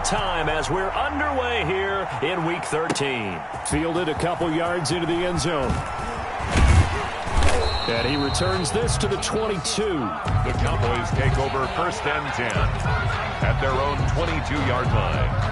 time as we're underway here in Week 13. Fielded a couple yards into the end zone. And he returns this to the 22. The Cowboys take over 1st and 10 at their own 22-yard line.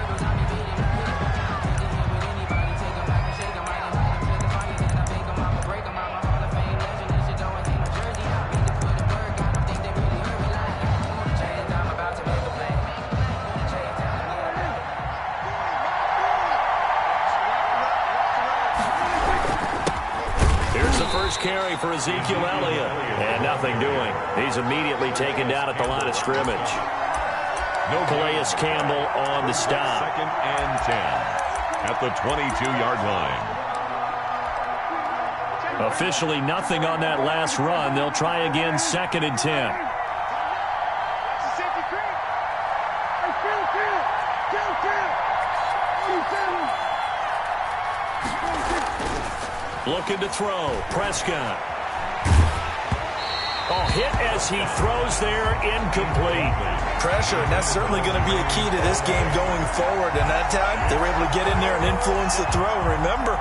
Carry for Ezekiel Elliott, and nothing doing. He's immediately taken down at the line of scrimmage. No Calais Campbell on the stop. 2nd and 10 at the 22-yard line. Officially nothing on that last run. They'll try again 2nd and 10. Looking to throw. Prescott. Oh, hit as he throws there. Incomplete. Pressure, and that's certainly going to be a key to this game going forward. And that time, they were able to get in there and influence the throw. Remember,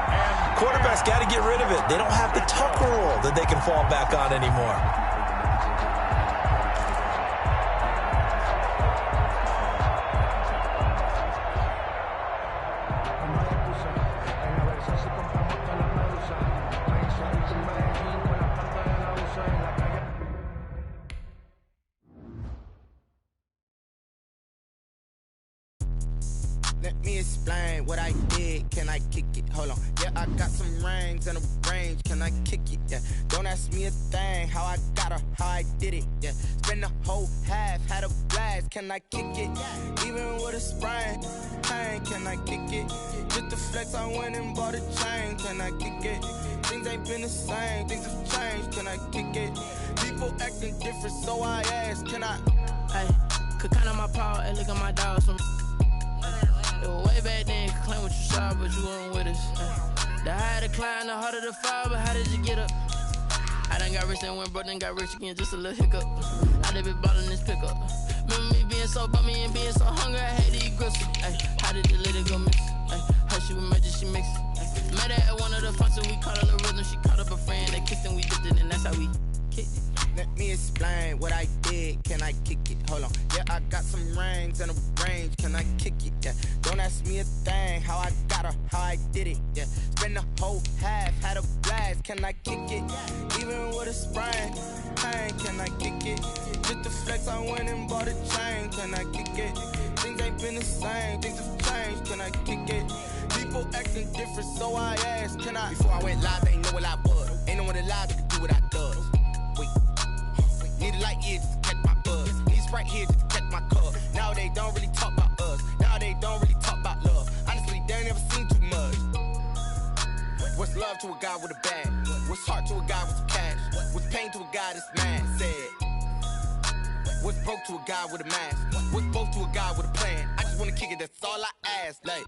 quarterbacks got to get rid of it. They don't have the tucker roll that they can fall back on anymore. Let me explain what I did. Can I kick it? Hold on. Yeah, I got some rings and a range. Can I kick it? Yeah. Don't ask me a thing. How I got her, how I did it. Yeah. Spend the whole half, had a blast. Can I kick it? Even with a sprain. Pain, can I kick it? Just the flex, I went and bought a chain. Can I kick it? Things ain't been the same. Things have changed. Can I kick it? People acting different, so I ask. Can I? Hey, could count on my power and look at my dogs from. Way back then, could claim what you saw, but you weren't with us. The higher the climb, the harder the fall, but how did you get up? I done got rich and went broke, then got rich again, just a little hiccup. I done been ballin' this pickup. Remember me being so bummy and being so hungry, I had to eat gristle. How did the lady go miss? How she with magic, she mixed. Met her at one of the functions, we caught her the rhythm, she caught up a friend, they kissed and we dipped it, and that's how we kicked it. Let me explain what I did. Can I kick it? Hold on. Yeah, I got some rings and a range. Can I kick it? Yeah. Don't ask me a thing. How I got her, how I did it. Yeah. Spend the whole half, had a blast. Can I kick it? Even with a sprain. Pain, can I kick it? Just the flex, I went and bought a chain. Can I kick it? Things ain't been the same. Things have changed. Can I kick it? People acting different, so I asked. Can I? Before I went live, they ain't know what I was. Ain't no one alive that could do what I does. Need a light here just to catch my buzz. Need Sprite here just to catch my cup. Now they don't really talk about us. Now they don't really talk about love. Honestly, they ain't never seen too much. What's love to a guy with a bag? What's heart to a guy with some cash? What's pain to a guy that's mad? Said. What's broke to a guy with a mask? What's both to a guy with a plan? I just wanna kick it, that's all I ask. Like,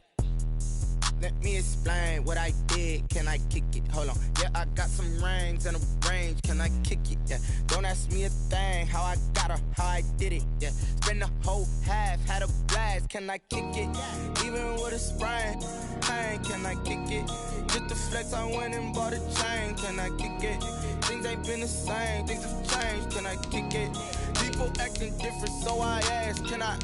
let me explain what I did. Can I kick it? Hold on. Yeah, I got some rings and a range. Can I kick it? Yeah. Don't ask me a thing. How I got her, how I did it. Yeah. Spend the whole half, had a blast. Can I kick it? Even with a sprain. Pain, can I kick it? Just the flex, I went and bought a chain. Can I kick it? Things ain't been the same. Things have changed. Can I kick it? People acting different, so I ask. Can I?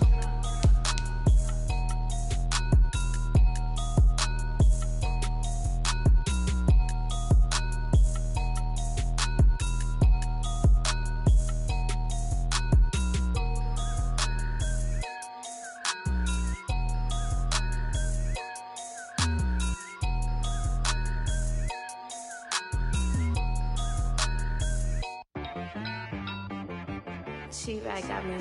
T-Rag got me.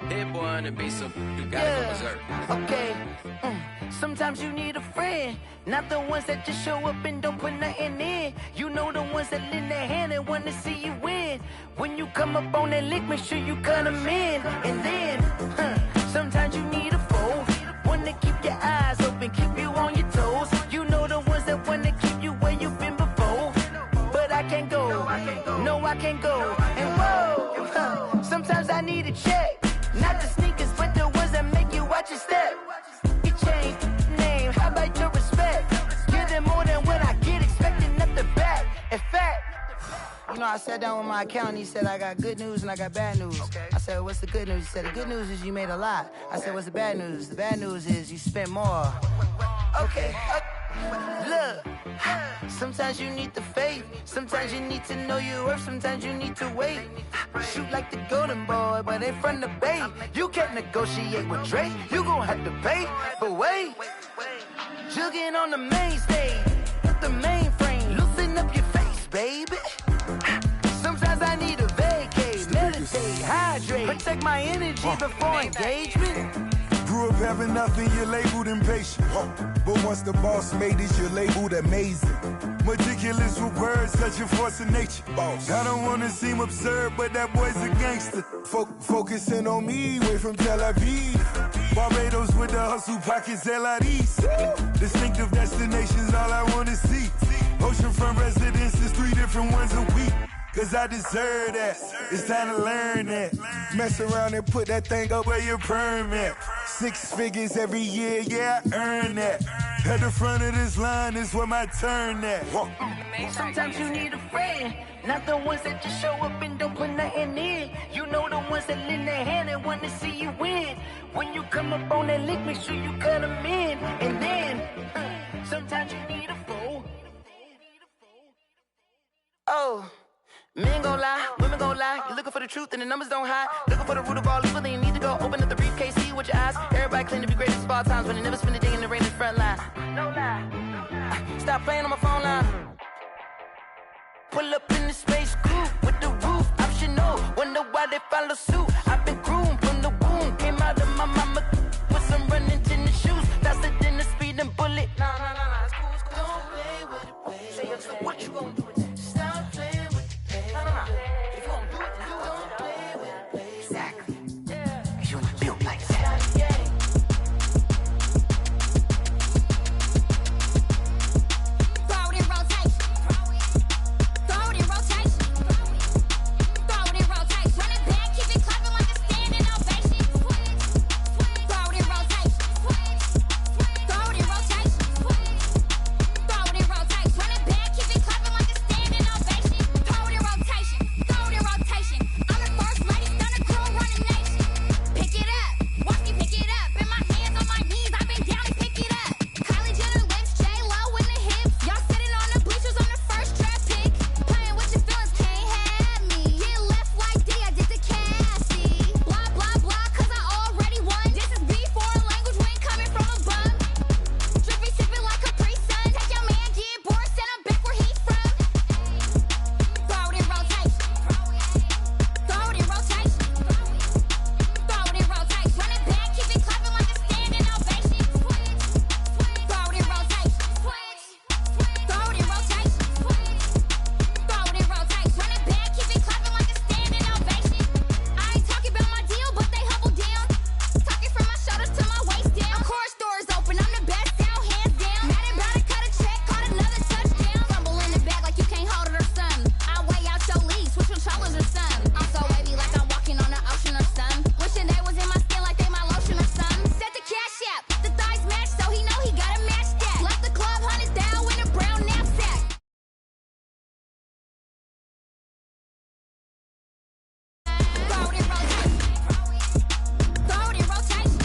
Hit boy on the beat, so you gotta go berserk. Okay. Sometimes you need a friend, not the ones that just show up and don't put nothing in. You know the ones that lend their hand and want to see you win. When you come up on that lick, make sure you cut them in. And then, sometimes you need a foe, one to keep your eyes open, keep you on your toes. You know the ones that want to keep you where you've been before. But I can't go, no I can't go. And whoa, I sat down with my accountant. He said, I got good news and I got bad news. Okay. I said, what's the good news? He said, the good news is you made a lot. I said, what's the bad news? The bad news is you spent more. Okay. Look, sometimes you need the faith. Sometimes you need to know your worth. Sometimes you need to wait. Shoot like the golden boy, but ain't from the bay. You can't negotiate with Drake. You gon' have to pay. But wait, jugging on the main stage, the mainframe, loosen up your face, baby. Sometimes I need a vacate, meditate, hydrate, protect my energy before engagement. Grew up having nothing, you're labeled impatient. But once the boss made it, you're labeled amazing. Meticulous with words, such a force of nature. I don't wanna seem absurd, but that boy's a gangster. Focusing on me, way from Tel Aviv. Barbados with the hustle pockets, LIDs. Distinctive destinations, all I wanna see. Oceanfront residences, 3 different ones a week. Cause I deserve that, it's time to learn that. Mess around and put that thing up where your permit. 6 figures every year, yeah, I earn that. At the front of this line is where my turn at. Sometimes you need a friend, not the ones that just show up and don't put nothing in. You know the ones that lend their hand and want to see you win. When you come up on that lick, make sure you cut them in. And then, sometimes you need a fool. Oh. Men gon' lie, women gon' lie. You're looking for the truth and the numbers don't hide. Looking for the root of all evil, then you need to go open up the briefcase, see with your eyes. Everybody claim to be greatest of all times, but they never spend a day in the rain in the front line. No lie. Stop playing on my phone line. Pull up in the space coupe with the roof optional. Wonder why they follow suit. I've been groomed from the womb. Came out of my mama with some running tennis shoes. Faster than the speeding bullet. Nah, it's cool, it's cool. Don't play with it, baby. Say it, so what you gon' do? Stop playing with it. If you gon' do it, then don't play with it, baby. Exactly. Yeah. Cause you ain't built like that. Throw it in rotation. Throw it in rotation. Throw it in rotation. Run it back, keep it clapping like a standing ovation. Throw it in rotation. Throw it in rotation. Throw it in rotation. Run it back, keep it clapping like a standing ovation. Throw it in rotation. Throw it in rotation. I'm the first lady, stunner crew, running nation. Pick it up, watch me pick it up. In my hands on my knees, I've been down to pick it up. Kylie Jenner lips, J-Lo in the hips. Y'all sitting on the bleachers on the first draft pick. Playing with your feelings, can't have me. Get left like D, I did the Cassie. Blah, blah, blah, cause I already won. This is B, foreign language, we ain't coming from a bum. Drippy, sipping like a pre-sun. Take your man, get bored, send him back where he's from. Throw it in rotation. Throw it in rotation. Throw it in rotation. Run it back, keep it clapping like a standing ovation. Throw it in rotation. Throw it in rotation. Throw it in rotation. Run it back, keep it clapping like a standing ovation. I ain't talking about my deal, but they humble down. Talking from my shoulders to my waist down. Core stores open, I'm the best out, hands down. Mad about it, cut a check, caught another touchdown. Fumble in the bag like you can't hold it or something. I weigh out your league, switch controllers or something. I'm so wavy like I'm walking on the ocean or something. Wishing they was in my skin like they my lotion or something. Set the cash out, the thighs match, so he know he gotta match that. Left the club 100 down with a brown knapsack. Throw it in rotation. Throw it in rotation.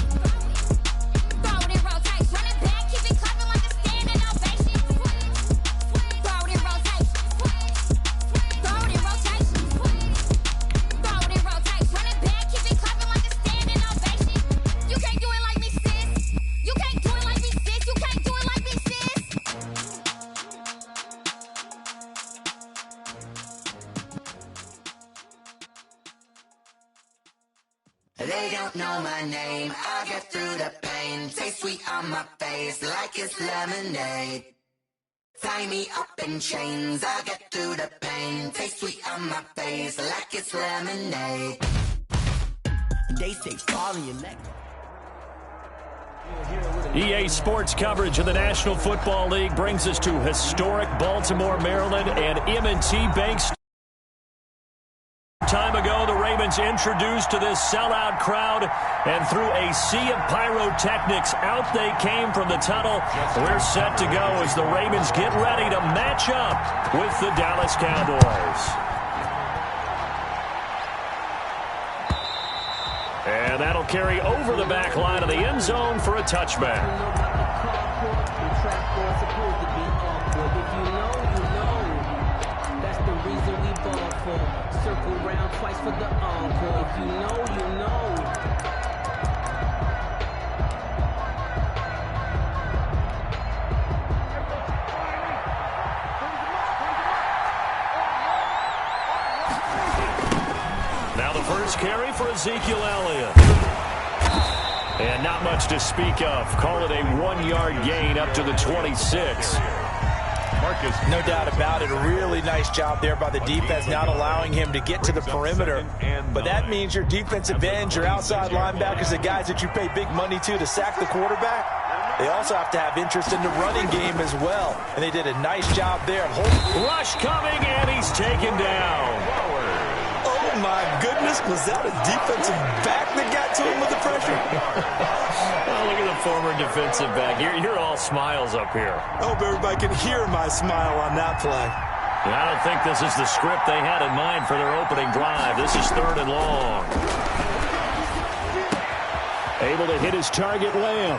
Throw it in rotation. Run it back, keep it clapping like a standing ovation. Throw it in rotation. Throw it in rotation. Throw it in rotation. Run it back, keep it clapping like a standing ovation. You can't do it like me, sis. You can't do it like me, sis. You can't do it like me, sis. They don't know my name, I get through the pain. Taste sweet on my face like it's lemonade. Tie me up in chains, I get through the pain. Taste sweet on my face like it's lemonade. They say fall in your leg. EA Sports coverage of the National Football League brings us to historic Baltimore, Maryland, and M&T Bank. Time ago, the Ravens introduced to this sellout crowd, and through a sea of pyrotechnics, out they came from the tunnel. We're set to go as the Ravens get ready to match up with the Dallas Cowboys. And that'll carry over the back line of the end zone for a touchback. That's the reason we ball for. Circle round twice for the encore. If you know, you know. Now the first carry for Ezekiel Elliott. And not much to speak of. Call it a 1-yard gain up to the 26. No doubt about it. A really nice job there by the defense, not allowing him to get to the perimeter. But that means your defensive ends, your outside linebackers, the guys that you pay big money to sack the quarterback, they also have to have interest in the running game as well. And they did a nice job there. Rush coming, and he's taken down. Oh, my goodness. Was that a defensive back that got to him with the pressure? Oh, look at the former defensive back. You're all smiles up here. I hope everybody can hear my smile on that play. I don't think this is the script they had in mind for their opening drive. This is 3rd and long. Able to hit his target, Lamb.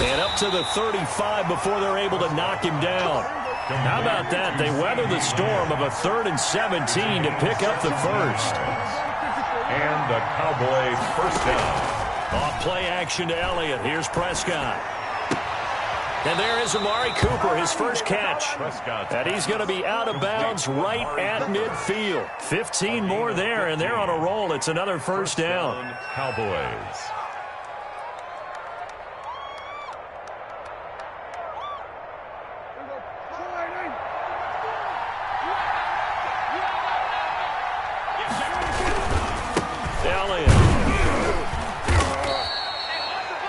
And up to the 35 before they're able to knock him down. How about that? They weather the storm of a 3rd and 17 to pick up the first. And the Cowboys first down. Off play action to Elliott. Here's Prescott. And there is Amari Cooper, his first catch. And he's going to be out of bounds right at midfield. 15 more there, and they're on a roll. It's another first down. Cowboys.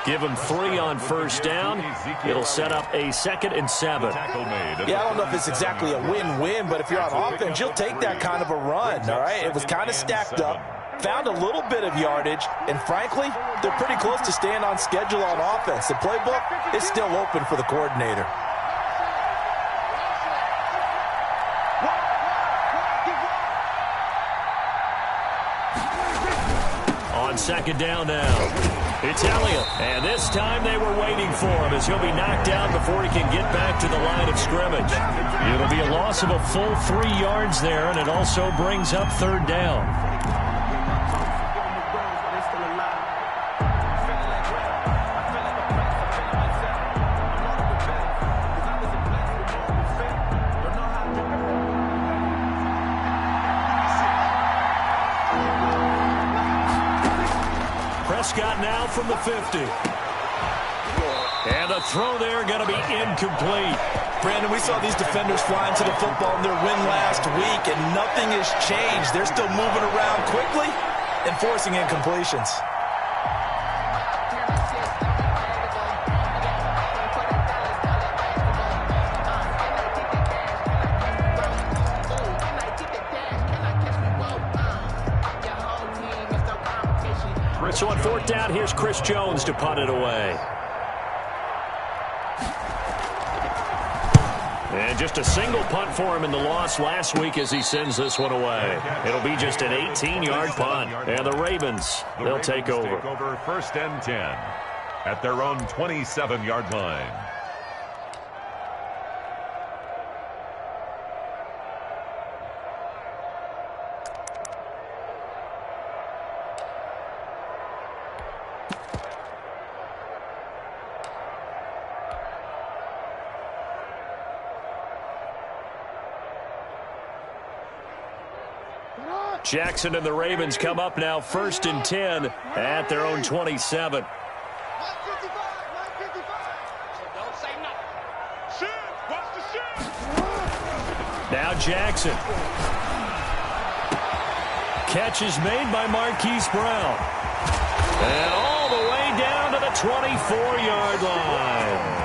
Give him 3 on first down. It'll set up a 2nd and 7. Yeah, I don't know if it's exactly a win-win, but if you're on offense, you'll take that kind of a run, all right? It was kind of stacked up, found a little bit of yardage, and frankly, they're pretty close to staying on schedule on offense. The playbook is still open for the coordinator. On 2nd down now. It's Elliott, and this time they were waiting for him as he'll be knocked down before he can get back to the line of scrimmage. It'll be a loss of a full 3 yards there, and it also brings up 3rd down. Prescott now from the 50. And the throw there going to be incomplete. Brandon, we saw these defenders flying to the football in their win last week, and nothing has changed. They're still moving around quickly and forcing incompletions. So on 4th down, here's Chris Jones to punt it away. And just a single punt for him in the loss last week as he sends this one away. It'll be just an 18-yard punt. And the Ravens, they'll take over. 1st and 10 at their own 27-yard line. Jackson and the Ravens come up now 1st and 10 at their own 27. Now Jackson. Catch is made by Marquise Brown. And all the way down to the 24-yard line.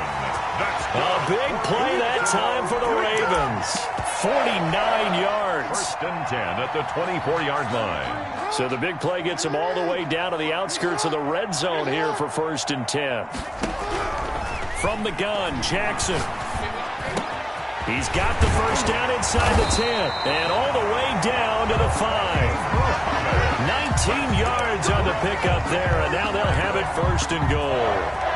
A big play that time for the Ravens. 49 yards. 1st and 10 at the 24-yard line. So the big play gets him all the way down to the outskirts of the red zone here for 1st and 10. From the gun, Jackson. He's got the first down inside the 10. And all the way down to the 5. 19 yards on the pickup there, and now they'll have it 1st and goal.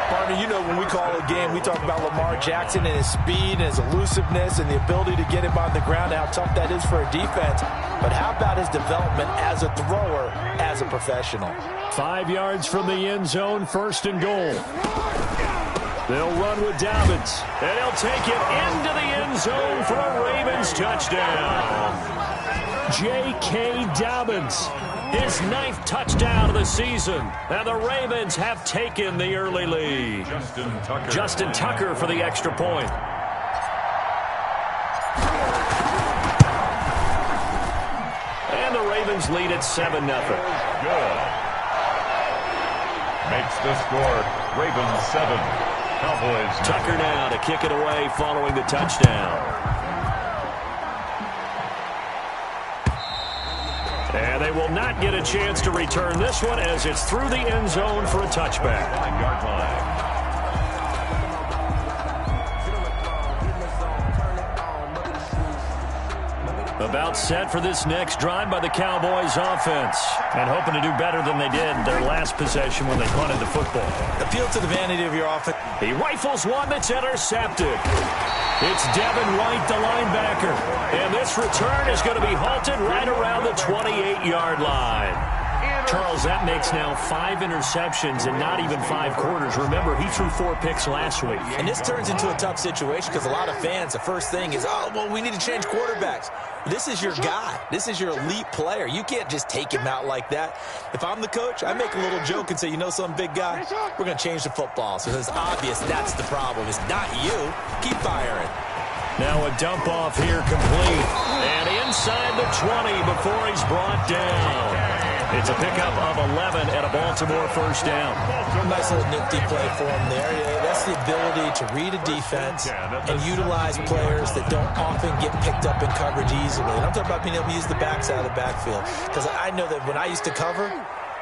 Partner, you know when we call a game, we talk about Lamar Jackson and his speed and his elusiveness and the ability to get him on the ground, how tough that is for a defense. But how about his development as a thrower, as a professional? 5 yards from the end zone, 1st and goal. They'll run with Dobbins, and he'll take it into the end zone for a Ravens touchdown. J.K. Dobbins, his 9th touchdown of the season, and the Ravens have taken the early lead. Justin Tucker for the extra point. And the Ravens lead at 7-0. Good. Makes the score Ravens 7. Cowboys. Tucker now to kick it away following the touchdown. And they will not get a chance to return this one as it's through the end zone for a touchback. 9-yard line. About set for this next drive by the Cowboys offense. And hoping to do better than they did their last possession when they punted the football. Appeal to the vanity of your offense. He rifles one that's intercepted. It's Devin White, the linebacker. And this return is going to be halted right around the 28-yard line. Charles, that makes now 5 interceptions in not even 5 quarters. Remember, he threw 4 picks last week. And this turns into a tough situation because a lot of fans, the first thing is, oh, well, we need to change quarterbacks. This is your guy. This is your elite player. You can't just take him out like that. If I'm the coach, I make a little joke and say, you know some big guy, we're going to change the football. So it's obvious that's the problem. It's not you. Keep firing. Now a dump off here complete. And inside the 20 before he's brought down. It's a pickup of 11 and a Baltimore first down. Nice little nifty play for him there. Yeah, that's the ability to read a defense and utilize players that don't often get picked up in coverage easily. And I'm talking about being able to use the backside of the backfield. Because I know that when I used to cover,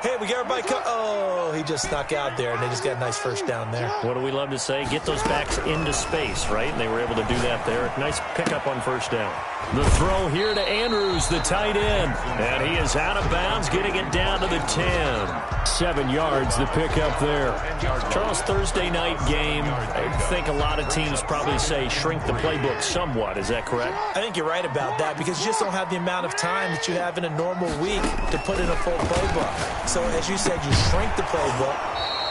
hey, we got everybody oh, he just snuck out there, and they just got a nice first down there. What do we love to say? Get those backs into space, right? And they were able to do that there. Nice pickup on first down. The throw here to Andrews, the tight end. And he is out of bounds, getting it down to the 10. 7 yards, the pickup there. Charles, Thursday night game. I think a lot of teams probably say shrink the playbook somewhat. Is that correct? I think you're right about that because you just don't have the amount of time that you have in a normal week to put in a full playbook. So, as you said, you shrink the playbook,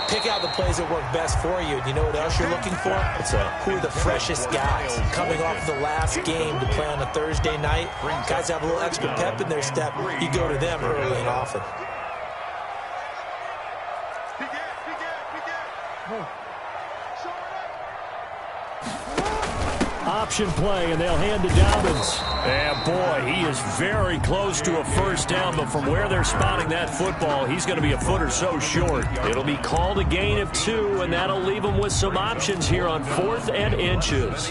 pick out the plays that work best for you. You know what else you're looking for? Who are the freshest guys coming off the last game to play on a Thursday night? Guys have a little extra pep in their step. You go to them early and often. Option play, and they'll hand to Dobbins. And, boy, he is very close to a first down, but from where they're spotting that football, he's going to be a foot or so short. It'll be called a gain of 2, and that'll leave them with some options here on 4th and inches.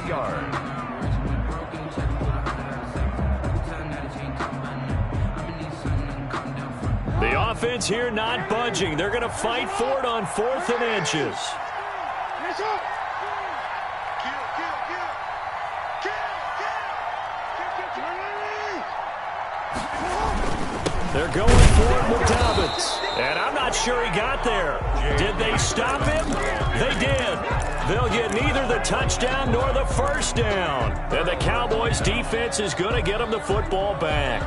The offense here not budging. They're going to fight for it on 4th and inches. They're going for it with Dobbins. And I'm not sure he got there. Did they stop him? They did. They'll get neither the touchdown nor the first down. And the Cowboys defense is going to get them the football back.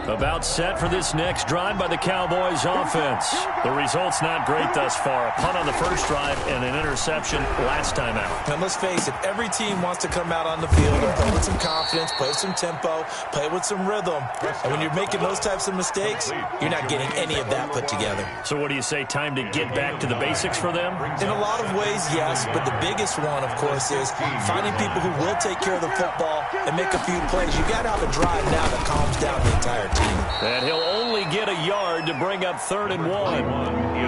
About set for this next drive by the Cowboys offense. The result's not great thus far. A punt on the first drive and an interception last time out. And let's face it, every team wants to come out on the field and play with some confidence, play with some tempo, play with some rhythm. And when you're making those types of mistakes, you're not getting any of that put together. So what do you say, time to get back to the basics for them? In a lot of ways, yes. But the biggest one, of course, is finding people who will take care of the football and make a few plays. You got to have a drive now that calms down the entire team. And he'll only get a yard to bring up 3rd and 1.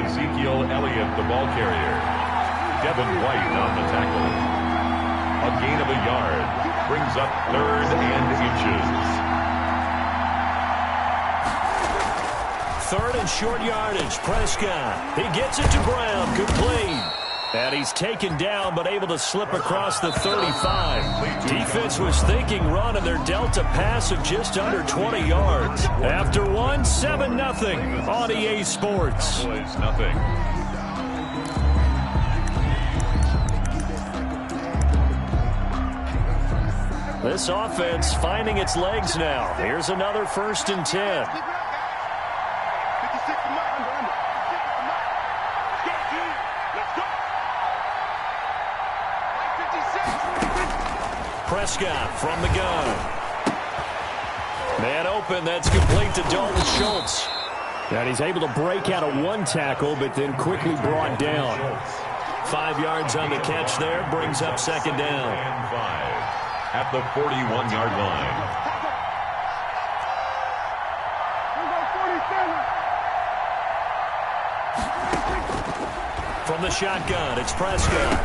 Ezekiel Elliott, the ball carrier. Devin White on the tackle. A gain of a yard. Brings up 3rd and inches. 3rd and short yardage. Prescott. He gets it to Brown. Complete. And he's taken down, but able to slip across the 35. Defense was thinking run, and they're dealt a pass of just under 20 yards. After 1, It's 7-0 on EA Sports. Cowboys, nothing. This offense finding its legs now. Here's another 1st and 10. Prescott from the gun. Man open, that's complete to Dalton Schultz. And he's able to break out of one tackle, but then quickly brought down. 5 yards on the catch there, brings up 2nd down. And 5 at the 41-yard line. From the shotgun, it's Prescott.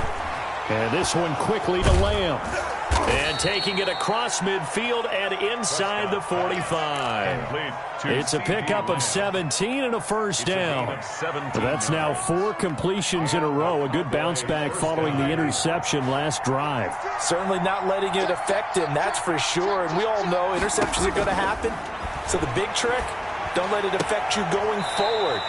And this one quickly to Lamb. And taking it across midfield and inside the 45. It's a pickup of 17 and a 1st down. But that's now 4 completions in a row. A good bounce back following the interception last drive. Certainly not letting it affect him, that's for sure. And we all know interceptions are going to happen. So the big trick, don't let it affect you going forward.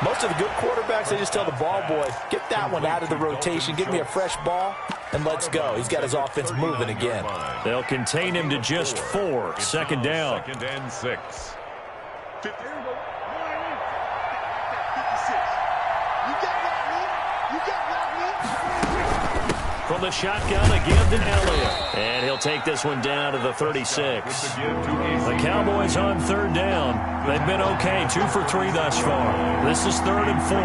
Most of the good quarterbacks, they just tell the ball boy, get that one out of the rotation, give me a fresh ball, and let's go. He's got his offense moving again. They'll contain him to just 4. 2nd down. 2nd and 6. From the shotgun, again to Elliott. And he'll take this one down to the 36. The Cowboys on 3rd down. They've been okay, 2 for 3 thus far. This is 3rd and 4.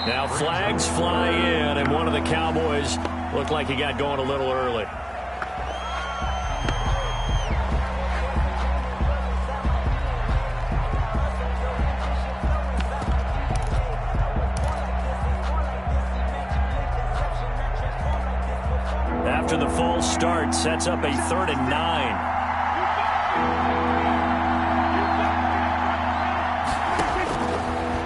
Now flags fly in, and one of the Cowboys looked like he got going a little early. After the false start, sets up a 3rd and 9.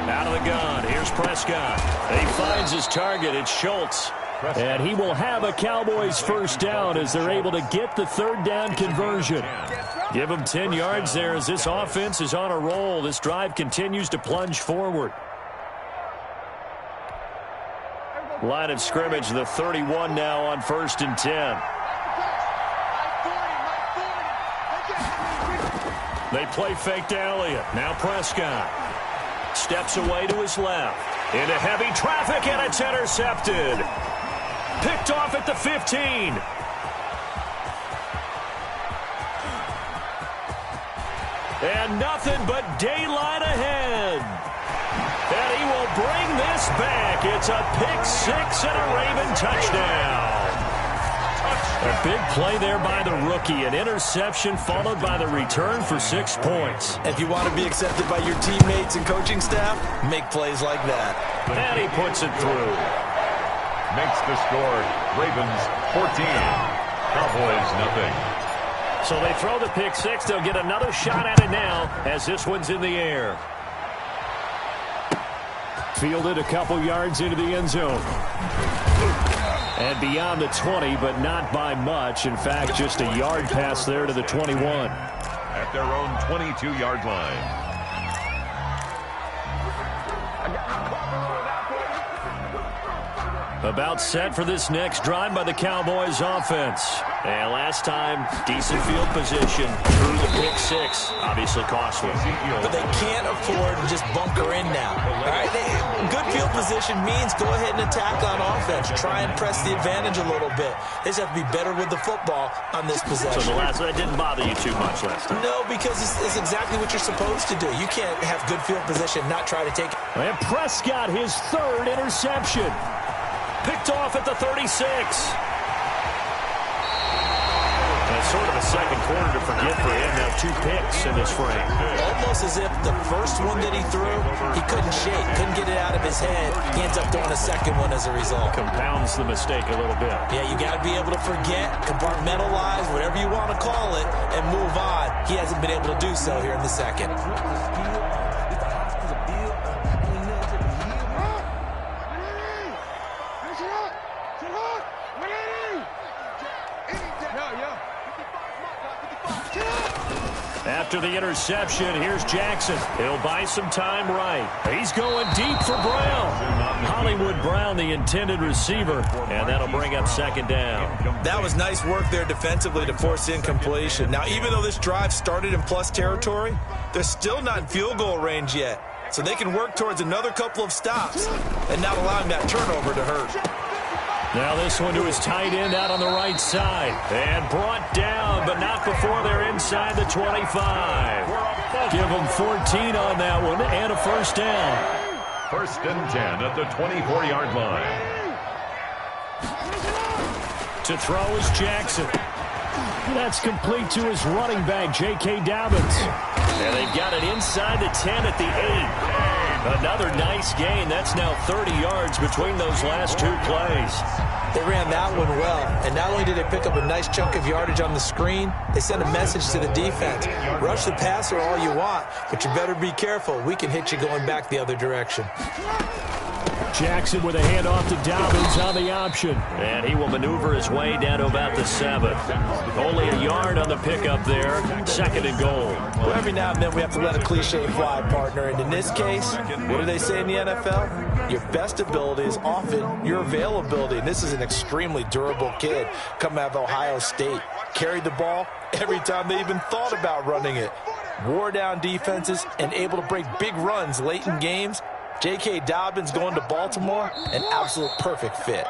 Out of the gun, here's Prescott. He finds his target, it's Schultz. And he will have a Cowboys 1st down as they're able to get the 3rd down conversion. Give him 10 yards there as this offense is on a roll. This drive continues to plunge forward. Line of scrimmage, the 31 now on 1st and 10. They play fake to Elliott. Now Prescott steps away to his left. Into heavy traffic, and it's intercepted. Picked off at the 15. And nothing but daylight ahead. And he will bring this back. It's a pick 6 and a Raven touchdown. A big play there by the rookie. An interception followed by the return for 6 points. If you want to be accepted by your teammates and coaching staff, make plays like that. And he puts it through. Makes the score. Ravens 14. Cowboys nothing. So they throw the pick 6. They'll get another shot at it now as this one's in the air. Fielded a couple yards into the end zone. And beyond the 20, but not by much. In fact, just a yard pass there to the 21. At their own 22-yard line. About set for this next drive by the Cowboys offense. And last time, decent field position through the pick 6. Obviously costly. But they can't afford to just bunker in now. All right? Good field position means go ahead and attack on offense. Try and press the advantage a little bit. They just have to be better with the football on this possession. So that didn't bother you too much last time? No, because it's exactly what you're supposed to do. You can't have good field position, not try to take it. And Prescott, his 3rd interception. Picked off at the 36. That's sort of a second quarter to forget for him. Now 2 picks in this frame. Almost as if the first one that he threw, he couldn't shake, couldn't get it out of his head. He ends up throwing a second one as a result. Compounds the mistake a little bit. Yeah, you got to be able to forget, compartmentalize, whatever you want to call it, and move on. He hasn't been able to do so here in the second. After the interception, here's Jackson. He'll buy some time right. He's going deep for Brown. Hollywood Brown, the intended receiver, and that'll bring up second down. That was nice work there defensively to force incompletion. Now, even though this drive started in plus territory, they're still not in field goal range yet. So they can work towards another couple of stops and not allowing that turnover to hurt. Now this one to his tight end out on the right side. And brought down, but not before they're inside the 25. Give them 14 on that one and a first down. First and 10 at the 24-yard line. To throw is Jackson. That's complete to his running back, J.K. Dobbins. And they've got it inside the 10 at the 8. Another nice gain. That's now 30 yards between those last two plays. They ran that one well, and not only did they pick up a nice chunk of yardage on the screen, they sent a message to the defense. Rush the passer all you want, but you better be careful. We can hit you going back the other direction. Jackson with a handoff to Dobbins on the option. And he will maneuver his way down to about the 7. Only a yard on the pickup there. Second and goal. Well, every now and then we have to let a cliche fly, partner. And in this case, what do they say in the NFL? Your best ability is often your availability. And this is an extremely durable kid coming out of Ohio State. Carried the ball every time they even thought about running it. Wore down defenses and able to break big runs late in games. J.K. Dobbins going to Baltimore, an absolute perfect fit.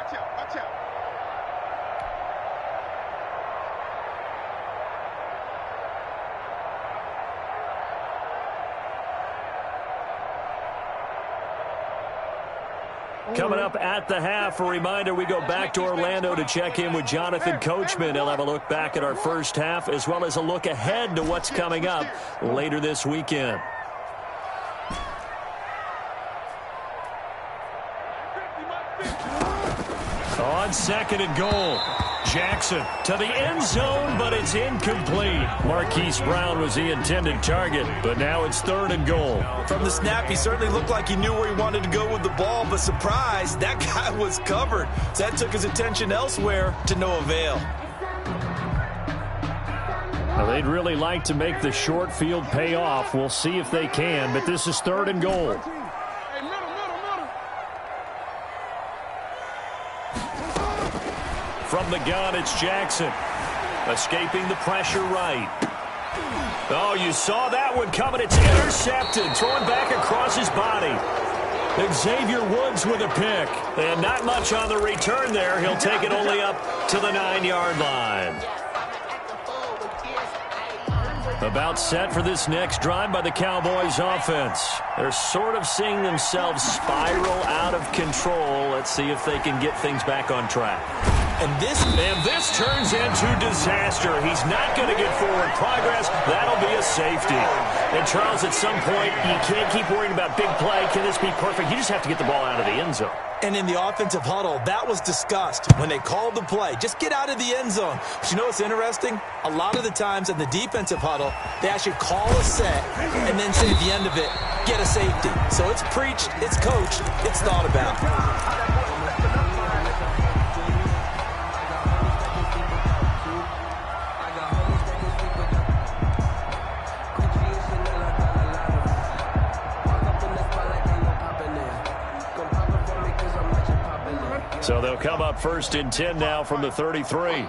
Coming up at the half, a reminder, we go back to Orlando to check in with Jonathan Coachman. He'll have a look back at our first half as well as a look ahead to what's coming up later this weekend. On second and goal, Jackson to the end zone, but it's incomplete. Marquise Brown was the intended target, but now it's third and goal. From the snap, he certainly looked like he knew where he wanted to go with the ball, but surprise, that guy was covered. So that took his attention elsewhere to no avail. Now, they'd really like to make the short field pay off. We'll see if they can, but this is third and goal. From the gun, it's Jackson. Escaping the pressure right. Oh, you saw that one coming. It's intercepted. Throwing back across his body. Xavier Woods with a pick. And not much on the return there. He'll take it only up to the 9-yard line. About set for this next drive by the Cowboys offense. They're sort of seeing themselves spiral out of control. Let's see if they can get things back on track. And this turns into disaster. He's not going to get forward progress. That'll be a safety. And Charles, at some point, you can't keep worrying about big play. Can this be perfect? You just have to get the ball out of the end zone. And in the offensive huddle, that was discussed when they called the play. Just get out of the end zone. But you know what's interesting? A lot of the times in the defensive huddle, they actually call a set and then say at the end of it, get a safety. So it's preached, it's coached, it's thought about. So they'll come up first and 10 now from the 33.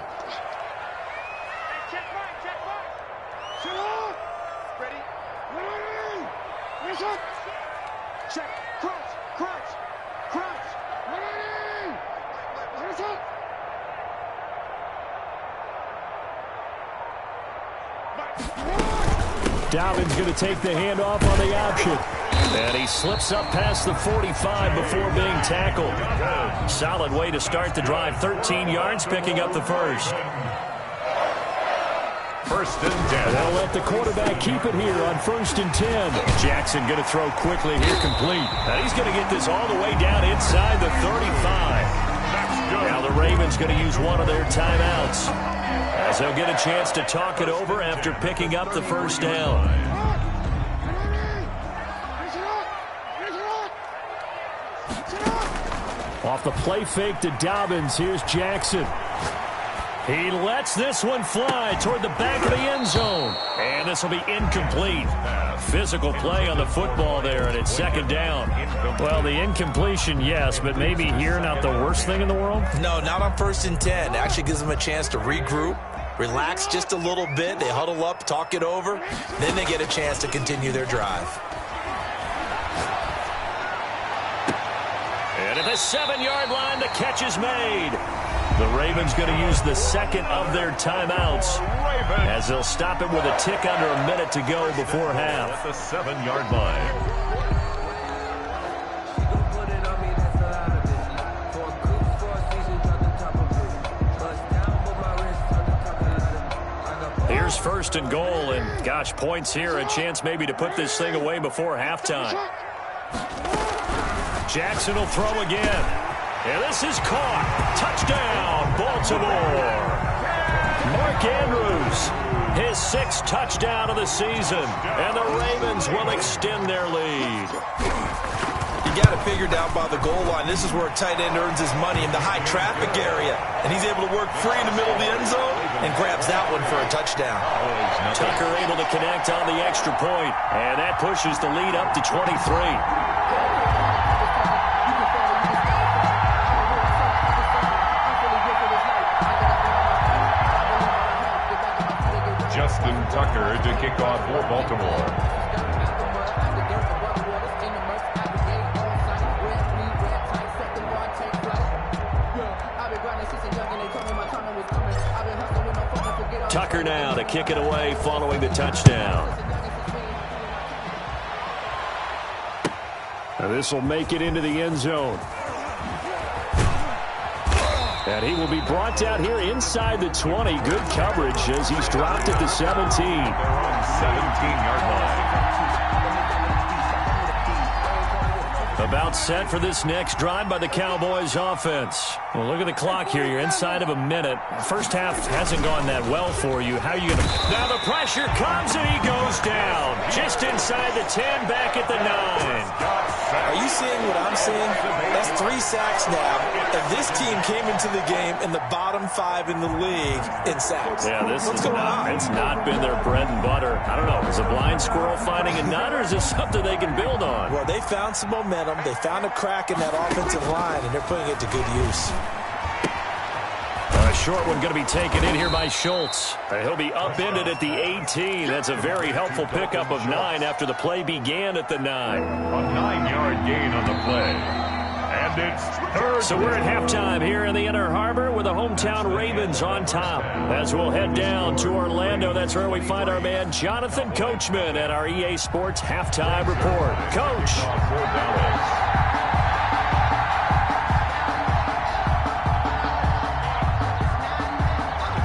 Dobbins going to take the handoff on the option. And he slips up past the 45 before being tackled. Solid way to start the drive. 13 yards, picking up the first. First and 10. They'll let the quarterback keep it here on first and 10. Jackson going to throw quickly here, complete. And he's going to get this all the way down inside the 35. Now the Ravens going to use one of their timeouts, as they'll get a chance to talk it over after picking up the first down. Off the play fake to Dobbins, here's Jackson. He lets this one fly toward the back of the end zone. And this will be incomplete. Physical play on the football there, and it's second down. Well, the incompletion, yes, but maybe here not the worst thing in the world? No, not on 1st and 10. Actually gives them a chance to regroup, relax just a little bit. They huddle up, talk it over. Then they get a chance to continue their drive. And at the 7-yard line, the catch is made. The Ravens going to use the second of their timeouts as they'll stop it with a tick under a minute to go before half. At the 7-yard line. Here's 1st and goal, and gosh, points here, a chance maybe to put this thing away before halftime. Jackson will throw again. And this is caught. Touchdown, Baltimore. Mark Andrews, his 6th touchdown of the season. And the Ravens will extend their lead. You got it figured out by the goal line. This is where a tight end earns his money in the high traffic area. And he's able to work free in the middle of the end zone and grabs that one for a touchdown. Tucker able to connect on the extra point. And that pushes the lead up to 23. Justin Tucker to kick off for Baltimore. Tucker now to kick it away following the touchdown. Now this will make it into the end zone. And he will be brought down here inside the 20. Good coverage as he's dropped at the 17. They're on 17-yard line. About set for this next drive by the Cowboys offense. Well, look at the clock here. You're inside of a minute. First half hasn't gone that well for you. How are you going to... Now the pressure comes and he goes down. Just inside the 10, back at the 9. Are you seeing what I'm seeing? That's 3 sacks now. And this team came into the game in the bottom 5 in the league in sacks. Yeah, What's going on? It's not been their bread and butter. I don't know. Is a blind squirrel finding a nut, or is this something they can build on? Well, they found some momentum. They found a crack in that offensive line, and they're putting it to good use. A short one going to be taken in here by Schultz. He'll be upended at the 18. That's a very helpful pickup of 9 after the play began at the 9. A 9-yard gain on the play. And it's 3rd. So we're at halftime here in the Inner Harbor with the hometown Ravens on top. As we'll head down to Orlando, that's where we find our man Jonathan Coachman at our EA Sports Halftime Report. Coach.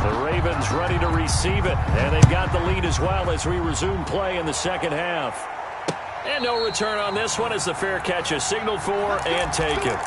The Ravens ready to receive it, and they've got the lead as well as we resume play in the second half. And no return on this one as the fair catch is signaled for and taken.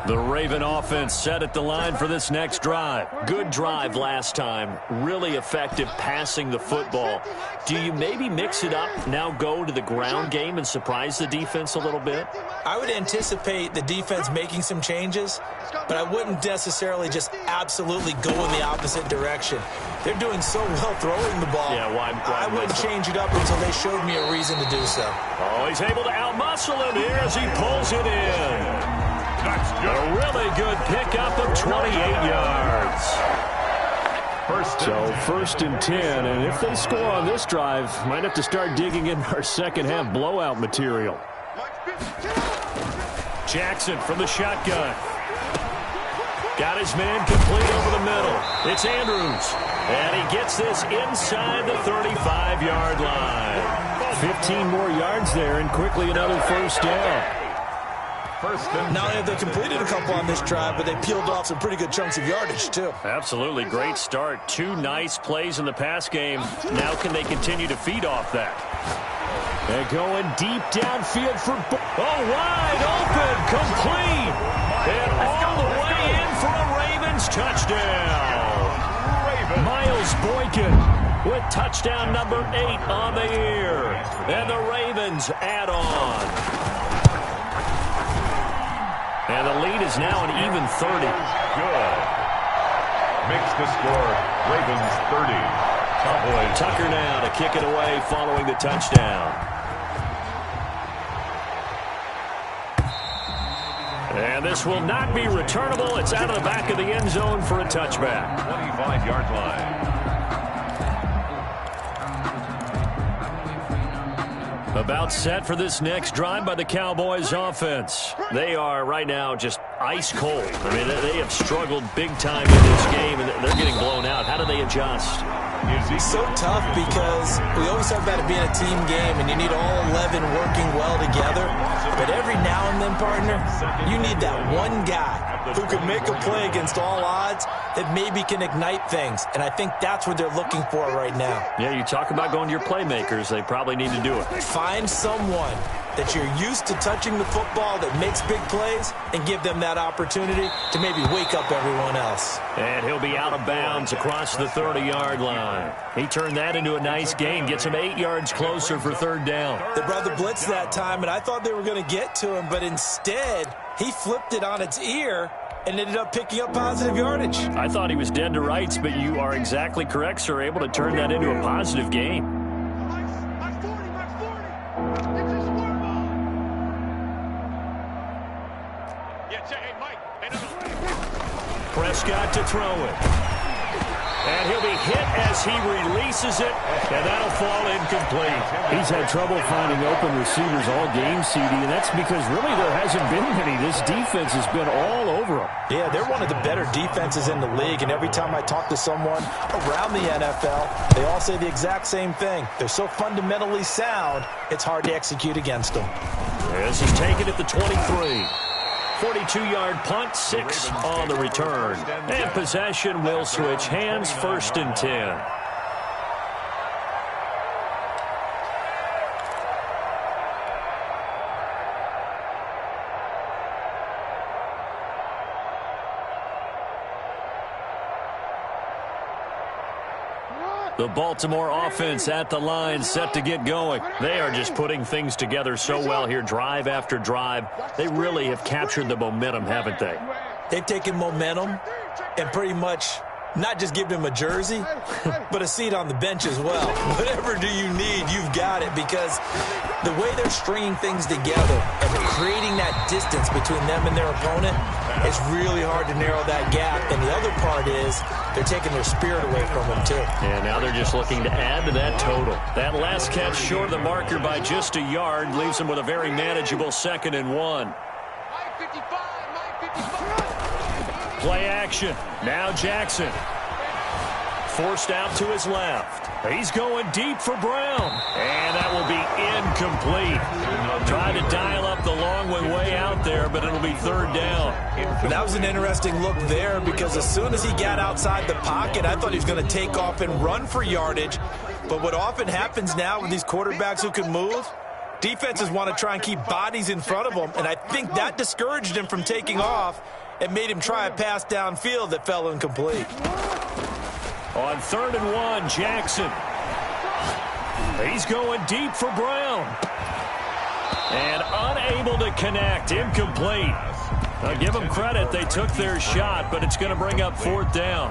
The Raven offense set at the line for this next drive. Good drive last time. Really effective passing the football. Do you maybe mix it up, now go to the ground game and surprise the defense a little bit? I would anticipate the defense making some changes, but I wouldn't necessarily just absolutely go in the opposite direction. They're doing so well throwing the ball. Yeah, why I wouldn't change it up until they showed me a reason to do so. Oh, he's able to outmuscle him here as he pulls it in. That's good. A really good pickup of 28 yards. First and 10, and if they score on this drive, might have to start digging in our second half blowout material. Jackson from the shotgun. Got his man complete over the middle. It's Andrews, and he gets this inside the 35-yard line. 15 more yards there, and quickly another first down. Not only have they completed a couple on this drive, but they peeled off some pretty good chunks of yardage, too. Absolutely. Great start. 2 nice plays in the pass game. Now can they continue to feed off that? They're going deep downfield for... Oh, wide open. Complete. And all the way in for a Raven Ravens touchdown. Miles Boykin with touchdown number 8 on the year. And the Ravens add on. And the lead is now an even 30. Good. Makes the score Ravens 30. Cowboys. Tucker now to kick it away following the touchdown. And this will not be returnable. It's out of the back of the end zone for a touchback. 25-yard line. About set for this next drive by the Cowboys offense. They are right now just ice cold. I mean, they have struggled big time in this game, and they're getting blown out. How do they adjust? It's so tough because we always talk about it being a team game, and you need all 11 working well together. But every now and then, partner, you need that one guy who can make a play against all odds that maybe can ignite things. And I think that's what they're looking for right now. Yeah, you talk about going to your playmakers. They probably need to do it. Find someone that you're used to touching the football that makes big plays and give them that opportunity to maybe wake up everyone else. And he'll be out of bounds across the 30-yard line. He turned that into a nice gain, gets him 8 yards closer for third down. They brought the blitz that time, and I thought they were going to get to him, but instead he flipped it on its ear and ended up picking up positive yardage. I thought he was dead to rights, but you are exactly correct, sir, able to turn that into a positive gain. Prescott to throw it. And he'll be hit as he releases it, and that'll fall incomplete. He's had trouble finding open receivers all game, CD, and that's because really there hasn't been many. This defense has been all over him. Yeah, they're one of the better defenses in the league, and every time I talk to someone around the NFL, they all say the exact same thing. They're so fundamentally sound, it's hard to execute against them. This is taken at the 23. 42-yard punt, 6 on the return. And possession will switch hands, 1st and 10. The Baltimore offense at the line, set to get going. They are just putting things together so well here, drive after drive. They really have captured the momentum, haven't they? They've taken momentum and pretty much not just given him a jersey, but a seat on the bench as well. Whatever do you need, you've got it, because the way they're stringing things together and creating that distance between them and their opponent, it's really hard to narrow that gap. And the other part is they're taking their spirit away from them, too. And now they're just looking to add to that total. That last catch short of the marker by just a yard leaves them with a very manageable 2nd and 1. Play action. Now Jackson. Forced out to his left. He's going deep for Brown. And that will be incomplete. Trying to dial up the long way out there, but it'll be 3rd down. That was an interesting look there, because as soon as he got outside the pocket, I thought he was going to take off and run for yardage. But what often happens now with these quarterbacks who can move, defenses want to try and keep bodies in front of them, and I think that discouraged him from taking off and made him try a pass downfield that fell incomplete. On 3rd and 1, Jackson. He's going deep for Brown. And unable to connect, incomplete. I'll give them credit, they took their shot, but it's going to bring up 4th down.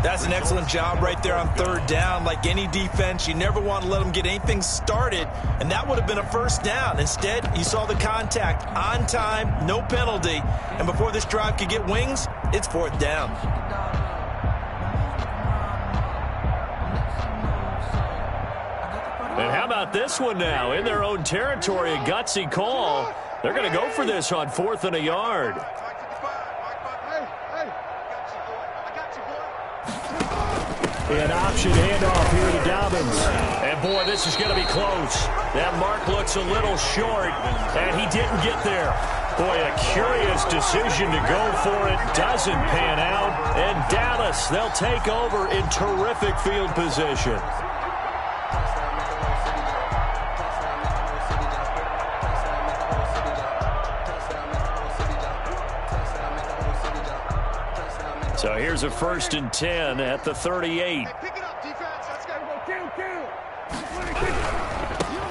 That's an excellent job right there on 3rd down. Like any defense, you never want to let them get anything started, and that would have been a 1st down. Instead, you saw the contact on time, no penalty, and before this drive could get wings, it's 4th down. And how about this one now? In their own territory, a gutsy call. They're going to go for this on 4th and a yard. An option handoff here to Dobbins. And boy, this is going to be close. That mark looks a little short, and he didn't get there. Boy, a curious decision to go for it. Doesn't pan out. And Dallas, they'll take over in terrific field position. So here's a 1st and 10 at the 38.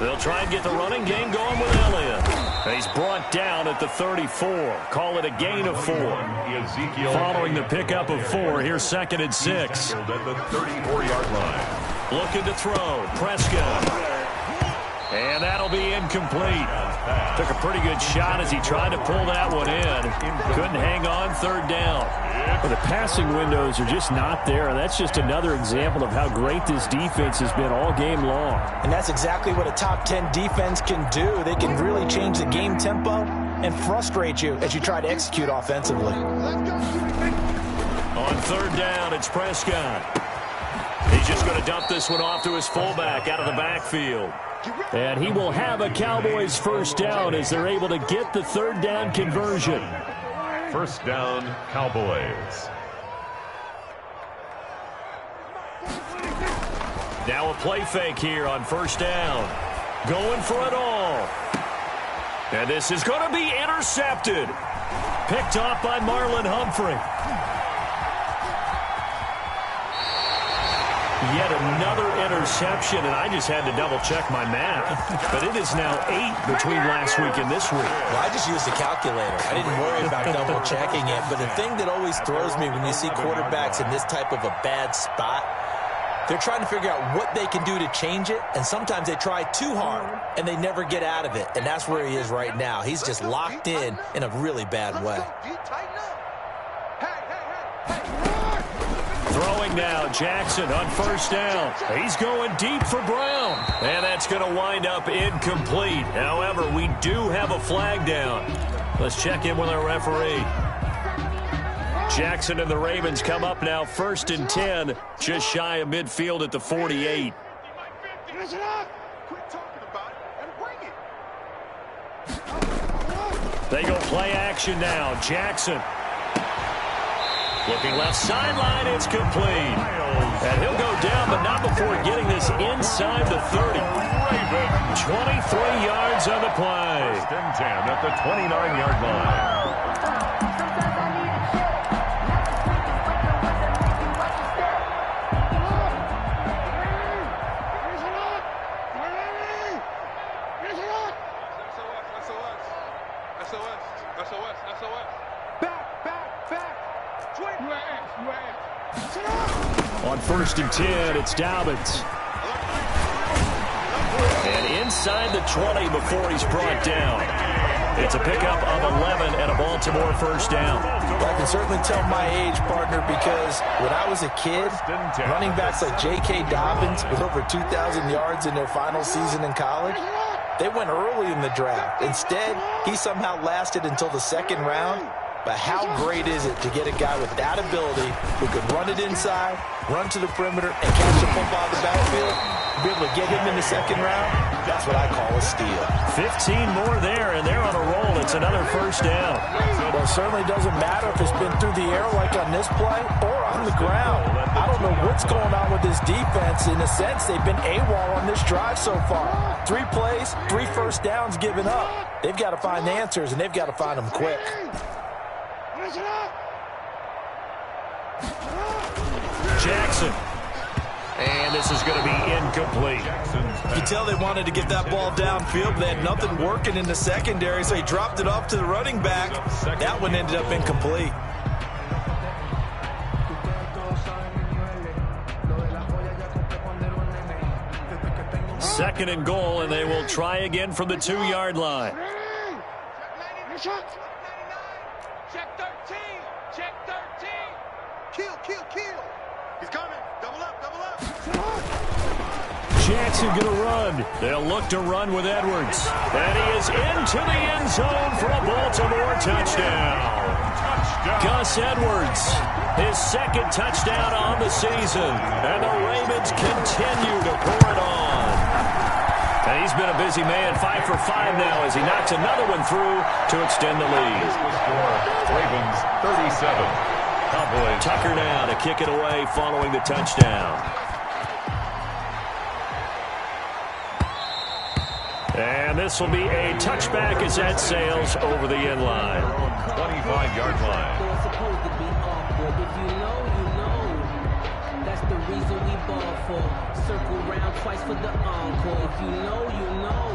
They'll try and get the running game going with Elliott. He's brought down at the 34. Call it a gain of 4. Following the pickup of 4, here's 2nd and 6. At the 34-yard line. Looking to throw. Prescott. And that'll be incomplete. Took a pretty good shot as he tried to pull that one in. Couldn't hang on 3rd down. Well, the passing windows are just not there, and that's just another example of how great this defense has been all game long. And that's exactly what a top 10 defense can do. They can really change the game tempo and frustrate you as you try to execute offensively. On 3rd down, it's Prescott. He's just going to dump this one off to his fullback out of the backfield. And he will have a Cowboys 1st down as they're able to get the 3rd down conversion. 1st down, Cowboys. Now a play fake here on 1st down. Going for it all. And this is going to be intercepted. Picked off by Marlon Humphrey. Yet another interception, and I just had to double-check my math. But it is now 8 between last week and this week. Well, I just used a calculator. I didn't worry about double-checking it. But the thing that always throws me when you see quarterbacks in this type of a bad spot, they're trying to figure out what they can do to change it, and sometimes they try too hard, and they never get out of it. And that's where he is right now. He's just locked in a really bad way. Throwing now, Jackson on 1st down. He's going deep for Brown. And that's going to wind up incomplete. However, we do have a flag down. Let's check in with our referee. Jackson and the Ravens come up now 1st and 10, just shy of midfield at the 48. They go play action now. Jackson. Looking left sideline, it's complete. And he'll go down, but not before getting this inside the 30. 23 yards on the play. 1st and 10 at the 29-yard line. On 1st and 10, it's Dobbins. And inside the 20 before he's brought down. It's a pickup of 11 and a Baltimore 1st down. Well, I can certainly tell my age, partner, because when I was a kid, running backs like J.K. Dobbins with over 2,000 yards in their final season in college, they went early in the draft. Instead, he somehow lasted until the 2nd round. But how great is it to get a guy with that ability who can run it inside, run to the perimeter, and catch the football in the backfield? Be able to get him in the 2nd round? That's what I call a steal. 15 more there, and they're on a roll. It's another 1st down. Well, it certainly doesn't matter if it's been through the air like on this play or on the ground. I don't know what's going on with this defense. In a sense, they've been AWOL on this drive so far. 3 plays, 3 1st downs given up. They've got to find the answers, and they've got to find them quick. Jackson. And this is going to be incomplete. You can tell they wanted to get that ball downfield, but they had nothing working in the secondary, so he dropped it off to the running back. That one ended up incomplete. Second and goal, and they will try again from the 2-yard line. Check 13. Check 13. Kill. He's coming. Double up. Jackson going to run. They'll look to run with Edwards. And he is into the end zone for a Baltimore touchdown. Gus Edwards, his 2nd touchdown on the season. And the Ravens continue to pour it on. And he's been a busy man, 5 for 5 now as he knocks another one through to extend the lead. Ravens 37. Cowboys. Tucker now to kick it away following the touchdown. And this will be a touchback as that sails over the end line. 25-yard line. They're supposed to be off, but if you know encore. Circle round twice for the encore. If you know, you know.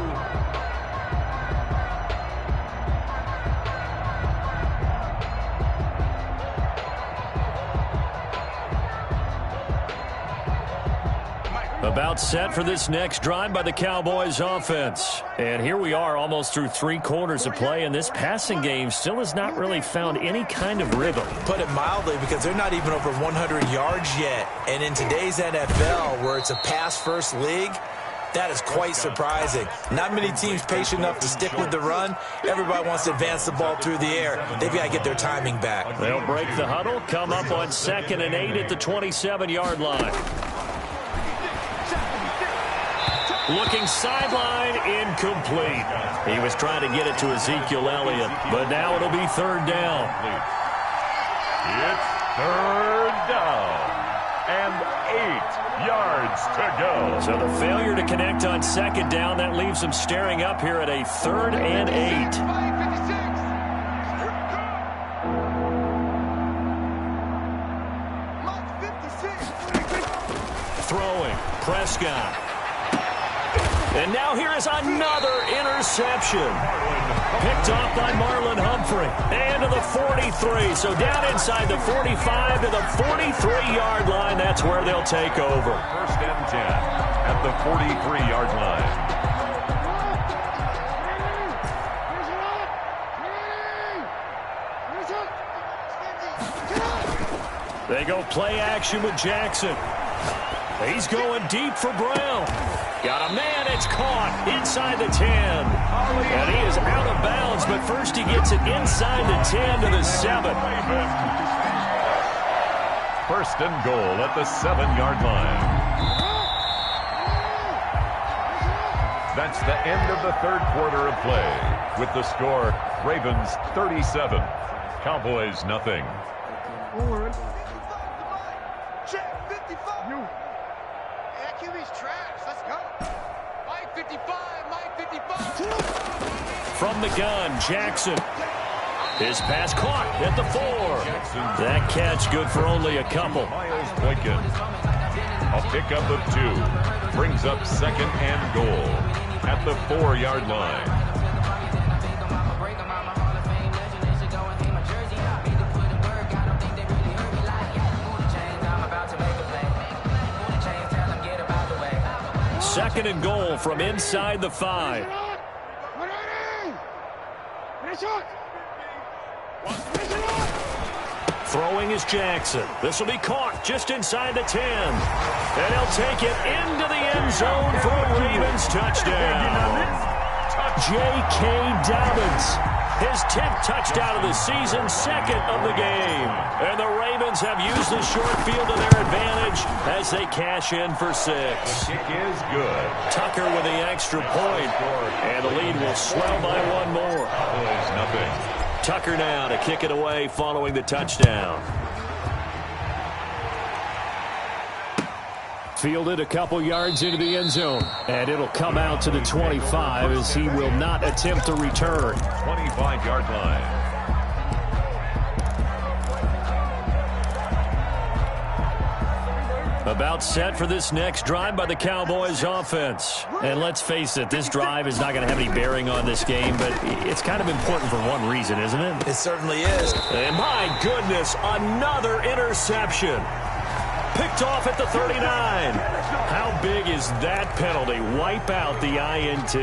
About set for this next drive by the Cowboys offense. And here we are almost through 3 quarters of play, and this passing game still has not really found any kind of rhythm. Put it mildly, because they're not even over 100 yards yet. And in today's NFL, where it's a pass-first league, that is quite surprising. Not many teams patient enough to stick with the run. Everybody wants to advance the ball through the air. They've got to get their timing back. They'll break the huddle, come up on 2nd and 8 at the 27-yard line. Looking sideline, incomplete. He was trying to get it to Ezekiel Elliott, but now it'll be 3rd down. It's 3rd down and 8 yards to go. So the failure to connect on 2nd down, that leaves them staring up here at a 3rd and 8. Throwing, Prescott. And now here is another interception. Picked off by Marlon Humphrey. And to the 43. So down inside the 45 to the 43-yard line. That's where they'll take over. 1st and 10 at the 43-yard line. They go play action with Jackson. He's going deep for Brown. Got a man, it's caught inside the 10. And he is out of bounds, but first he gets it inside the 10 to the 7. 1st and goal at the 7-yard line. That's the end of the 3rd quarter of play. With the score, Ravens 37, Cowboys nothing. Check 55. QB's trash. Let's go. Mike 55. Mike 55. From the gun, Jackson. His pass caught at the 4. That catch good for only a couple. Miles Boykin. A pickup of 2. Brings up 2nd and goal at the 4-yard line. Second and goal from inside the 5. Throwing is Jackson. This will be caught just inside the 10. And he'll take it into the end zone for a Ravens touchdown. J.K. Dobbins. His 10th touchdown of the season, 2nd of the game. And the Ravens have used the short field to their advantage as they cash in for 6. The kick is good. Tucker with the extra point. And the lead will swell by 1 more. Cowboys nothing. Tucker now to kick it away following the touchdown. Fielded a couple yards into the end zone. And it'll come out to the 25 as he will not attempt to return. 25-yard line. About set for this next drive by the Cowboys offense. And let's face it, this drive is not going to have any bearing on this game, but it's kind of important for one reason, isn't it? It certainly is. And my goodness, another interception. Picked off at the 39. How big is that penalty? Wipe out the INT.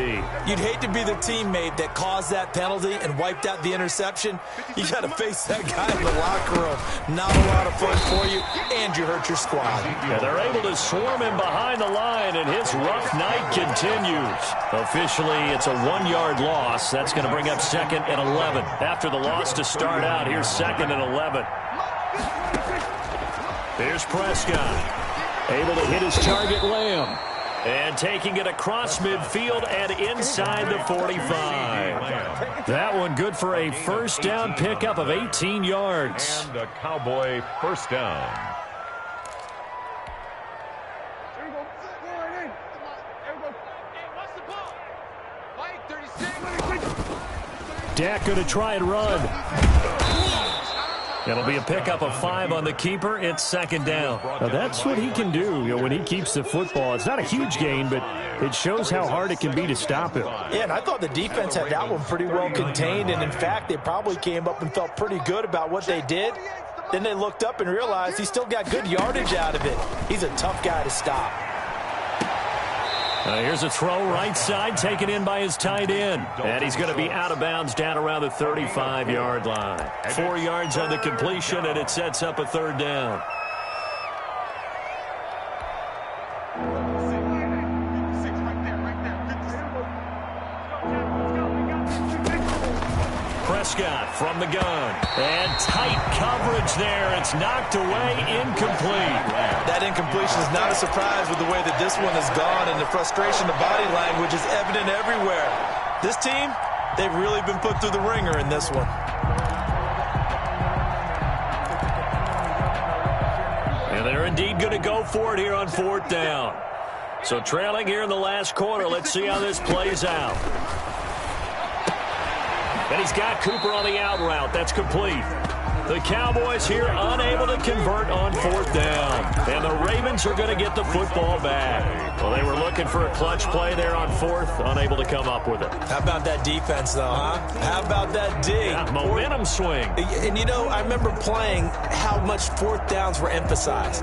You'd hate to be the teammate that caused that penalty and wiped out the interception. You got to face that guy in the locker room. Not a lot of fun for you, and you hurt your squad. Yeah, they're able to swarm him behind the line, and his rough night continues. Officially, it's a 1-yard loss. That's going to bring up 2nd and 11. After the loss to start out, here's 2nd and 11. Here's Prescott, able to hit his target, Lamb, and taking it across midfield and inside the 45. That one good for a first down pickup of 18 yards. And a Cowboy first down. Dak going to try and run. It'll be a pickup of 5 on the keeper. It's second down. Now that's what he can do, when he keeps the football. It's not a huge gain, but it shows how hard it can be to stop him. Yeah, and I thought the defense had that one pretty well contained, and in fact, they probably came up and felt pretty good about what they did. Then they looked up and realized he still got good yardage out of it. He's a tough guy to stop. Here's a throw right side, taken in by his tight end. And he's going to be out of bounds down around the 35-yard line. 4 yards on the completion, and it sets up a third down. Prescott from the gun. And tight coverage there. It's knocked away, incomplete. That incompletion is not a surprise with the way that this one has gone, and the frustration, the body language is evident everywhere. This team, they've really been put through the ringer in this one. And they're indeed going to go for it here on 4th down. So trailing here in the last quarter. Let's see how this plays out. And he's got Cooper on the out route. That's complete. The Cowboys here unable to convert on 4th down. And the Ravens are going to get the football back. Well, they were looking for a clutch play there on 4th, unable to come up with it. How about that defense, though, huh? How about that D? Yeah, momentum swing. And, I remember playing how much 4th downs were emphasized,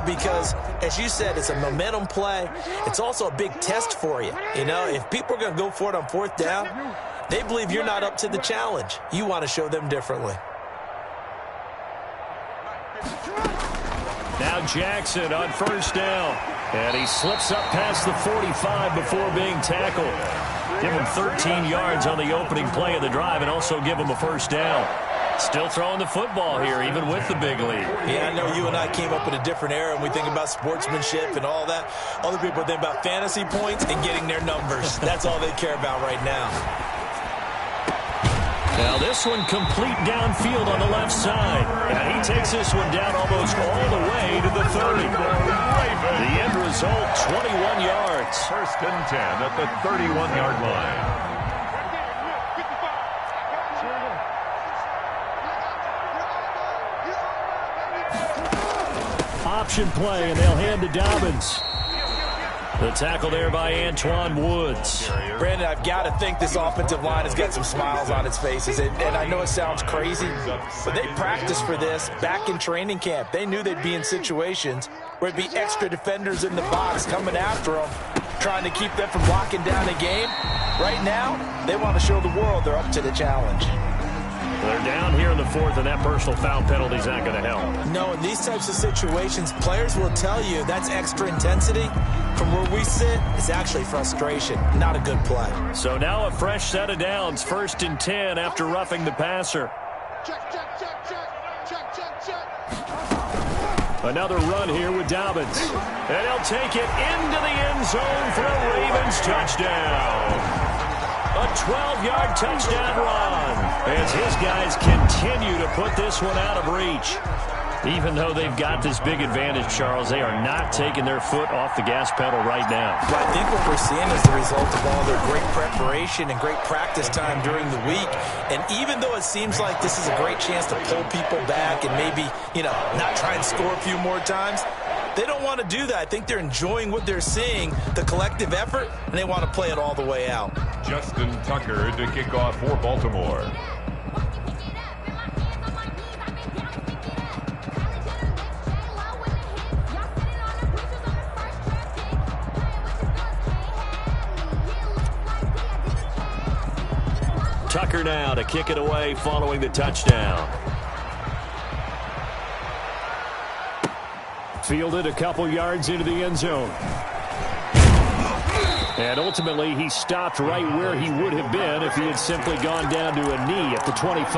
because, as you said, it's a momentum play. It's also a big test for you. If people are going to go for it on 4th down, they believe you're not up to the challenge. You want to show them differently. Now Jackson on 1st down. And he slips up past the 45 before being tackled. Give him 13 yards on the opening play of the drive and also give him a 1st down. Still throwing the football here, even with the big lead. Yeah, I know you and I came up in a different era, and we think about sportsmanship and all that. Other people think about fantasy points and getting their numbers. That's all they care about right now. Now this one complete downfield on the left side. And he takes this one down almost all the way to the 30. The end result, 21 yards. 1st and 10 at the 31-yard line. Option play, and they'll hand to Dobbins. The tackle there by Antoine Woods. Brandon, I've got to think this offensive line has got some smiles on its faces. And I know it sounds crazy, but they practiced for this back in training camp. They knew they'd be in situations where it'd be extra defenders in the box coming after them, trying to keep them from locking down a game. Right now, they want to show the world they're up to the challenge. They're down here in the 4th, and that personal foul penalty is not going to help. No, in these types of situations, players will tell you that's extra intensity. From where we sit, it's actually frustration, not a good play. So now a fresh set of downs, 1st and 10 after roughing the passer. Another run here with Dobbins. And he'll take it into the end zone for a Ravens touchdown. A 12-yard touchdown run as his guys continue to put this one out of reach. Even though they've got this big advantage, Charles, they are not taking their foot off the gas pedal right now. Well, I think what we're seeing is the result of all their great preparation and great practice time during the week. And even though it seems like this is a great chance to pull people back and maybe, not try and score a few more times, they don't want to do that. I think they're enjoying what they're seeing, the collective effort, and they want to play it all the way out. Justin Tucker to kick off for Baltimore. Tucker now to kick it away following the touchdown. Fielded a couple yards into the end zone. And ultimately, he stopped right where he would have been if he had simply gone down to a knee at the 25.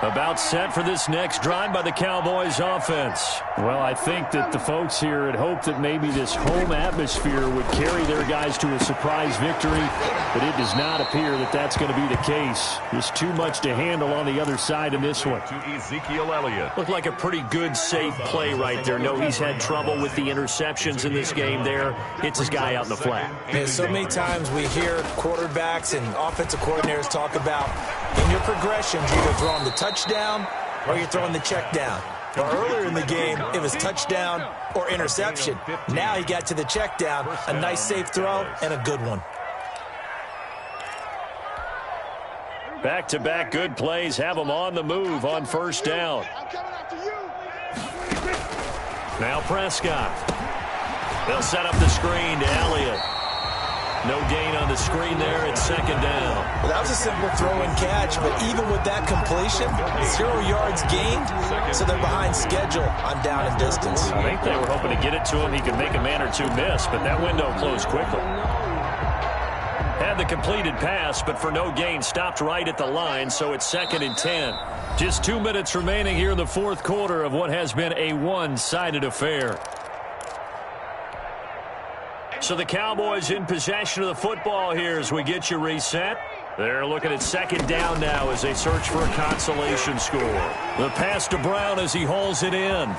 About set for this next drive by the Cowboys offense. Well, I think that the folks here had hoped that maybe this home atmosphere would carry their guys to a surprise victory, but it does not appear that that's going to be the case. There's too much to handle on the other side in this one. To Ezekiel Elliott. Looked like a pretty good, safe play right there. No, he's had trouble with the interceptions in this game there. Hits his guy out in the flat. Man, so many times we hear quarterbacks and offensive coordinators talk about in your progressions, you're either throwing the touchdown or you're throwing the check down. Well, earlier in the game, it was touchdown or interception. Now he got to the check down, a nice safe throw, and a good one. Back-to-back good plays have them on the move on first down. Now Prescott. They'll set up the screen to Elliott. No gain on the screen there. It's second down. Well, that was a simple throw and catch, but even with that completion, 0 yards gained, so they're behind schedule on down and distance. I think they were hoping to get it to him. He could make a man or two miss, but that window closed quickly. Had the completed pass, but for no gain, stopped right at the line, so it's 2nd and 10. Just 2 minutes remaining here in the fourth quarter of what has been a one-sided affair. So the Cowboys in possession of the football here as we get you reset. They're looking at second down now as they search for a consolation score. The pass to Brown as he hauls it in.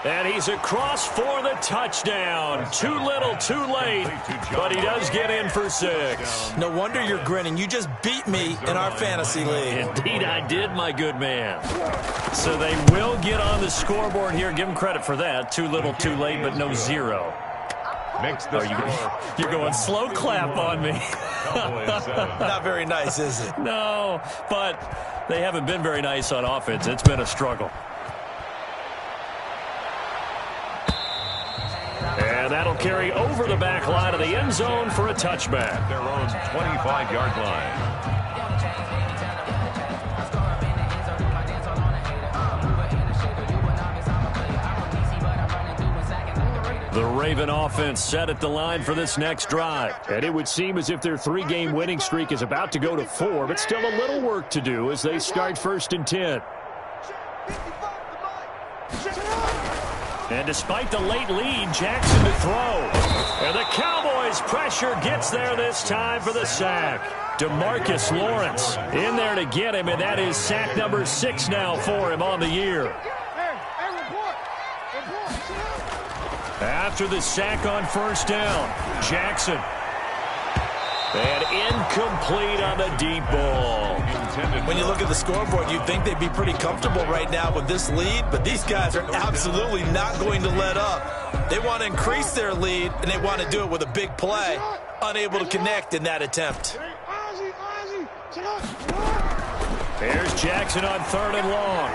And he's across for the touchdown. Too little, too late, but he does get in for 6. No wonder you're grinning. You just beat me in our fantasy league. Indeed, I did, my good man. So they will get on the scoreboard here. Give them credit for that. Too little, too late, but no 0. You're going slow clap on me. Not very nice, is it? No, but they haven't been very nice on offense. It's been a struggle. And that'll carry over the back line of the end zone for a touchback. Their own 25-yard line. The Raven offense set at the line for this next drive. And it would seem as if their 3-game winning streak is about to go to 4, but still a little work to do as they start 1st and 10. And despite the late lead, Jackson to throw. And the Cowboys' pressure gets there this time for the sack. DeMarcus Lawrence in there to get him, and that is sack number 6 now for him on the year. After the sack on first down, Jackson. And incomplete on the deep ball. When you look at the scoreboard, you'd think they'd be pretty comfortable right now with this lead, but these guys are absolutely not going to let up. They want to increase their lead, and they want to do it with a big play. Unable to connect in that attempt. There's Jackson on 3rd and long.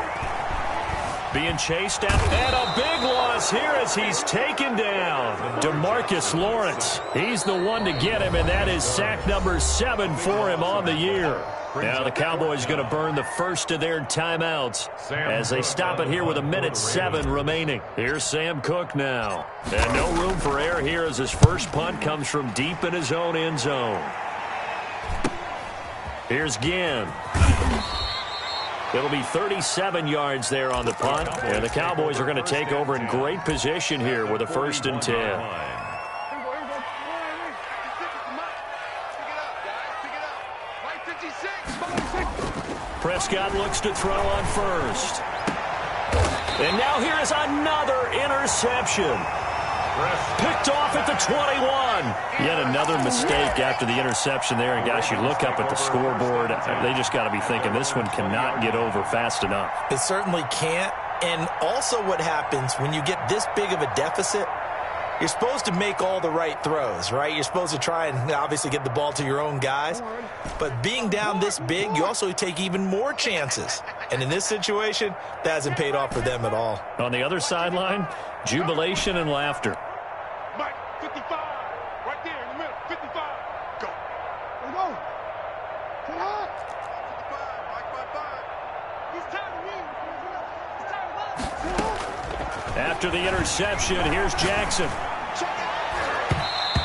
Being chased out, and a big loss here as he's taken down. DeMarcus Lawrence, he's the one to get him, and that is sack number 7 for him on the year. Now the Cowboys going to burn the first of their timeouts as they stop it here with 1:07 remaining. Here's Sam Cook now. And no room for error here as his first punt comes from deep in his own end zone. Here's Ginn. It'll be 37 yards there on the punt, and the Cowboys are going to take over in great position here with a 1st and 10. Prescott looks to throw on first. And now here is another interception. Picked off at the 21. Yet another mistake after the interception there. And, gosh, you look up at the scoreboard. They just got to be thinking this one cannot get over fast enough. It certainly can't. And also what happens when you get this big of a deficit, you're supposed to make all the right throws, right? You're supposed to try and obviously get the ball to your own guys. But being down this big, you also take even more chances. And in this situation, that hasn't paid off for them at all. On the other sideline, jubilation and laughter. Mike, 55, right there in the middle, 55, go. Let's go. Come on. 55, Mike, 55. He's tired of me. He's tired of us. After the interception, here's Jackson.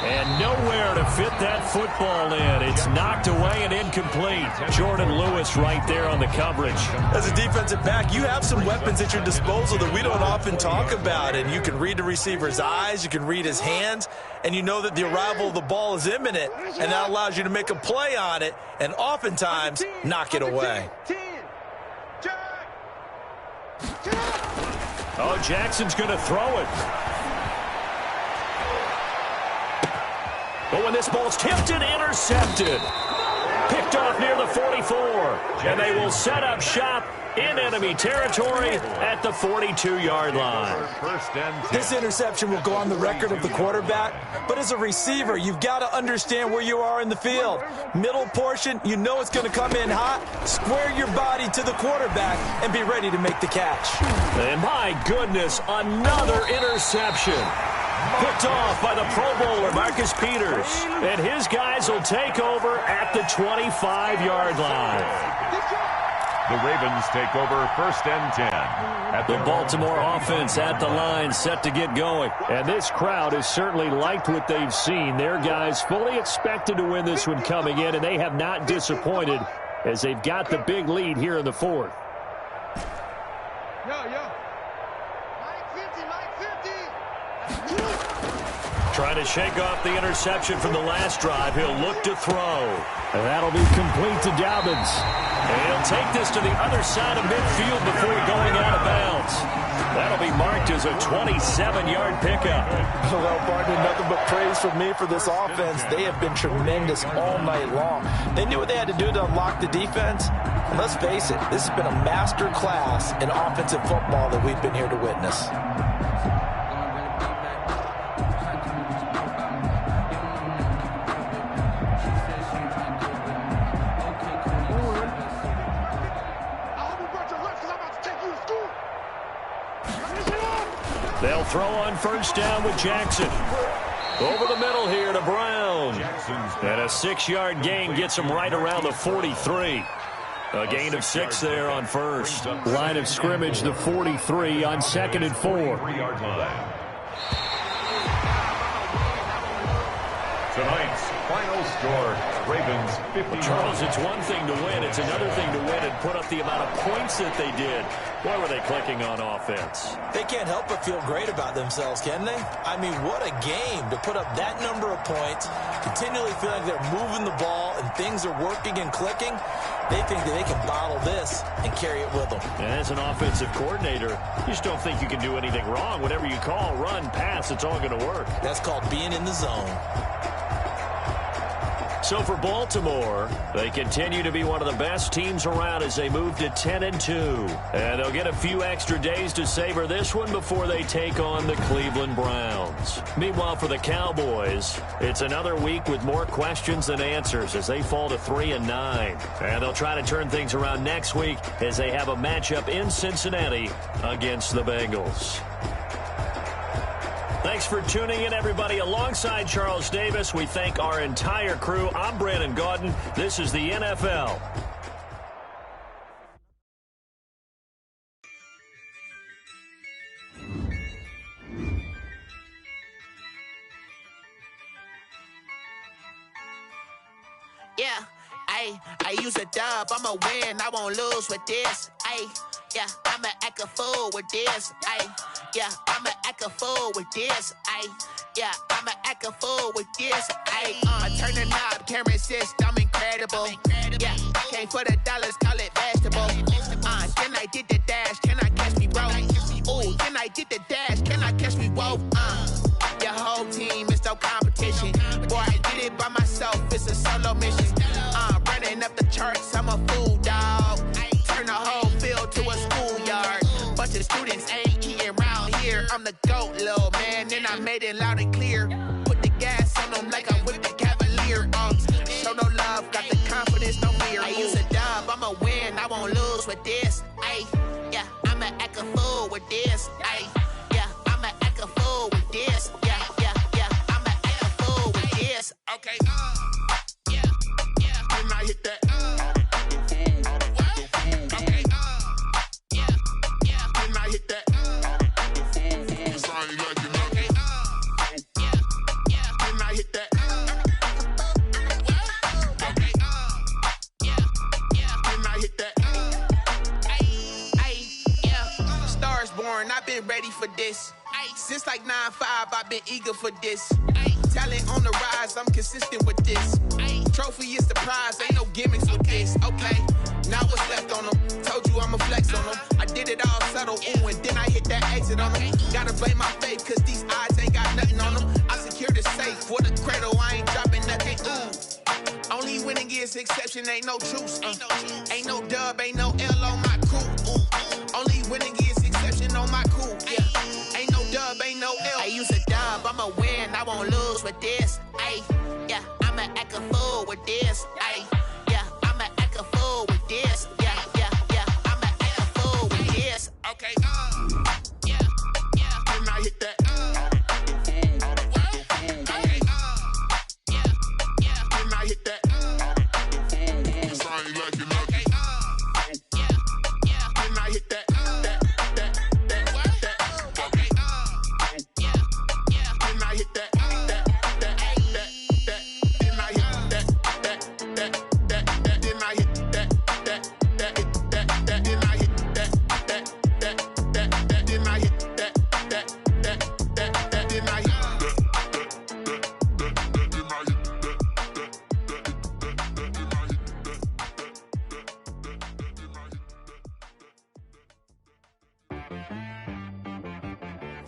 And nowhere to fit that football in. It's knocked away and incomplete. Jordan Lewis right there on the coverage. As a defensive back, you have some weapons at your disposal that we don't often talk about. And you can read the receiver's eyes, you can read his hands, and you know that the arrival of the ball is imminent. And that allows you to make a play on it and oftentimes knock it away. Oh, Jackson's going to throw it. Oh, and this ball's tipped and intercepted. Picked off near the 44. And they will set up shop in enemy territory at the 42-yard line. This interception will go on the record of the quarterback, but as a receiver, you've got to understand where you are in the field. Middle portion, you know it's going to come in hot. Square your body to the quarterback and be ready to make the catch. And my goodness, another interception. Picked off by the Pro Bowler, Marcus Peters. And his guys will take over at the 25-yard line. The Ravens take over 1st and 10. At the Baltimore offense at the line, set to get going. And this crowd has certainly liked what they've seen. Their guys fully expected to win this one coming in, and they have not disappointed as they've got the big lead here in the 4th. Trying to shake off the interception from the last drive. He'll look to throw. And that'll be complete to Dobbins. And he'll take this to the other side of midfield before going out of bounds. That'll be marked as a 27-yard pickup. Well, partner, nothing but praise from me for this offense. They have been tremendous all night long. They knew what they had to do to unlock the defense. And let's face it, this has been a master class in offensive football that we've been here to witness. They'll throw on 1st down with Jackson. Over the middle here to Brown. And a 6-yard gain gets him right around the 43. A gain of 6 there on 1st. Line of scrimmage, the 43 on 2nd and 4. 3-yard line. Tonight's final score, Ravens 50. Charles, it's one thing to win. It's another thing to win and put up the amount of points that they did. Why were they clicking on offense? They can't help but feel great about themselves, can they? I mean, what a game to put up that number of points, continually feeling they're moving the ball and things are working and clicking. They think that they can bottle this and carry it with them. And as an offensive coordinator, you just don't think you can do anything wrong. Whatever you call, run, pass, it's all going to work. That's called being in the zone. So for Baltimore, they continue to be one of the best teams around as they move to 10-2. And they'll get a few extra days to savor this one before they take on the Cleveland Browns. Meanwhile, for the Cowboys, it's another week with more questions than answers as they fall to 3-9. And they'll try to turn things around next week as they have a matchup in Cincinnati against the Bengals. Thanks for tuning in, everybody. Alongside Charles Davis, we thank our entire crew. I'm Brandon Gaudin. This is the NFL. Yeah, I use a dub. I'ma win. I won't lose with this. Yeah, I'ma act a fool with this. Yeah, I'ma act a fool with this. Yeah, I'ma act a fool with this. Turn the knob, camera assist, I'm incredible. Yeah, came for the dollars, call it vegetable. Then I did the dash, can I catch me, bro? Ooh, then I did the dash, can I catch me, whoa? Your whole team is no competition. Boy, I did it by myself, it's a solo mission. Running up the charts, I'm a fool, dog. Turn the whole field to a schoolyard. Bunch of students ain't eating round here. I'm the GOAT, little man, and I made it loud and clear. Put the gas on them like I'm with the Cavalier. Show no love, got the confidence, no fear. I use a dub, I'ma win, I won't lose with this. Yeah, I'ma act a fool with this. Yeah, I'ma act a fool with this. Yeah, I'ma act a fool with this. Okay, yeah, can I hit that? Hit that. Can I hit that? this. Since like 9-5, I've been eager for this. Talent on the rise, I'm consistent with this. Trophy is the prize, ain't no gimmicks with this. Okay, now what's left on them? Told you I'ma flex on them. I did it all subtle, ooh, and then I hit that exit on them. Gotta blame my faith, cause these odds ain't got nothing on them. I secured the safe for the cradle, I ain't dropping nothing, ooh. Only winning is exception, ain't no truce. Ain't no dub, ain't no L on my crew. Ooh. Only winning is exception on my crew, yeah. Ain't no dub, ain't no L. I use a dub, I'ma win, I won't lose with this. Ay, yeah, I'ma act a fool with this. Ay, yeah, I'ma act a fool with this. Yeah, yeah, yeah, I'ma act a fool with this. Okay, yeah, yeah. Then I hit that.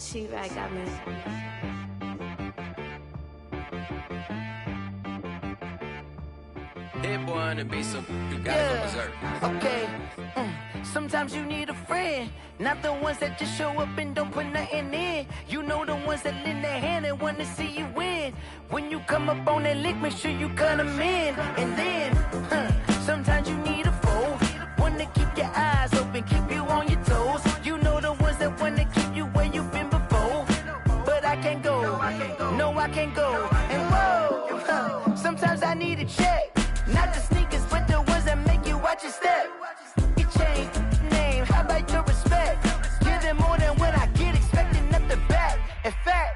She-Rag got me. That boy on the beat, so you gotta go berserk. Okay. Sometimes you need a friend, not the ones that just show up and don't put nothing in. You know the ones that lend their hand and want to see you win. When you come up on that lick, make sure you cut them in. And then, sometimes you need a foe, one to keep your eyes open, keep you on your toes. You know the ones that want to keep you where you've been before. But I can't go, no I can't go. And whoa, sometimes I need a check. Not the sneakers, but the ones that make you watch your step. You change name, how about your respect? Give them more than what I get, expecting nothing back. In fact,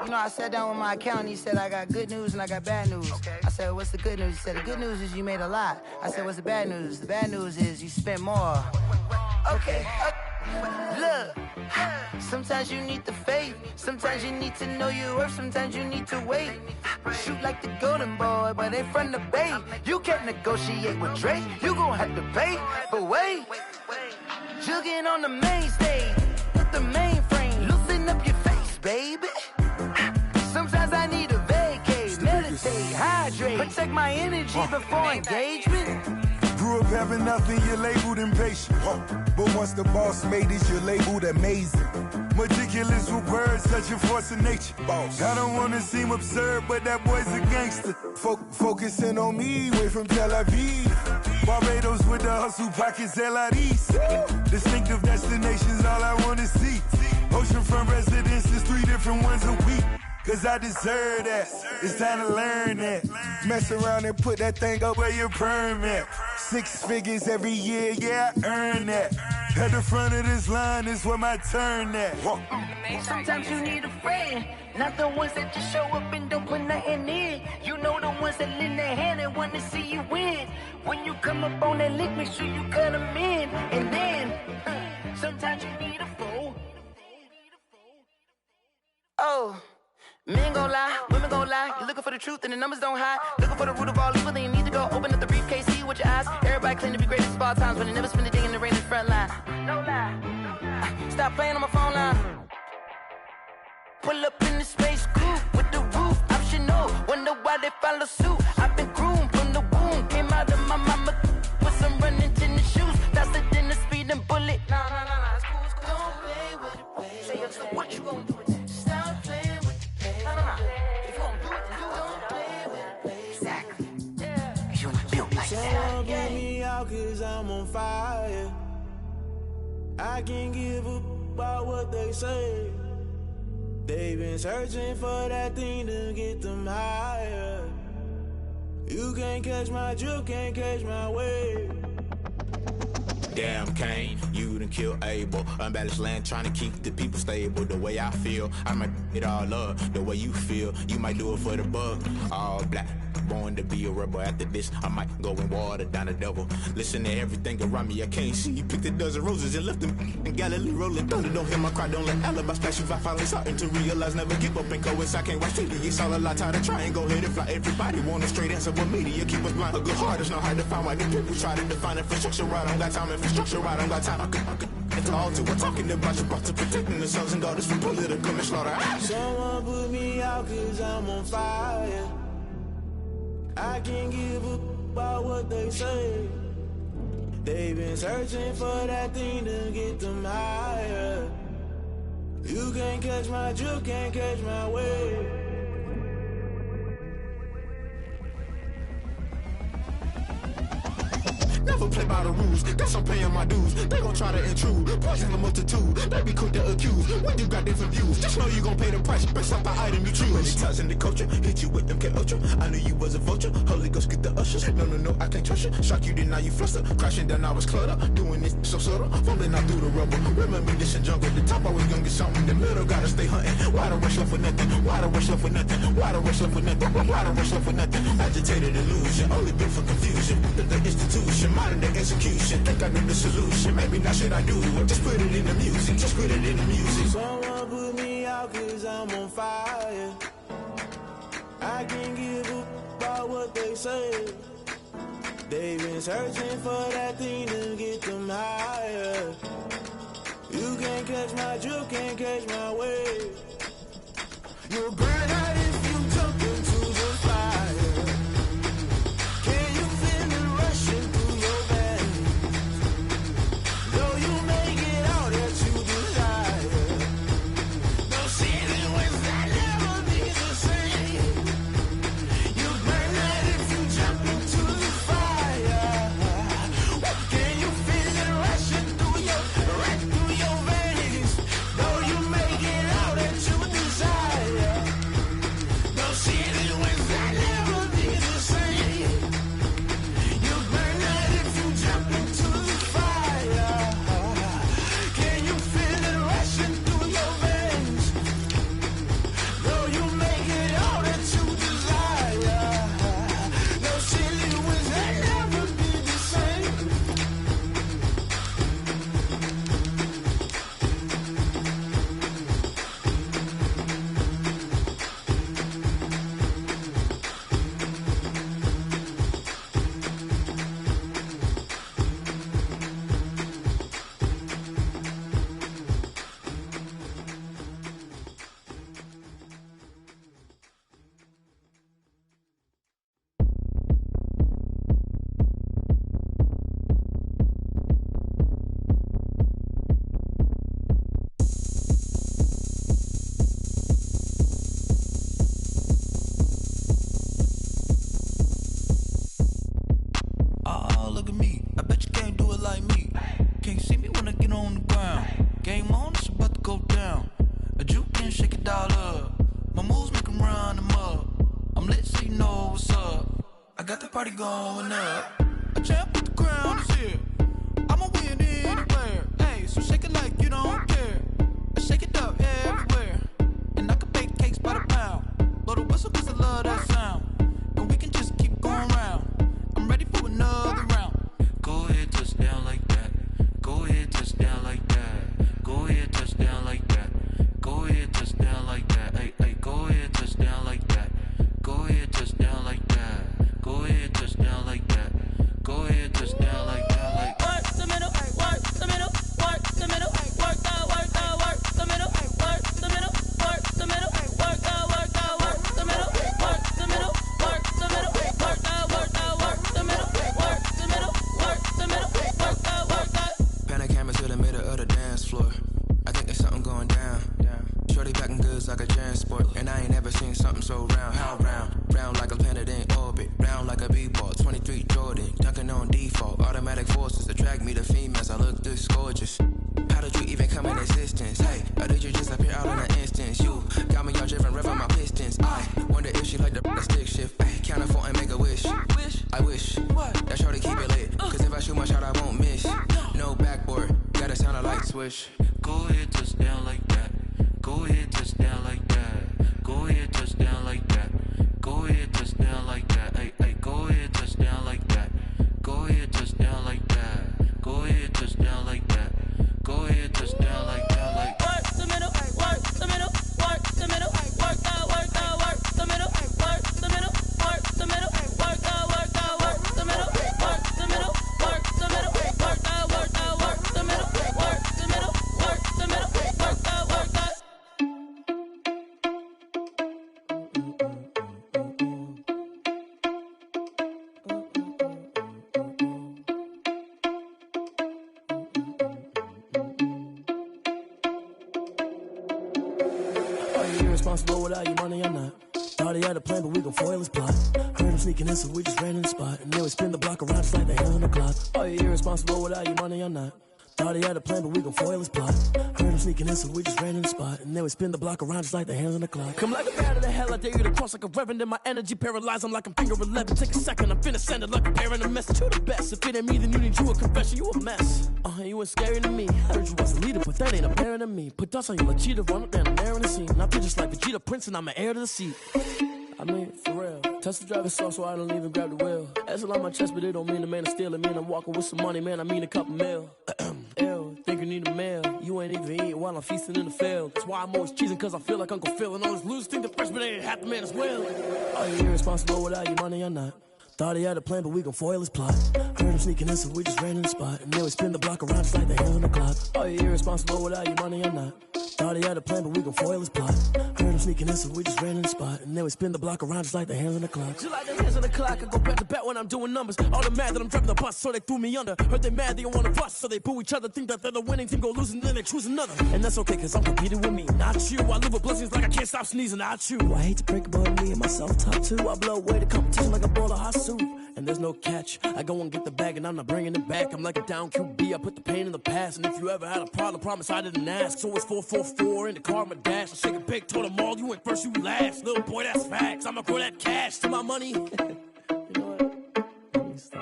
you know, I sat down with my accountant, he said, I got good news and I got bad news. I said, what's the good news? He said, the good news is you made a lot. I said, what's the bad news? The bad news is you spent more. Okay. Look, sometimes you need the faith, sometimes you need to know your worth, sometimes you need to wait. Shoot like the golden boy, but ain't from the bay. You can't negotiate with Drake, you gon' have to pay. But wait, jugging on the main stage with the mainframe, loosen up your face, baby. Sometimes I need a vacate, meditate, hydrate, protect my energy before engagement. Grew up having nothing, you're labeled impatient. But once the boss made it, you're labeled amazing. Meticulous with words, such a force of nature. I don't wanna seem absurd, but that boy's a gangster. Focusing on me, way from Tel Aviv. Barbados with the hustle pockets, LIDs. Distinctive destinations, all I wanna see. Oceanfront residences, 3 different ones a week. Cause I deserve that, it's time to learn that. Mess around and put that thing up where your permit. 6 figures every year, yeah, I earn that. At the front of this line is where my turn at. Sometimes you need a friend, not the ones that just show up and don't put nothing in. You know the ones that lend their hand and want to see you win. When you come up on that lick, make sure you cut them in. And then, sometimes you need a foe. Oh. Men gon' lie, women gon' lie. You're looking for the truth and the numbers don't hide. Looking for the root of all evil, then you need to go open up the briefcase, see with your eyes. Everybody claim to be greatest of all times, but they never spend a day in the rain in the front line. No lie. Stop playing on my phone line. Pull up in the space coupe with the roof optional. Wonder why they follow suit. I've been groomed from the womb. Came out of my mama with some running tennis shoes. Faster than the speeding bullet. Nah, it's cool, it's cool. Don't play with it, baby. Say up, so what you gon' do? Stop playing. Someone get me out cause I'm on fire. I can't give a about what they say. They've been searching for that thing to get them higher. You can't catch my drift, can't catch my wave. Damn Kane, you done killed Abel. Unbalanced land, trying to keep the people stable. The way I feel, I might it all up. The way you feel, you might do it for the buck. All black, born to be a rebel. After this, I might go and water down the devil. Listen to everything around me, I can't see. Picked a dozen roses and left them in Galilee rolling thunder. Don't hear my cry, don't let alibis flash. If I finally starting to realize, never give up and coincide. Can't watch TV, it's all a lot. Time to try and go ahead and fly. Everybody want a straight answer, but media keep us blind. A good heart is not hard to find. Why the people try to define infrastructure right? I don't got time. Infrastructure right, I don't got time. I could it's all to. We're talking about your to protecting the sons and daughters from political and slaughter. Someone put me out 'cause I'm on fire. I can't give up about what they say. They've been searching for that thing to get them higher. You can't catch my drift, can't catch my wave. Never play by the rules, guess I'm paying my dues. They gon' try to intrude, poison the multitude. They be quick to accuse, when you got different views. Just know you gon' pay the price, based off the item you choose. Many times in the culture, hit you with MK Ultra. I knew you was a vulture, Holy Ghost get the ushers. No, I can't trust you. Shock you, then now you fluster. Crashing down, I was cluttered. Doing this so subtle, fumbling out through the rubble. Remember this in jungle, the top always gonna get something. The middle gotta stay hunting. Why the rush left with nothing? Why the rush left with nothing? Why the rush left with nothing? Why the rush left with nothing? Agitated illusion, only built for confusion. The institution, modern day execution. Think I know the solution. Maybe not should I do it? Just put it in the music. Just put it in the music. Someone put me out 'cause I'm on fire. I can't give up about what they say. They've been searching for that thing to get them higher. You can't catch my drift, can't catch my wave. You'll burn out if you jump into the fire. Can you feel it rushing through your veins? Though you make it out that you desire. No ceiling winds that never be the same. You burn out if you jump into the fire. Can you feel it rushing through your veins? Though you make it out that you desire. No ceiling winds that never be the same. You burn out if you jump into the fire. Can you feel it rushing through your veins? Though you make it all that you desire. No ceiling winds that never be the same. Oh, look at me. I bet you can't do it like me. Can't see me when I get on the ground. Game on, it's about to go down. A juke can shake it all up. My moves make 'em run them up. I'm lit so you know what's up. I got the party going up. A champ with the crown is here. I'ma win anywhere. Hey, so shake it like you don't care. I shake it up everywhere. And I can bake cakes by the pound. Blow the whistle 'cause I love that sound. And we can just keep going round. I'm ready for another round. Go ahead, touch down like that. Go ahead, touch down like that. Go ahead, touch down like that. Go ahead, touch down like that. Hey, hey, go ahead, touch down like that. Go ahead, touch down like that. Go ahead, touch down like that. Go ahead, touch down like that. Like Work the middle, work the middle, work the middle, work the middle, work the middle, work the middle, work the middle, work the middle, work the middle, work the middle, work the middle, work the middle, work the middle, work the. Pan a camera to the middle of the dance floor. I think there's something going down. Shorty packing goods like a transport. And I ain't never seen something so round. How round? Round like a planet in orbit. Round like a b-ball. 23 Jordan. Dunking on default. Automatic forces attract me to females. I look this gorgeous. How did you even come in existence? Hey, or did you just appear out in an instance? You got me all driven, revving my pistons. I wonder if she like the stick shift. Ay, count a 4 and make a wish. I wish that shorty keep it lit. 'Cause if I shoot my shot, I won't miss. No backboard, gotta sound a light switch. go ahead, touch down like that. Go ahead, touch down like that. Go ahead, touch down like that. Go ahead, touch down like that. Hey, irresponsible without your money or not. Thought he had a plan, but we gon' foil his plot. Heard him sneaking in, so we just ran in the spot. And then we spin the block around just like the hands on the clock. Are you irresponsible without your money or not? Thought he had a plan, but we gon' foil his plot. Heard him sneaking in, so we just ran in the spot. And then we spin the block around just like the hands on the clock. Come like a bat of the hell, I dare you to cross like a reverend. In my energy paralyzed, I'm like I'm finger 11. Take a second, I'm finna send it like a parent a message to the best. If it ain't me, then you need you a confession, you a mess. You ain't scary to me. Heard you was a leader, but that ain't apparent to me. Put dust on you like cheetah, run up down the air in the scene. I feel just like Vegeta Prince, and I'm an heir to the seat. I mean, for real. Touch the driver's soft, so I don't even grab the wheel. That's a lot on my chest, but it don't mean the man is stealing. Mean I'm walking with some money, man. I mean a couple mil. Ew, think you need a meal. You ain't even eating while I'm feasting in the field. That's why I'm always cheesing, cause I feel like Uncle Phil. And all this lose think the freshman ain't half the man as well. Are you irresponsible without your money or not? Thought he had a plan, but we gon' foil his plot. Heard him sneaking in, so we just ran in the spot. And then we spin the block around just like the hands on the clock. Are you irresponsible without your money or not? Thought he had a plan, but we gon' foil his plot. Heard him sneaking in, so we just ran in the spot. And then we spin the block around just like the hands on the clock. Just like the hands on the clock, I go back to back when I'm doing numbers. All the mad that I'm driving the bus, so they threw me under. Heard they mad, they don't wanna bust, so they boo each other. Think that they're the winning team, go losing, then they choose another. And that's okay, cause I'm competing with me, not you. I live with blessings like I can't stop sneezing, not you. I hate to break it, but me and myself top too. I blow away the competition like a bowl of hot soup. And there's no catch. I go and get the bag and I'm not bringing it back. I'm like a down QB, I put the pain in the past. And if you ever had a problem, promise I didn't ask. So it's 444 in the car, my dash. I shake a big, told them all, you went first, you last. Little boy, that's facts. I'ma grow that cash to my money. You know what? Let me stop.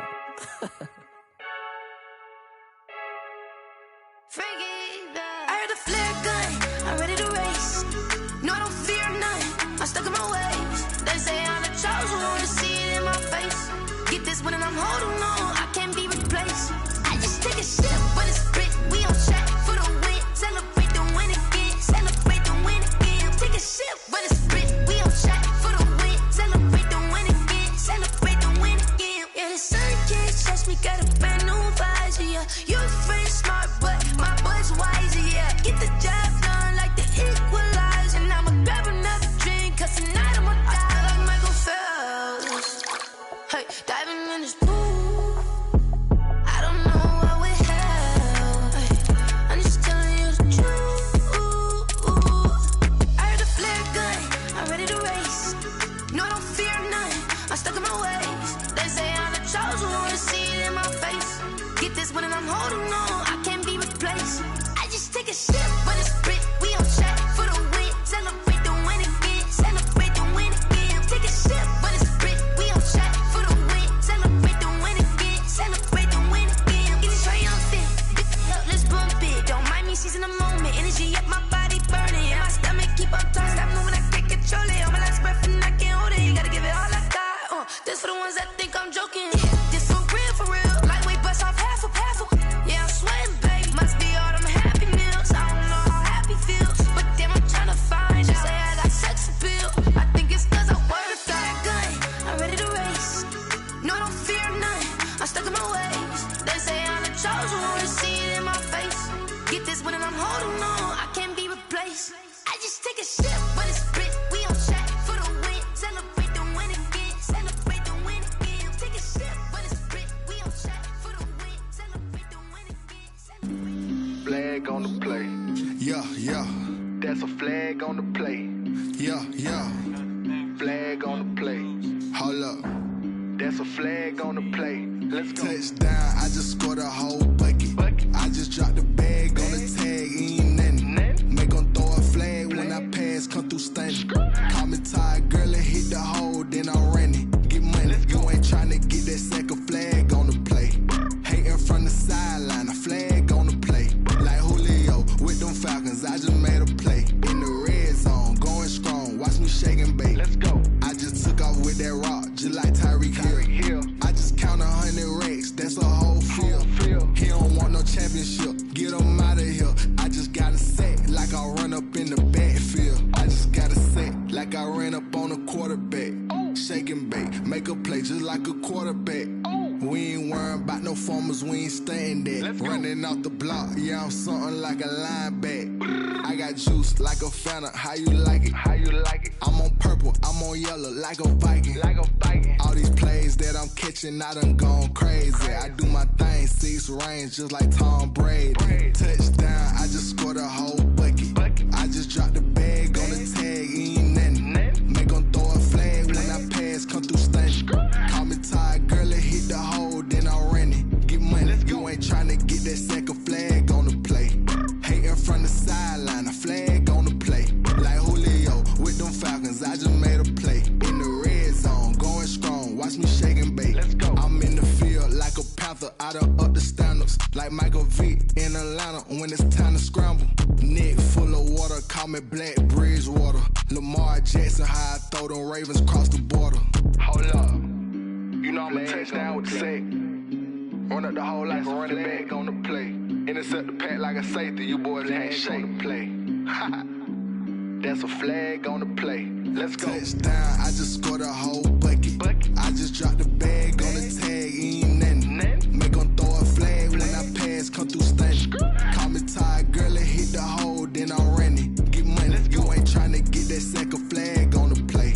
I heard a flare gun, I'm ready to race. No, I don't fear none, I'm stuck in my ways. They say I'm the chosen one, to see it in my face. Get this one and I'm holding on, I can't be replaced. I just take a sip when it's split, we on track for the win. Celebrate the win again, celebrate the win again. Take a sip when it's split, we on track for the win. Celebrate the win again, celebrate the win again. Yeah, the sun can't touch me, got a brand new visor, yeah. You're friend smart, but my boy's wiser, yeah. Get the job done like the equalizer. And I'ma grab another drink, cause tonight I'ma die. I feel like Michael Phelps. Hey, diving in this pool, I don't know what we have. Hey, I'm just telling you the truth. I heard a flare gun, I'm ready to race. No, I don't fear none, I'm stuck in my ways. They say I'm the chosen one, to see it in my face. Get this one and I'm holding on, I can't be replaced. I just take a sip when it's split, we on track for the win. Celebrate the win again, celebrate the win again. Take a sip when it's split, we on track for the win. Celebrate the win again, celebrate the win again. Get it triumphant, let's bump it. Don't mind me seizing the moment, energy up my body burning. And my stomach keep on turning, stop moving, I can't control it. On my last breath and I can't hold it, you gotta give it all I got. This for the ones that think I'm joking. This for real. Lightweight bust off half a. Yeah, I'm sweating, baby. Must be all them happy meals. I don't know how happy feels, but damn, I'm trying to find out. Say I got sex appeal. I think it's cause I wear the fire gun. I'm ready to race. No, I don't fear none. I'm stuck in my ways. They say I'm the chosen one, to see it in my face. Get this one and I'm holding on, I can't be replaced. I just take a sip when it's split. We on track for the win. Celebrate the win again. Celebrate the win again. Take a sip when it's split. We on track for the win. Celebrate the win again. Flag on the play. Yeah, yeah. That's a flag on the play. Yeah, yeah. Flag on the play. Hold up. That's a flag on the play. Let's go. Touchdown, I just scored a whole bucket. I just dropped the bag on the tag, ain't nothing. Make 'em throw a flag when I pass, come through stunning. Call me tired, girl, and hit the hole, then I'm running. Get money, you ain't tryna get that second flag on the play. Hating from the sideline, a flag on the play. Like Julio with them Falcons, I just made a play. In the red zone, going strong, watch me shake and bake. Let's go. I just took off with that rock, just like Tyreek Hill. I just count 100 racks, that's a whole field. He don't want no championship, get him out of here. I just got a set, like I run up in the backfield. I just got a set, like I ran up on a quarterback. Shake and bake, make a play just like a quarterback. We ain't worrying about no formers, we ain't staying there. Running off the block, yeah, I'm something like a linebacker. I got juice like a Fanta, how you like it? How you like it? I'm on purple, I'm on yellow, like a Viking. Like a Viking. All these plays that I'm catching, I done gone crazy. I do my thing, 6 range, just like Tom Brady. Touchdown, I just scored a whole bucket. I just dropped the bag on the tag, ain't when it's time to scramble. Neck full of water, call me Black Bridgewater. Lamar Jackson, how I throw them Ravens across the border. Hold up, you know I'm a touchdown with the sack. Run up the whole like a running back on the play. Intercept the pack like a safety, you boys ain't shake the play. That's a flag on the play. Let's go. Touchdown, I just scored a whole bucket. I just dropped the bag on the tag, ain't nothing. Make them throw a flag when I pass, come through stunning. Call me tired, girl, and hit the hole, then I'm running. Get money, you ain't tryna get that second flag on the play.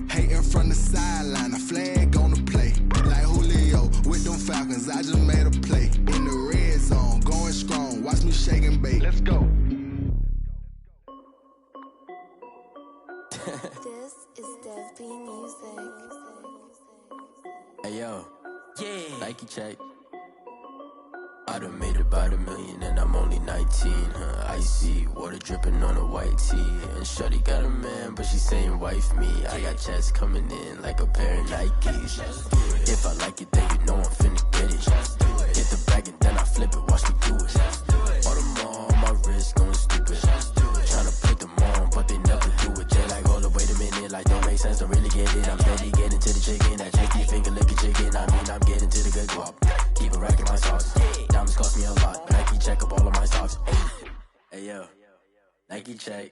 Hating from the sideline, a flag on the play. Like Julio with them Falcons, I just made a play. In the red zone, going strong, watch me shake and bake. Let's go. This is Dev B Music. Hey yo, yeah. Nike check. I done made about $1 million and I'm only 19, Icy, water dripping on a white tee. And shorty got a man, but she saying wife me. I got checks coming in like a pair of Nikes. If I like it, then you know I'm finna get it. Hit the bag and then I flip it, watch me do it. All them on my wrist going stupid. Tryna put them on, but they never do it. They like, hold up, wait a minute, like don't make sense, don't really get it. I'm steady getting to the chicken, that cheeky finger licking chicken. I mean, I'm getting to the good guap. Keep it racking my sauce. Diamonds cost me a lot. Nike check up all of my socks. Hey yo, Nike check.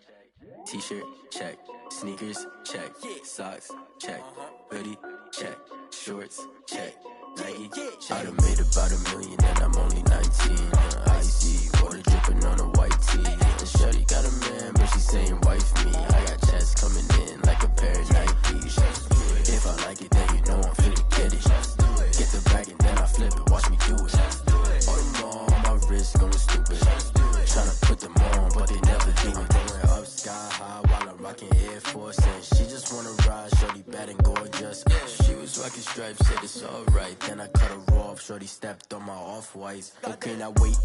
T-shirt check. Sneakers check. Socks check. Hoodie check. Shorts check. Nike check. I done made about $1 million and I'm only 19. Icy, water dripping on a white tee. And shorty got a man, but she saying wife me. I got checks coming in like a pair of Nikes. If I like it, then you know I'm finna get it. Get the bag and then I flip it, watch me do it. All them on my wrist going stupid. Tryna put them on, but they never do it. Going up sky high while I'm rocking Air Force. And she just wanna ride, shorty bad and gorgeous. She was rocking stripes, said it's alright. Then I cut her off, shorty stepped on my off-whites. Okay, now wait.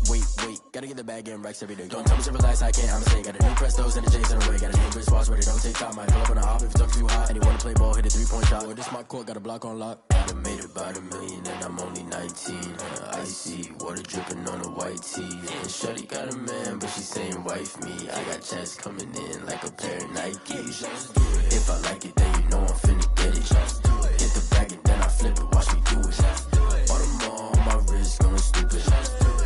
Gotta get the bag and racks every day. Don't tell me to relax, I can't, I'ma say. Got a new Prestos and a J's in the way. Got a new wristwatch where they don't take time. Might pull up on a hop if it's talking too hot. And he wanna play ball, hit a 3-point shot. Well, this my court, got a block on lock. I done made about $1 million and I'm only 19. Icy, water dripping on a white tee. And shorty got a man, but she saying wife me. I got checks coming in like a pair of Nikes. If I like it, then you know I'm finna get it. Hit the bag and then I flip it, watch me do it. All them on my wrist going stupid.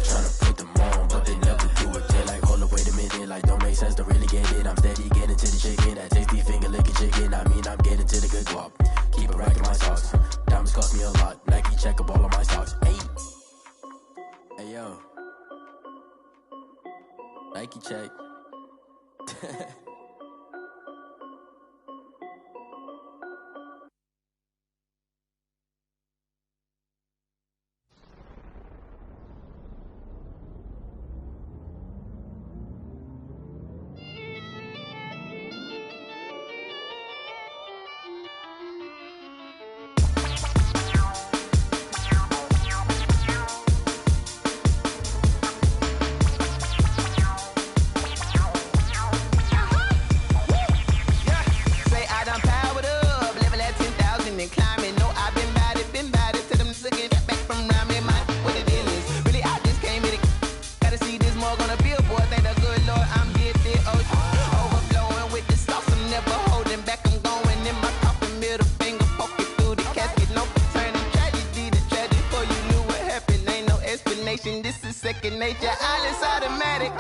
Tryna put them on, but they never do it. They like, hold up, wait a minute, like don't make sense, don't really get it. I'm steady getting to the chicken, that tasty finger licking chicken. I mean, I'm getting to the good guap. Keep it racking my socks. Diamonds cost me a lot. Nike check up all of my socks. Hey yo, Nike check. This is second nature, all is automatic.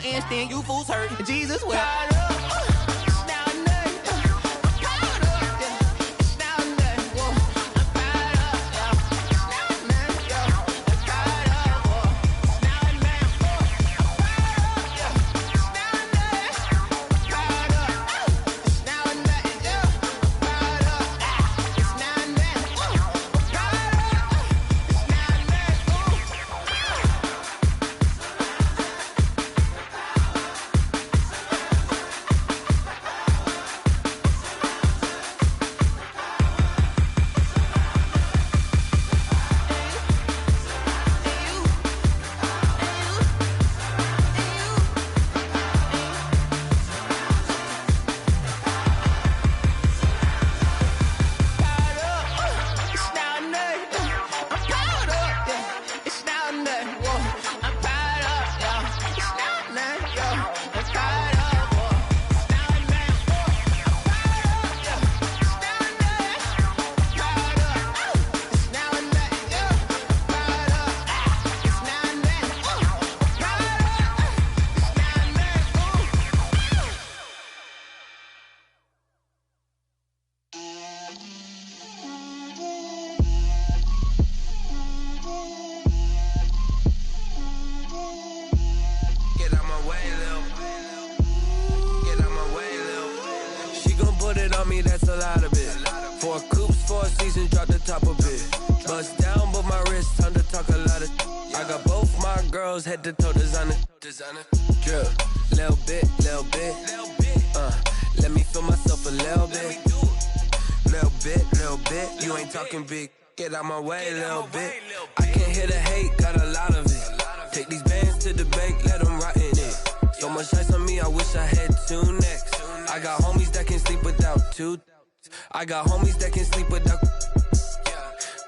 Instinct, you fools hurt. Jesus, well. on me, that's a lot of it. 4 coops, 4 seasons, drop the top of it. Bust down, but my wrist, time to talk a lot of. I got both my girls head to toe designer. Drip, little bit. Let me feel myself a little bit. Little bit. You ain't talking big. Get out my way, little bit. I can't hear the hate, got a lot of it. Take these bands to the bank, let them rot in it. So much ice on me, I wish I had 2 necks. I got homies that can sleep without 2. I got homies that can sleep without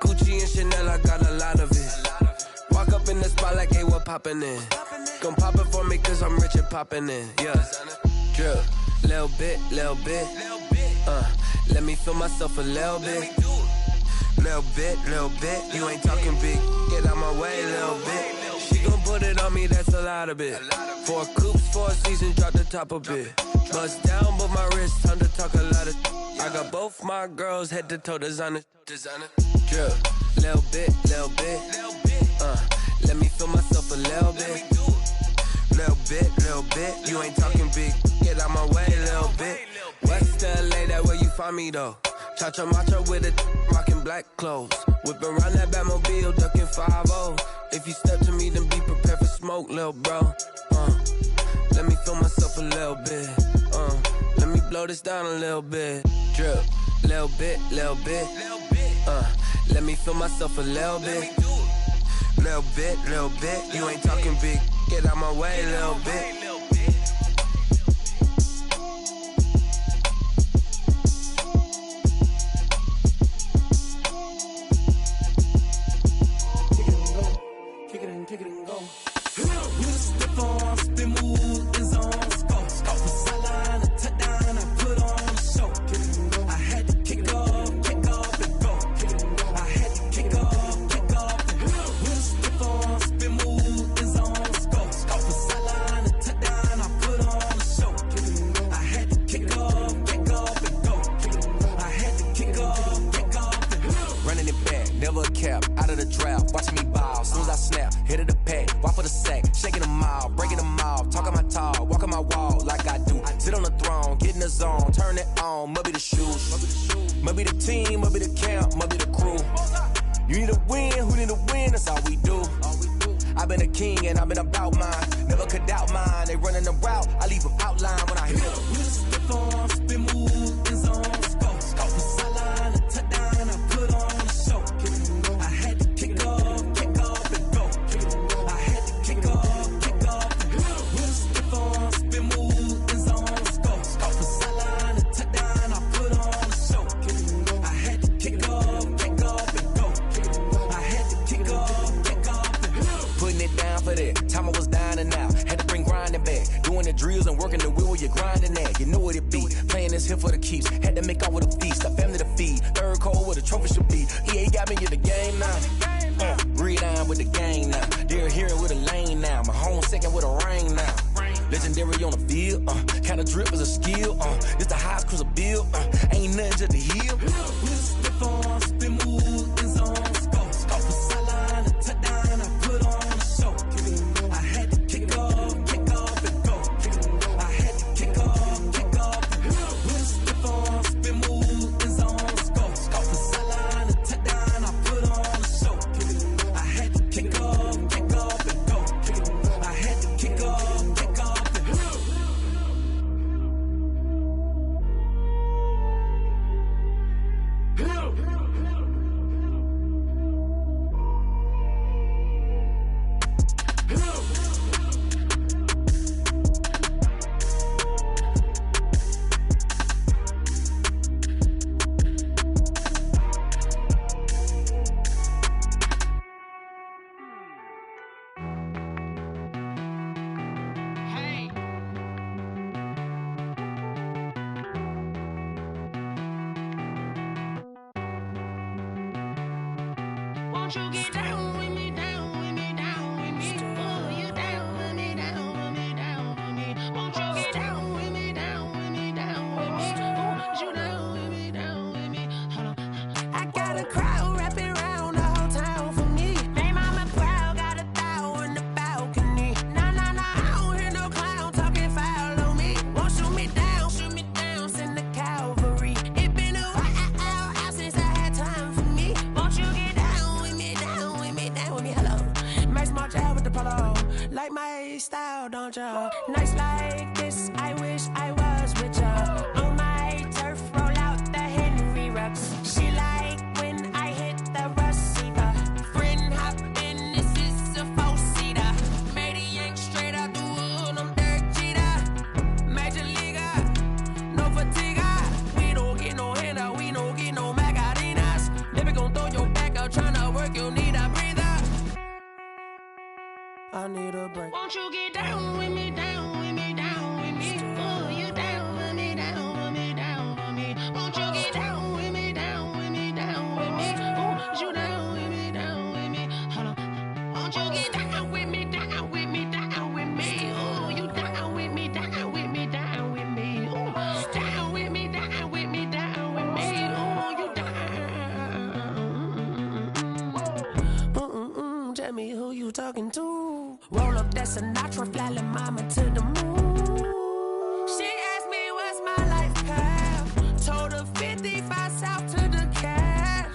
Gucci and Chanel, I got a lot of it. Walk up in the spot like, hey, what poppin' in? Gon' pop it for me cause I'm rich and poppin' in. Yeah, drip, little bit. Let me feel myself a little bit. Little bit. You ain't talking big. Get out my way, little bit. She gon' put it on me, that's a lot of it. 4 coops, 4 seasons, drop the top a bit. Bust down, but my wrist, time to talk a lot of. I got both my girls head to toe designer. Drip, little bit. Let me feel myself a little bit. Little bit. You ain't talking big. Get out my way, little bit. West LA, that where you find me though. Cha-cha macho with it, rockin' black clothes. Whip around that Batmobile, ducking 5-0. If you step to me, then be prepared for smoke, lil' bro. Let me feel myself a little bit. Let me blow this down a little bit. Drip, little bit. Let me feel myself a little bit. Little bit. You ain't talking big. Get out my way, little bit. Kick it and go. With a stiff arm, spin move, is on scope. Off the sideline, a touchdown, I put on a show. I had to kick off and go. I had to kick off and go. With a stiff arm, spin move, is on scope. Off the sideline, a touchdown, I put on a show. I had to kick off and go. I had to kick off and go. Running it back, never a cap, out of the draft, watching me ball. Soon as I snap, hit of the pack, walk for the sack, shaking them out, breaking them off, talking my talk, walking my wall like I do. Sit on the throne, get in the zone, turn it on, must be the shoes, must be the team, must be the camp, must be the crew. You need a win, who need a win, that's all we do. I've been a king and I've been about mine, never could doubt mine, they running the route, I leave them outline when I hit them. With a stiff arm, spin move, is on scope. Off the sideline, a touchdown, I put on a show. I had to kick off and go. I had to kick off and go. With a stiff arm, spin move, is on scope. Off the sideline, a touchdown, I put on a show. I had to kick off and go. I had to kick off and go. Putting it down for that, time I was dying and out, had to bring grinding back, doing the drills and working the wheel where you're grinding at, you know what it be, playing this here for the keeps, had to make out with a feast, a family to feed, third cold where the trophy should be, EA got me in the game now, breathe on with the game now, they're here with a lane now, my home second with a rain now, legendary on the field, kinda drip is a skill, this the highest cruiser bill, ain't nothing to the hill. With a stiff arm, spin move, is on scope. Off the sideline, a touchdown, I put on a show. I had to kick off and go. I had to kick off and go. With a stiff arm, spin move, is on scope. Off the sideline, a touchdown, I put on a show. I had to kick off and go. I had to kick off and go. Won't you get down with me, down with me, down with me? Oh, you down with me, down with me, down with me. Won't you get down with me, down with me, down with me? Oh, you down with me, down with me? Hold on. I got a crowd wrapping around the whole town for me. Hey, mama proud, got a thou in the balcony. Nah, I don't hear no clown talking foul on me. Won't shoot me down, send the cavalry. Nights like this, I wish I was with ya. On my turf, roll out the Henry Rux. She like when I hit the receiver. Friend hop in, this is a four-seater. Made a yank straight out the wood, I'm Derek Jeter. Major leaguer, no fatigue. We don't get no handout, we don't get no Macarinas. Never gon' throw your back out, tryna work, you need a breather. I need a break. Won't you get down with me, down with me, down with me? Oh, you down with me, down with me, down with me. Won't you get down with me, down with me, down with me? Oh, you down with me, down with me. Hold on. Won't you get down with me, down with me, down with me? Oh, you down with me, down with me, down with me. Oh, down with me, down with me, down with me. Oh, you down. Tell me who you talking to. Roll up that Sinatra, fly la mama to the moon. She asked me what's my life path. Told her 55 south to the cat.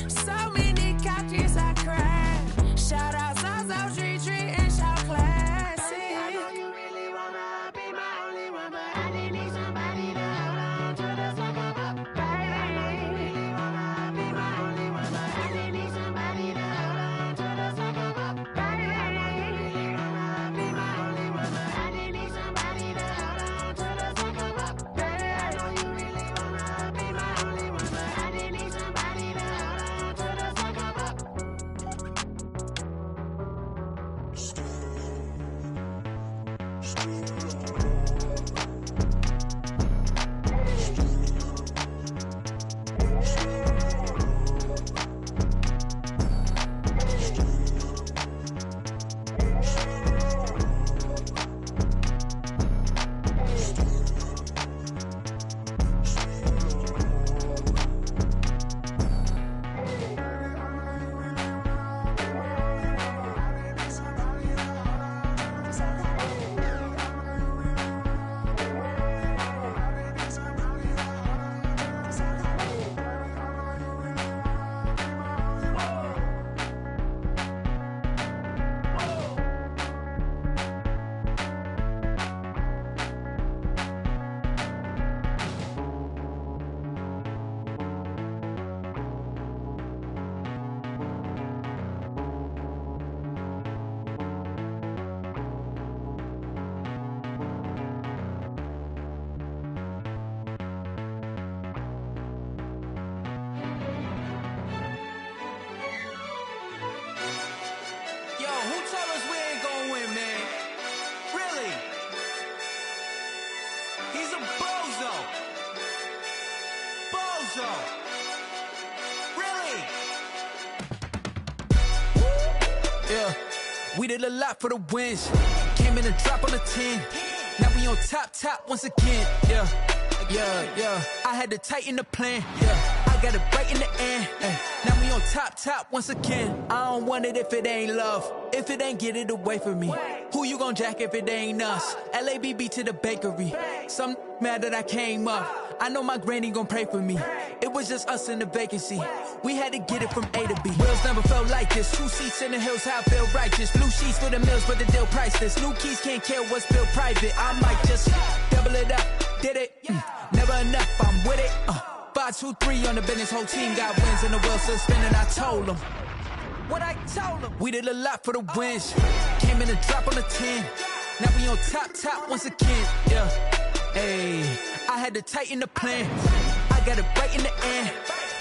So many couches I cried. Shout out Zazo, Tree and shout classy. I know you really wanna be my only one, but I didn't need somebody to hold on to the second up, baby. I know you really wanna be my only one, but I didn't need somebody to hold on to the second up, baby. I know you really wanna be my only one, but I didn't need somebody to hold on to the second up, baby. I know you really wanna be my only one, but I didn't need somebody to hold on to the second up. Yo, who told us we ain't gonna win, man? Really? He's a bozo. Bozo. Really? Yeah, we did a lot for the wins. Came in and drop on the 10. Now we on top once again. Yeah. I had to tighten the plan. Yeah, I got it right in the end. Now we on top once again. I don't want it if it ain't love. If it ain't, get it away from me. Who you gon' jack if it ain't us? LABB to the bakery. Some mad that I came up. I know my granny gon' pray for me. It was just us in the vacancy. We had to get it from A to B. Wheels never felt like this. 2 seats in the hills, how I feel righteous. Blue sheets for the mills, but the deal priceless. New keys can't kill what's built private. I might just double it up. Did it? Never enough, I'm with it. 5, 2, 3 on the business. Whole team got wins and the wheels still spinning. I told them what I told them. We did a lot for the wins. Came in and drop on the 10. Now we on top once again. Yeah. Hey, I had to tighten the plan. I got it right in the end.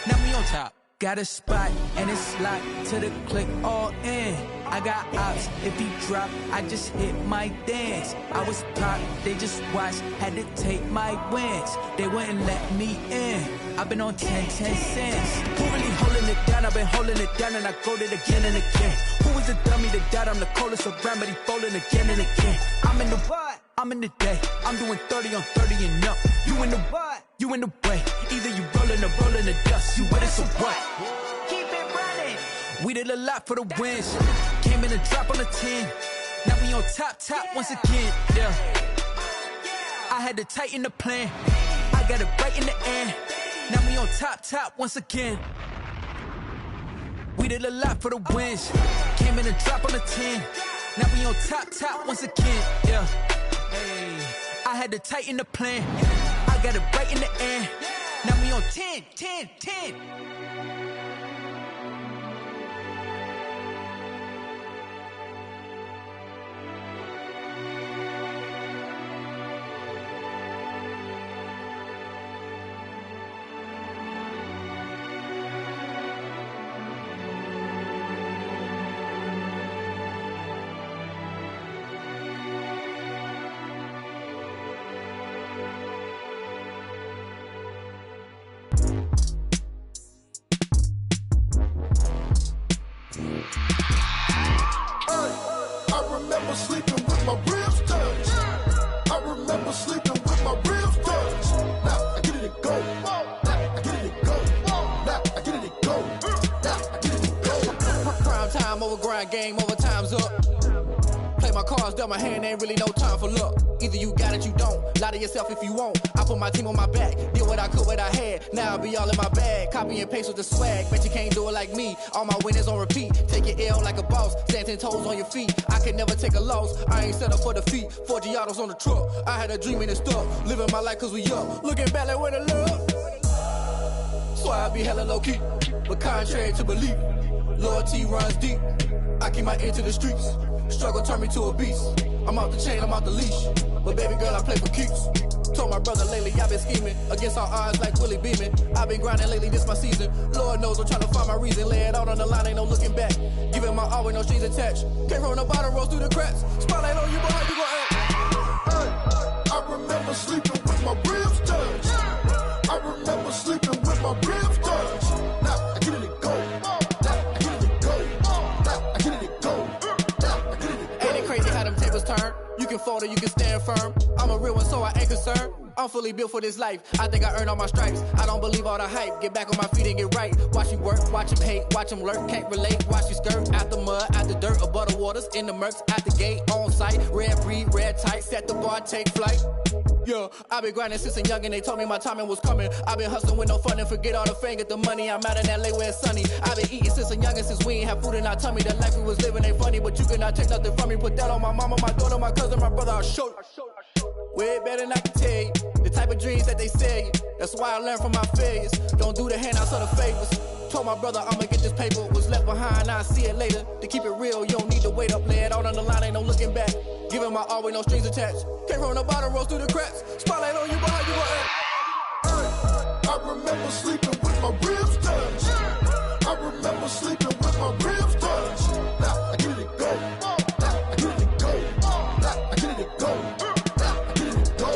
Now we on top. Got a spot and it's locked to the click all in. I got ops, if he drop, I just hit my dance. I was pop, they just watched, had to take my wins. They wouldn't let me in. I've been on 10 cents. Who really holding it down? I've been holding it down and I go it again and again. Who was the dummy that died? I'm the coldest around, but he folding again and again. I'm in the what? I'm in the day. I'm doing 30 on 30 and up. You in the what? You in the way. Either you rolling or rolling the dust. You with us or what? Keep it running. We did a lot for the wins. Came in and drop on the 10. Now we on top once again. Yeah. I had to tighten the plan. I got it right in the end. Now we on top once again. We did a lot for the wins. Came in and drop on the 10. Now we on top once again. Yeah. I had to tighten the plan. I got it right in the end. Now we on 10, 10, 10. I remember sleeping with my ribs touched. I remember sleeping with my ribs touched. Now I get it and go. Now I get it and go. Now I get it and go. Now I get it and go. Prime time over grind game, over time's up. Play my cards, dealt my hand, ain't really no time for luck. Either you got it, you don't. Lie to yourself if you won't. I put my team on my back, did what I could, what I had. Now I be all in my bag, copy and paste with the swag. Bet you can't do it like me. All my winners on repeat. Take your L like a boss, stand 10 toes on your feet. I can never take a loss. I ain't set up for defeat. 4 Giottos on the truck. I had a dream and it's stuck. Living my life cause we up. Looking back like where the love. So I be hella low key, but contrary to belief, loyalty runs deep. I keep my ear to the streets. Struggle turned me to a beast. I'm out the chain, I'm out the leash. But baby girl, I play for keeps. Told my brother lately, I've been scheming against all odds like Willie Beeman. I've been grinding lately, this my season. Lord knows I'm trying to find my reason. Lay it out on the line, ain't no looking back. Giving my all with no strings attached. Can't roll no bottom, rolls through the cracks. Spotlight on you, boy, how you gon' act? I remember sleeping with my ribs touched. I remember sleeping with my ribs touched. Now I get it and go. Now I get it and go. Now I get it and go. Now I get it and go. Ain't it crazy how them tables turn? You can fold or you can stand firm. I'm a real one, so I ain't concerned. I'm fully built for this life. I think I earned all my stripes. I don't believe all the hype. Get back on my feet and get right. Watch you work, watch him hate, watch him lurk. Can't relate, watch you skirt. Out the mud, out the dirt, above the waters, in the murks, out the gate, on site. Red breed, red tight, set the bar, take flight. Yeah, I been grinding since a young and they told me my timing was coming. I been hustling with no fun and forget all the fame, get the money. I'm out in LA where it's sunny. I been eating since a young and since we ain't have food in our tummy. The life we was living ain't funny, but you cannot take nothing from me. Put that on my mama, my daughter, my cousin, my brother, I'll show you. Way better than I can tell you. The type of dreams that they sell you. That's why I learned from my failures. Don't do the handouts or the favors. Told my brother I'ma get this paper. Was left behind, I'll see it later. To keep it real, you don't need to wait up. Lay it out on the line, ain't no looking back. Giving my all with no strings attached. Can't roll no bottom, rolls through the cracks. Spotlight on you, boy, how you gon' act? I remember sleeping with my ribs touched. I remember sleeping with my ribs touched. Now I get it and go. Now I get it and go. Now I get it and go. Now I get it and go.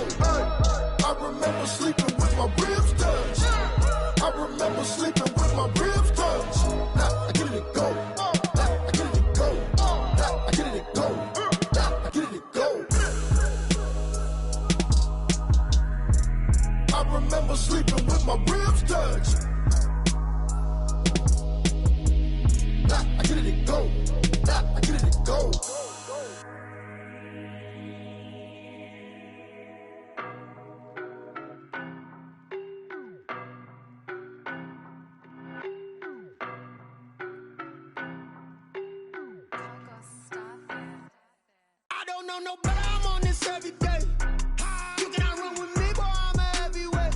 I remember sleeping with my ribs touched. I remember sleeping with my ribs touched. Now I get it and go. Now I get it and go. Now I get it and go. Now I get it and go. I remember sleeping with my ribs touched. Now I get it and go. Now I get it and go. I don't know no better, I'm on this every day. You cannot run with me, boy, I'm a heavyweight.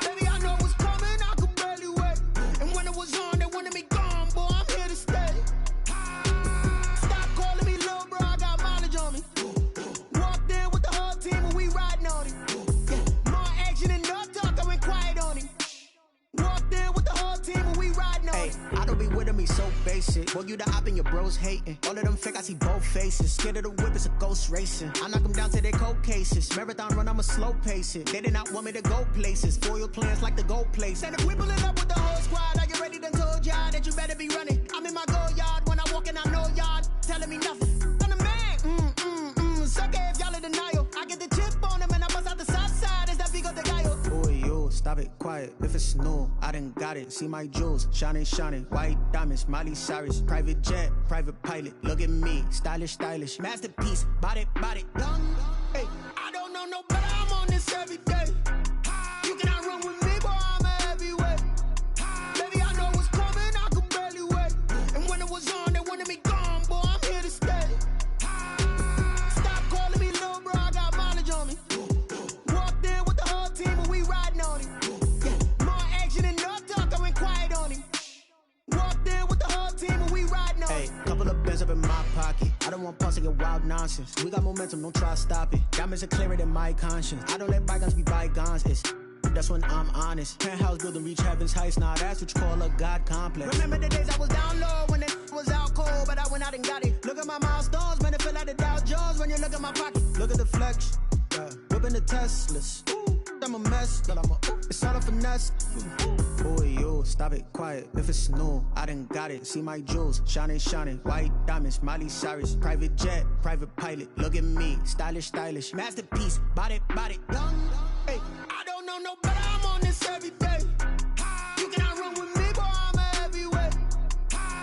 Baby, I know what's coming, I could barely wait. And when it was on, they wanted me gone, boy, I'm here to stay. Stop calling me little bro, I got mileage on me. Walked in with the whole team and we riding on him. Yeah, more action and no talk, I went quiet on him. Walked in with the whole team and we riding on him. I don't be with me so basic. Boy, you the op and your bros hating. All of them fake, I see both faces. Scared of the whip, it's a ghost racing. I knock them down to their cold cases. Marathon run, I'ma slow pace it. They did not want me to go places. Foil plans like the gold place. And if we pulling up with the whole squad, are you ready? Done told y'all that you better be running. I'm in my go yard when I walk in, I know y'all telling me nothing. I'm the man, sucker if y'all in denial. I get the chip on him and I bust out the south side. Is that Vigo the guy? Boy, you stop it, quiet. If it's new, I done got it. See my jewels, shining, shining. White diamonds, Miley Cyrus. Private jet, private pilot. Look at me, stylish, stylish. Masterpiece, body, done. Hey, I don't know no better, I'm on this every day. You cannot run with me, boy, I'm a heavyweight. Baby, I know what's coming, I could barely wait. And when it was on, they wanted me gone, boy, I'm here to stay. Stop calling me little bro, I got mileage on me. up in my pocket. I don't want pause to get wild nonsense. We got momentum, don't try to stop it. Diamonds are clearer than my conscience. I don't let bygones be bygones. That's when I'm honest. Penthouse building, reach heaven's heights. Nah, that's what you call a God complex. Remember the days I was down low when it was out cold, but I went out and got it. Look at my milestones, man, it feel like the Dow Jones when you look at my pocket. Look at the flex, whipping the Teslas. I'm a mess, but it's all a finesse. Boy, you, stop it, quiet. If it's new, I done got it. See my jewels, shining, shining. White diamonds, Miley Cyrus. Private jet, private pilot. Look at me, stylish, stylish. Masterpiece, body, young. Hey, I don't know no better, I'm on this every day. You cannot run with me, boy, I'm a heavyweight.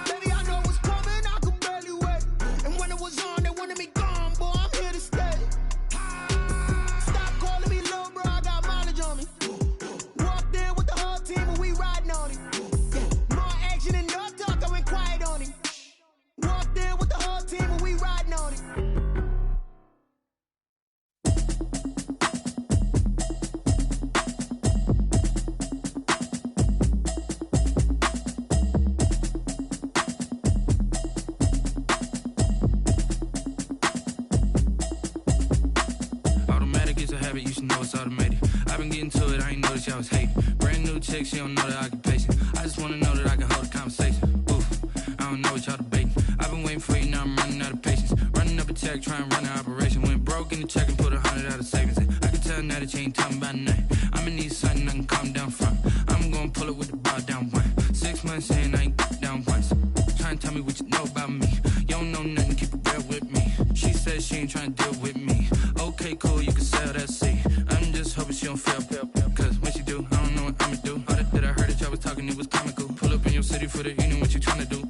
Baby, I know what's coming, I could barely wait. And when it was on, they wanted me gone, boy, I'm here to stay. Stop calling me little bro, I got mileage on me. Walked in with the whole team and we riding on it. More action and no talk, I went quiet on it. Walked in with the whole team and we riding on it. You should know it's automated. I've been getting to it, I ain't noticed y'all was hating. Brand new chick, she don't know the occupation. I just wanna know that I can hold a conversation. Oof, I don't know what y'all debating. I've been waiting for you, now I'm running out of patience. Running up a check, trying to run an operation. Went broke in the check and put 100 out of savings in. I can tell now that you ain't talking about nothing. I'ma need something I can calm down from. I'm gonna pull it with the bar down one. 6 months in, I ain't down once. Trying to tell me what you know about me. You don't know nothing, keep it real with me. She says she ain't trying to deal with me. Okay, cool, you can sell that seat. I'm just hoping she don't fail. Cause when she do, I don't know what I'ma do. All that I heard that y'all was talking, it was comical. Pull up in your city for the evening, what you trying to do?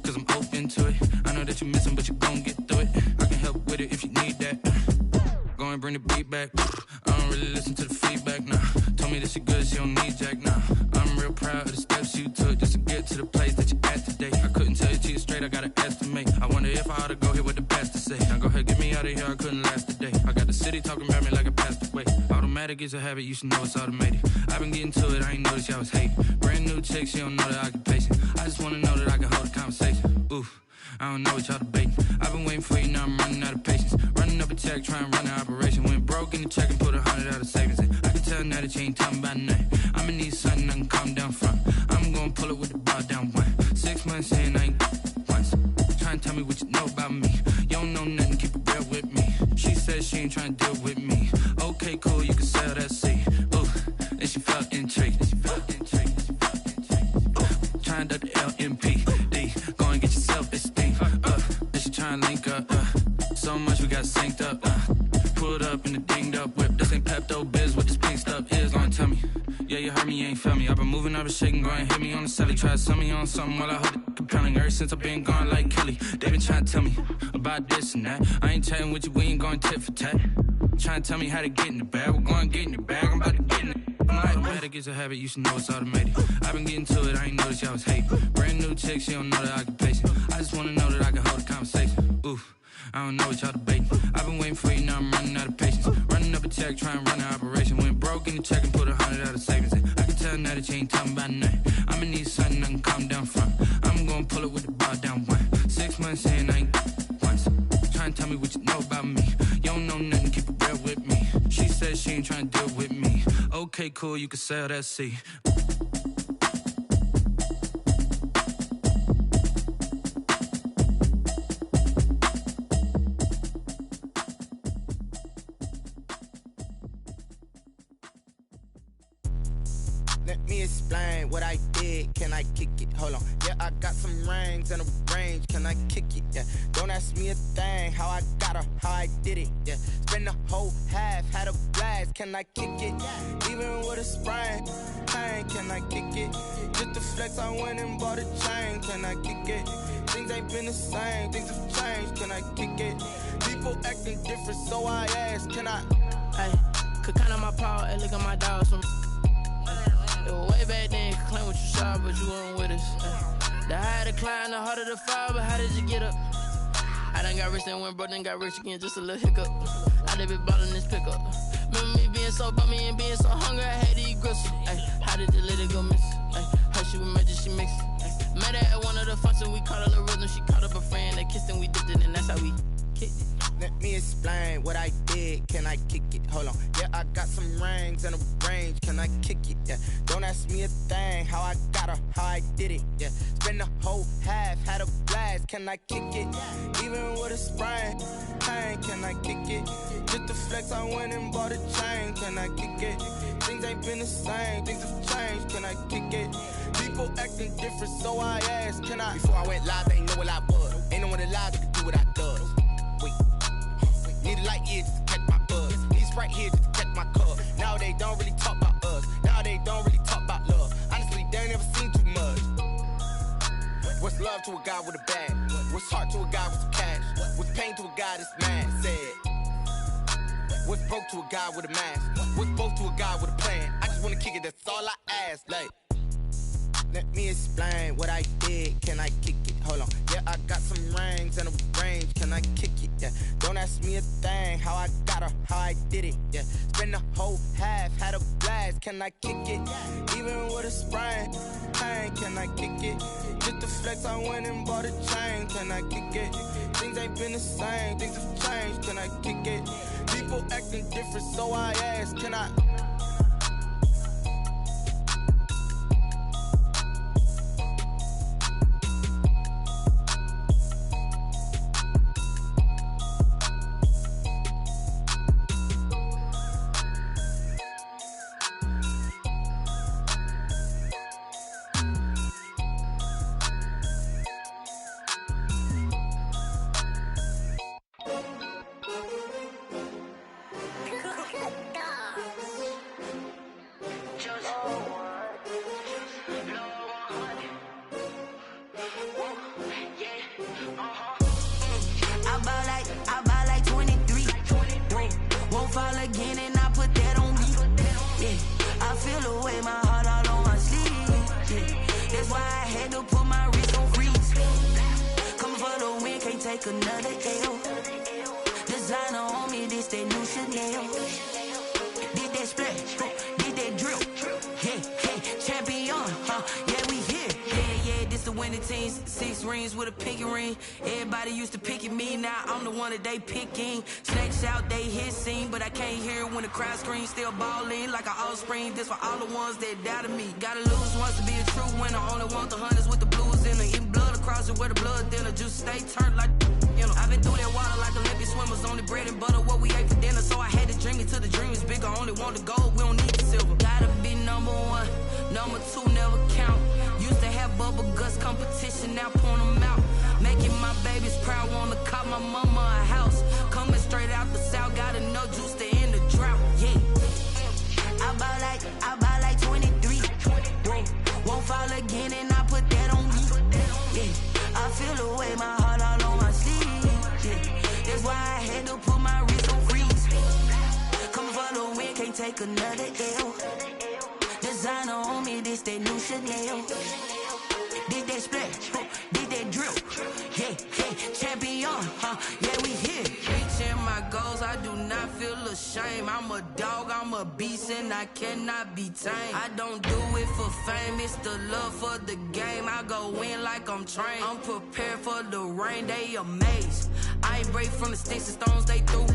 Cause I'm open to it. I know that you missing, but you gon' get through it. I can help with it if you need that. Go and bring the beat back. I don't really listen to the feedback, nah. Told me that she good, she don't need jack, nah. I'm real proud of the steps you took just to get to the place that you at today. I couldn't tell you to you straight, I gotta estimate. I wonder if I ought to go here with the best to say. Now go ahead, get me out of here, I couldn't last a day. I got the city talking about me like I passed away. Automatic is a habit, you should know it's automated. I've been getting to it, I ain't noticed y'all was hating. Brand new chick, she don't know the occupation. I just wanna know that I can hold a conversation. Oof, I don't know what y'all debating. I've been waiting for you, now I'm running out of patience. Running up a check, trying to run an operation. Went broke in the check and put 100 out of savings in. I can tell now that you ain't talking about nothing. I'ma need something I can calm down from. I'm gonna pull it with the bar down one. 6 months in, I ain't once. Trying to tell me what you know about me. You don't know nothing, keep it real with me. She says she ain't trying to deal with me. Okay, cool, you can sell that seat. Ooh, and she felt intrigued. Trying to the LMPD. Go and get your self-esteem. And she trying to link up. So much we got synced up. Pulled up in the dinged up whip. This ain't Pepto-Biz, what this pink stuff is. Gonna tell me. Yeah, you heard me, you ain't felt me. I've been moving, I've been shaking, go and hit me on the celly. Try to sell me on something while I hold it compelling. Ever since I've been gone like Kelly, they been trying to tell me about this and that. I ain't chatting with you, we ain't going tit for tat. Trying to tell me how to get in the bag. We're going to get in the bag, I'm about to get in it. Automatic is a habit, you should know it's automated. I've been getting to it, I ain't noticed y'all was hating. Brand new chick, she don't know the occupation. I just wanna know that I can hold a conversation. Oof, I don't know what y'all debating. I've been waiting for you, now I'm running out of patience. Running up a check, trying to run an operation. Went broke in the check and put 100 out of savings in. I can tell now that you ain't talking about nothing. I'ma need something I can calm down from. I'm gonna pull it with the bar down one. 6 months in, I ain't once. Trying to tell me what you know about me. You don't know nothing, keep it real with me. She says she ain't trying to deal with me. Okay, cool, you can sell that seat. Let me explain what I did. Can I kick it? Hold on. Yeah, I got some rings and a range. Can I kick it? Yeah. Don't ask me a thing. How I got her, how I did it. Yeah. Spend the whole half, had a blast. Can I kick it? Even with a sprain. Pain, can I kick it? Just to flex, I went and bought a chain. Can I kick it? Things ain't been the same. Things have changed. Can I kick it? People acting different, so I ask. Can I? Hey, could count on my power and look at my dogs from. It was way back then, you could claim what you saw, but you weren't with us. The higher the climb, the harder the fall, but how did you get up? I done got rich, then went broke, then got rich again, just a little hiccup. I done been ballin' this pickup. Remember me being so bummy and being so hungry, I had to eat gristle. Ay, how did the lady go miss? Ay, her she was magic, she mixed. Met her at one of the functions, we caught her little rhythm, she caught up a I kick it? Hold on. Yeah, I got some rings and a range. Can I kick it? Yeah. Don't ask me a thing. How I got her, how I did it. Yeah. Spend the whole half, had a blast. Can I kick it? Even with a sprain, pain. Can I kick it? Just the flex, I went and bought a chain. Can I kick it? Things ain't been the same. Things have changed. Can I kick it? People acting different, so I asked, can I? Before I went live, they ain't know what I was. Ain't no one alive that could do what I does. Wait. Need a light here just to catch my buzz. Need Sprite here just to catch my cup. Now they don't really talk about us. Now they don't really talk about love. Honestly, they ain't never seen too much. What's love to a guy with a bag? What's heart to a guy with some cash? What's pain to a guy that's mad? Said. What's broke to a guy with a mask? What's both to a guy with a plan? I just wanna kick it, that's all I ask. Like, let me explain what I did. Can I kick it? Hold on. Yeah, I got some rings and a range. Can I kick it? Yeah. Don't ask me a thing. How I got her, how I did it. Yeah. Spend the whole half, had a blast. Can I kick it? Even with a sprain, pain. Can I kick it? Just the flex, I went and bought a chain. Can I kick it? Things ain't been the same. Things have changed. Can I kick it? People acting different, so I ask, can I? They picking, snakes out, they hissing, but I can't hear when the crowd screams. Still balling like an offspring. This for all the ones that doubted me. Gotta lose once to be a true winner. Only want the hunters with the blues in it. Eating blood across it where the blood thinner. Juice stay turned like you know. I've been through that water like Olympic swimmers. Only bread and butter what we ate for dinner. So I had to dream it till the dream is bigger. Only want the gold, we don't need the silver. Gotta be number one, number two never count. Used to have bubble guts competition, now point them out. Making my babies proud, wanna call my mama a house. Coming straight out the south, got enough juice to end the drought, yeah. I buy like 23. Won't fall again and I put that on me, yeah. I feel the way, my heart all on my sleeve, yeah. That's why I had to put my wrist on freeze. Coming for the win, can't take another L. Designer on me, this that new Chanel. Did that splash, did that drill, yeah, champion, yeah, we here. Reaching my goals, I do not feel ashamed. I'm a dog, I'm a beast, and I cannot be tamed. I don't do it for fame, it's the love for the game. I go in like I'm trained. I'm prepared for the rain, they amazed. I ain't break from the sticks and stones they threw.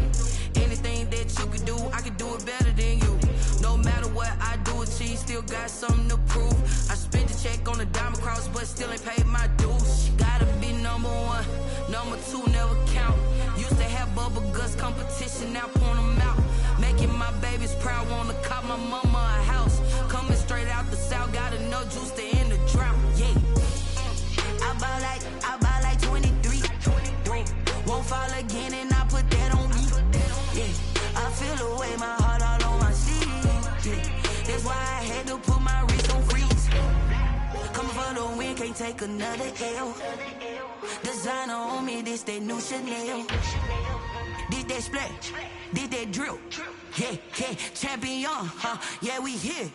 Anything that you could do, I could do it better than you. No matter what I do, achieve, still got something to prove. I spent the check on the diamond cross, but still ain't paid my dues. Gotta be number one, number two never count. Used to have bubble guts competition, now point them out. Making my babies proud, wanna call my mama a house. Coming straight out the south, got enough juice to end the drought, yeah. I buy like 23. Won't fall again and I put that on me, yeah. I feel the way, my heart all on my sleeve, yeah. That's why I had to put my wrist on freeze. Coming for the win, can't take another L. Designer on me, this that new Chanel. Did that splash, did that drill, yeah, champion, yeah, we here.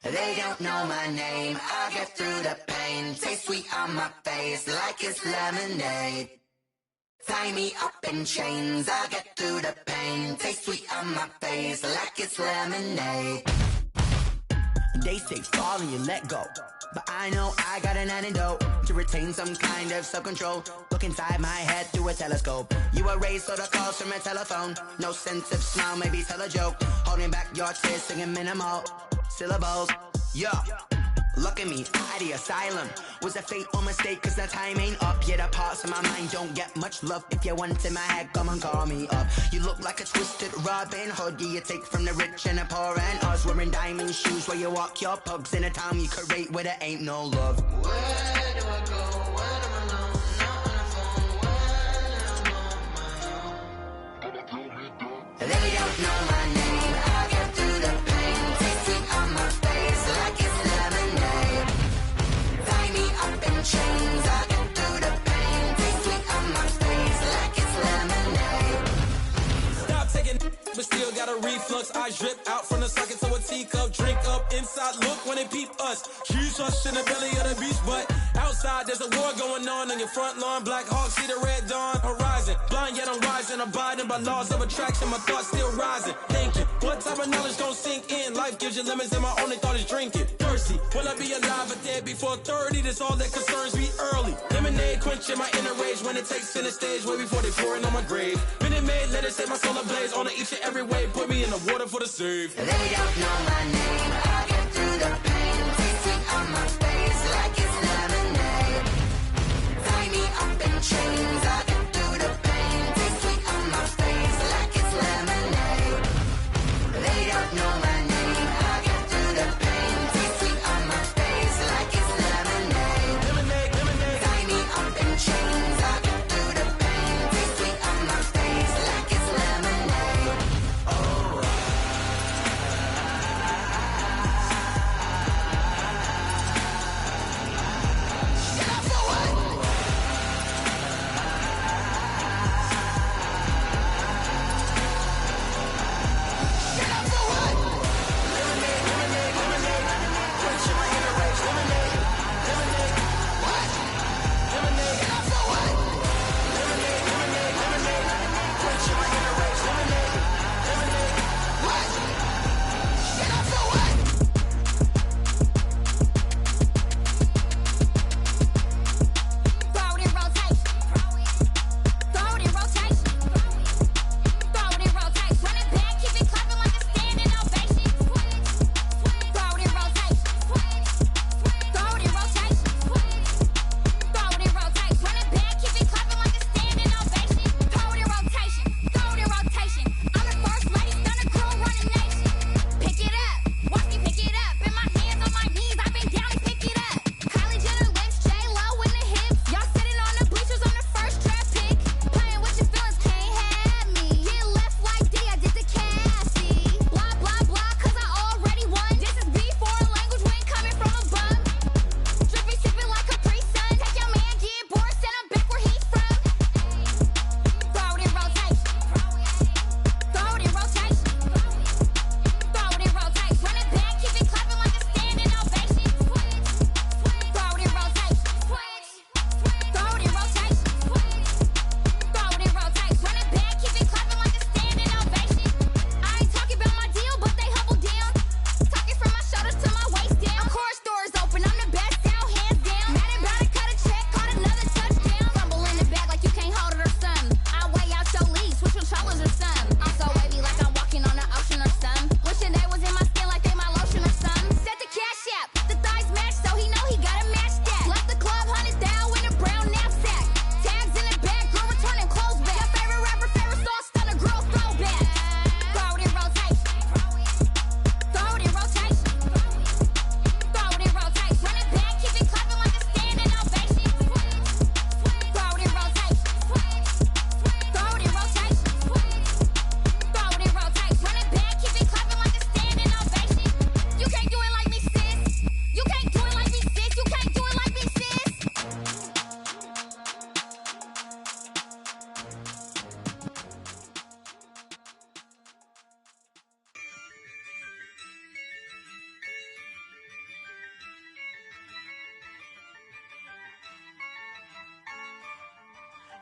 They don't know my name, I get through the pain. Taste sweet on my face like it's lemonade. Tie me up in chains, I get through the pain. Taste sweet on my face like it's lemonade. They say fall and you let go, but I know I got an antidote to retain some kind of self-control. Look inside my head through a telescope. You erase all the calls from a telephone. No sense of smile, maybe tell a joke. Holding back your tears, singing minimal syllables. Yeah, look at me, at the asylum. Was a fate or mistake, cause the time ain't up. Yet the parts of my mind don't get much love. If you want in my head, come and call me up. You look like a twisted Robin Hood. You take from the rich and the poor and us. Wearing diamond shoes where you walk your pugs in a town you create where there ain't no love. Where do I go? When I'm alone, not on the phone. When I'm on my own. They don't know my name. I get through the pain. Taste sweet on my face like it's lemonade. Tie me up in chains. I get through the pain. Taste sweet on my face like it's lemonade. Stop taking, but still got a reflux. I drip out from the socket to a teacup. Drink up inside, look when they peep us. Huge us in the belly of the beach, but outside there's a war going on your front lawn. Black Hawk, see the red dawn horizon. Blind yet I'm rising, abiding by laws of attraction. My thoughts still rising. Thank you. What type of knowledge gon' sink in? Life gives you lemons and my only thought is drinking. Thirsty, will I be alive or dead before 30? That's all that concerns me early. Lemonade quenching my inner rage when it takes center stage way before they pour it on my grave. Minute Maid, let it set my soul ablaze on each and every way. Put me in the water for the save. They don't know my name. I get through the pain. Taste sweet on my face like it's lemonade. Tie me up in chains. I get through the pain. Taste sweet on my face like it's lemonade. They don't know my name. I get through the pain. Taste sweet on my face like it's lemonade. Tie me up in chains. I get through the pain. Taste sweet on my face like it's lemonade. Oh.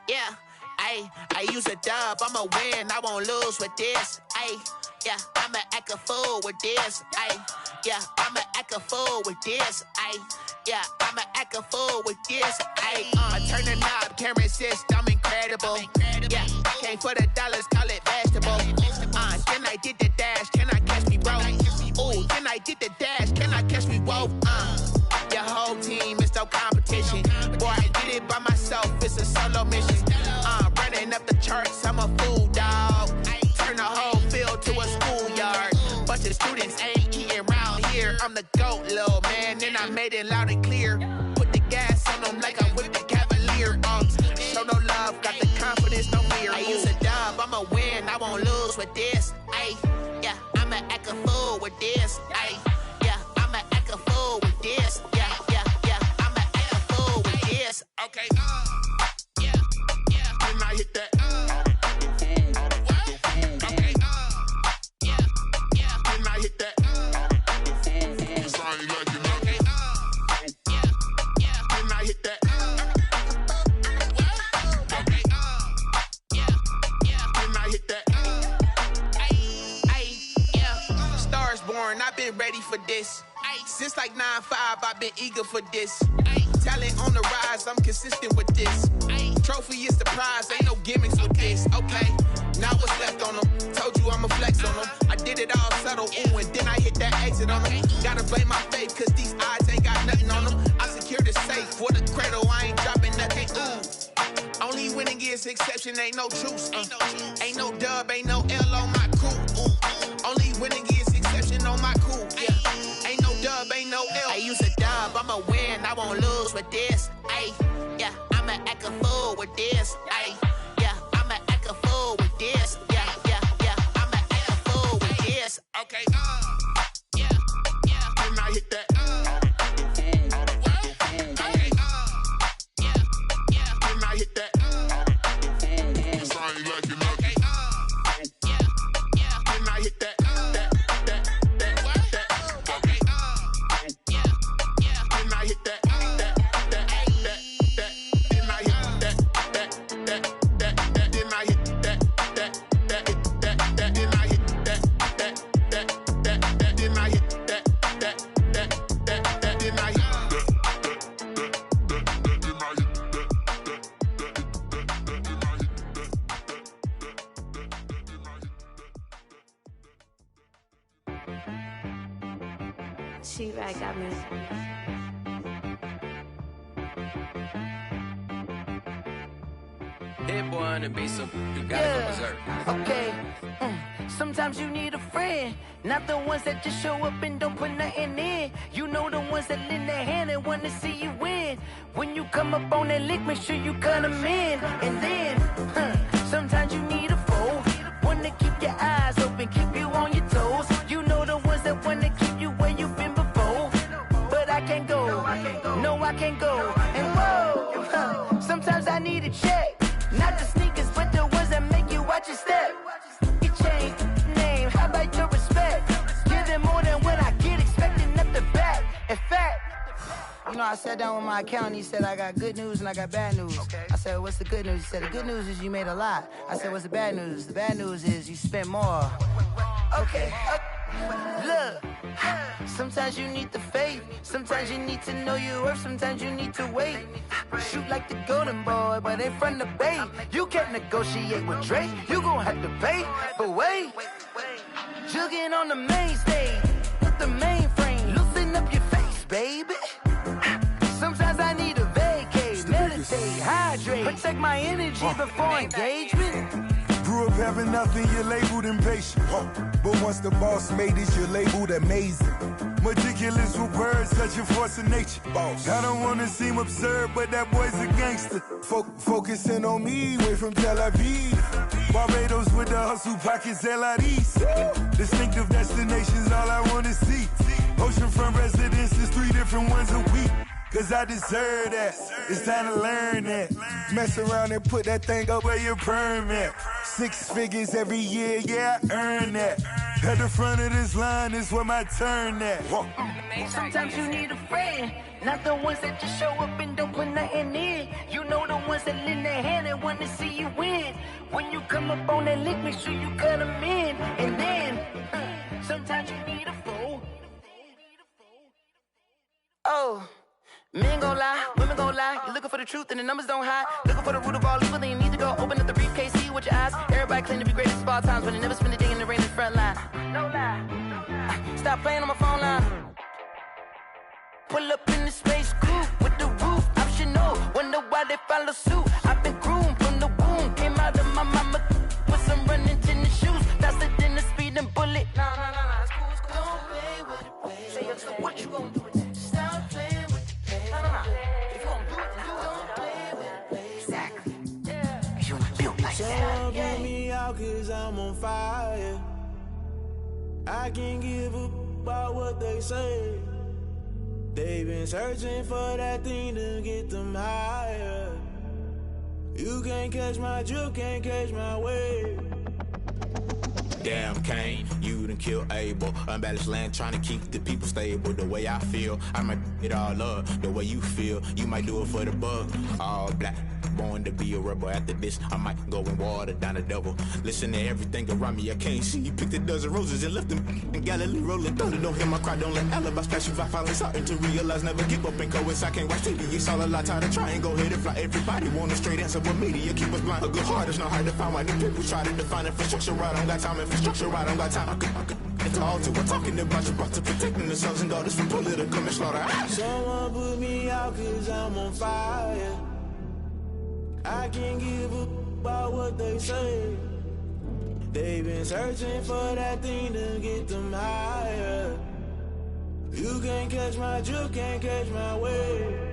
Yeah, I use a dub, I'ma win, I won't lose with this. Yeah, I'ma act a fool with this. Yeah, I'ma act a fool with this. Yeah, I'ma act a fool with this. I turn the knob, camera assist, I'm incredible. Yeah, came for the dollars, call it vegetable. Then I did the dash, can I catch me, bro? Ooh, then I did the dash, can I catch me, whoa? Your whole team is no competition. Boy, I did it by myself, it's a solo mission. Running up the charts, I'm a fool, dog. Turn the whole field to a schoolyard. Bunch of students ain't eating round here. I'm the GOAT, little man, and I made it loud and clear. Put the gas on them like I'm with the Cavalier. Show no love, got the confidence, no fear. I use a dub, I'ma win, I won't lose with this. Yeah, I'ma act a fool with this. Yeah, I'ma act a fool with this. Yeah, I'ma act a fool with this. Okay, yeah, when I hit that. I've been ready for this. Since like 9-5, I've been eager for this. Talent on the rise, I'm consistent with this. Trophy is the prize, ain't no gimmicks with this. Okay, now what's left on them? Told you I'ma flex on them. I did it all subtle, ooh, and then I hit that exit on them. Gotta blame my faith, cause these eyes ain't got nothing on them. I secured the safe for the cradle, I ain't dropping nothing, ooh. Only winning is exception, ain't no truce. Ain't no dub, ain't no L on my crew. Only winning is exception on my crew. Yeah, ain't no dub, ain't no L. I use a dub, I'ma win, I won't lose with this. Yeah, I'ma act a fool with this. Yeah, I'ma act a fool with this. Yeah, I'ma act a fool with this. Okay, yeah, when I hit that. Okay, yeah, when I hit that. She-Rag got me. Hit boy on the beat, so you gotta go berserk. Okay. Sometimes you need a friend, not the ones that just show up and don't put nothing in. You know the ones that lend their hand and want to see you win. When you come up on that lick, make sure you cut them in. And then, sometimes you need a foe, one to keep your eyes open, keep you on your toes. You know the ones that want to keep you where you've been before. But I can't go, no I can't go. And whoa, sometimes I need a check. Not the sneakers, but the ones that make you watch your step. You change name, how about your respect? Give them more than what I get, expecting up the back. In fact, you know, I sat down with my accountant, he said, I got good news and I got bad news. I said, what's the good news? He said, the good news is you made a lot. I said, what's the bad news? The bad news is you spent more. Okay, look, sometimes you need the faith, sometimes you need to know your worth, sometimes you need to wait. Shoot like the golden boy, but in front of Bay. You can't negotiate with Drake, you gon' have to pay. But wait, jugging on the main stage, with the mainframe, loosen up your face, baby. Sometimes I need a vacate, meditate, hydrate, protect my energy before engagement. Grew up having nothing, you're labeled impatient. But once the boss made it, you're labeled amazing. Meticulous with words, such a force of nature. I don't wanna seem absurd, but that boy's a gangster. Focusing on me, way from Tel Aviv. Barbados with the hustle pockets, LIDs. Distinctive destinations, all I wanna see. Oceanfront residences, 3 different ones a week. Cause I deserve that, it's time to learn that. Mess around and put that thing up where your permit. 6 figures every year, yeah, I earn that. At the front of this line is where my turn at. Sometimes you need a friend, not the ones that just show up and don't put nothing in. You know the ones that lend their hand and want When you come up on that lick, make sure you cut them in. And then, sometimes you need a fool. Oh, men gon' lie, women gon' lie. You're looking for the truth and the numbers don't hide. Looking for the root of all evil, then you need to go open up the briefcase, see with your eyes. Everybody claim to be greatest of all times, but they never spend a day in the rain in the front line. No lie. Stop playing on my phone line. Pull up in the space coupe with the roof optional. Wonder why they follow suit. I've been groomed from the womb. Came out of my mama with some running tennis shoes. Faster than the speeding bullet. Nah, it's cool, it's cool. Don't play with it, baby. Say so what you gon' do with it? Stop playing with it, baby. Nah. If you gon' do it, then you don't play with it, baby. Exactly. Yeah. Cause you built like that. Someone put me out cause I'm on fire. I can't give up about what they say. They've been searching for that thing to get them higher. You can't catch my drift, can't catch my wave. Damn Kane, you done killed Abel. Unbalanced land trying to keep the people stable. The way I feel, I might it all up. The way you feel, you might do it for the bug. All black, born to be a rebel. After this, I might go and water down the double. Listen to everything around me, I can't see. You picked a dozen roses and left them in Galilee rolling thunder. Don't hear my cry, don't let alibis pass you by. Finally starting to realize, never give up and coincide. Can't watch TV, it's all a lot. Tired of trying, go ahead and fly. Everybody want a straight answer, but media keep us blind. A good heart is not hard to find. Why the people try to define infrastructure right? I don't got time, infrastructure right? I don't got time. I could it's all to we're talking about you, brought to protecting the sons and daughters from political and slaughter. Someone put me out cause I'm on fire. I can't give up about what they say. They've been searching for that thing to get them higher. You can't catch my drift, can't catch my wave.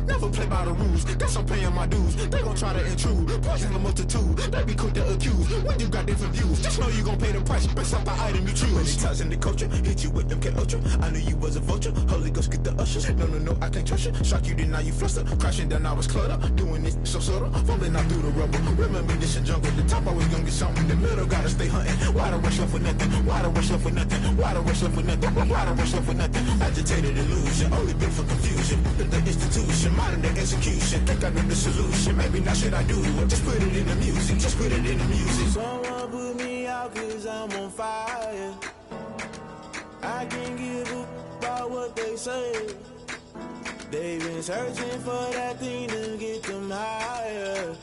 Never play by the rules, guess I'm paying my dues. They gon' try to intrude, poison the multitude. They be quick to accuse, when you got different views. Just know you gon' pay the price, based off the item you choose. Many ties in the culture, hit you with MK Ultra. I knew you was a vulture, Holy Ghost get the ushers. No, I can't trust you. Shock you, then now you fluster. Crashing down, I was cluttered. Doing this so subtle, falling out through the rubble. Remember this a jungle, the top always gonna get something. In the middle, gotta stay hunting. Why the rush left with nothing? Why the rush left with nothing? Why the rush left with nothing? Why the rush left with nothing? Agitated illusion, only built for confusion. The institution, modern day execution. Think I know the solution. Maybe not should I do it? Just put it in the music. Just put it in the music. Someone put me out cause I'm on fire. I can't give up about what they say. They've been searching for that thing to get them higher.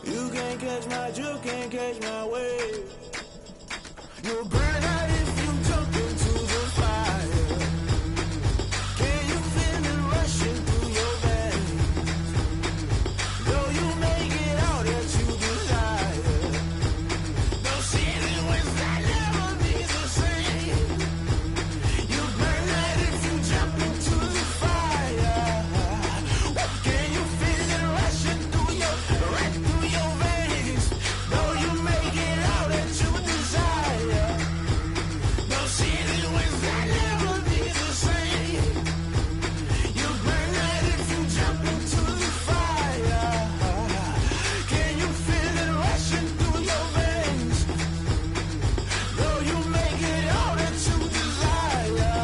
You can't catch my drift, can't catch my wave. You'll burn out if you jump into the fire. Can you feel it rushing through your veins? Though you may get all that you desire, no ceiling wins that never be the same. You burn out if you jump into the fire. Can you feel it rushing through your veins? Though you may get all that you desire, no ceiling wins that never be the same. You burn out if you jump into the fire. Can you feel it rushing through your veins? Though you may get all that you desire,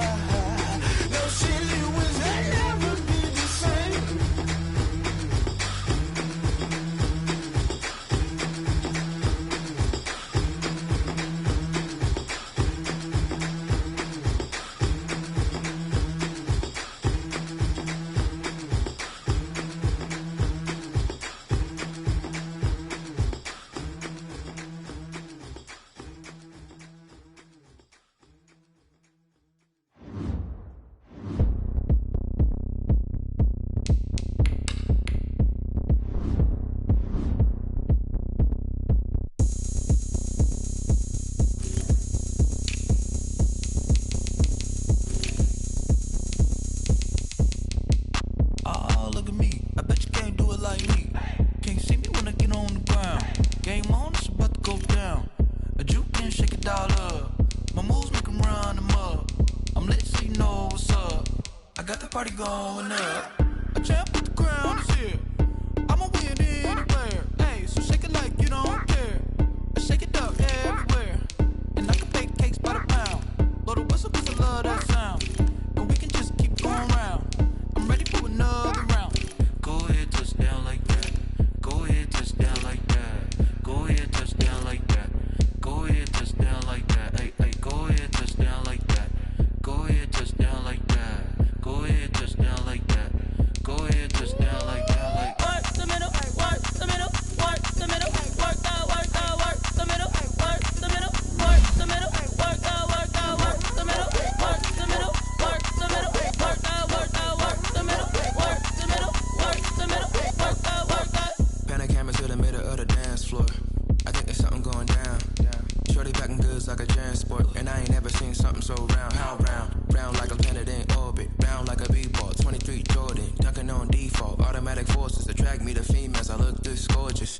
no ceiling wins that never be the same. Oh, look at me. I bet you can't do it like me. Can't see me when I get on the ground. Game on, it's about to go down. A juke and shake it all up. My moves make 'em run them up. I'm lit so you know what's up. I got the party going up. A champ with the crown is here. I'ma win anywhere. Hey, so shake it like you don't care. I shake it up everywhere. And I can bake cakes by the pound. Blow the whistle 'cause I love that sound. And we can just keep going round. I'm ready so round, how round? Round like a planet in orbit, round like a b-ball, 23 Jordan, dunking on default. Automatic forces attract me to females, I look this gorgeous.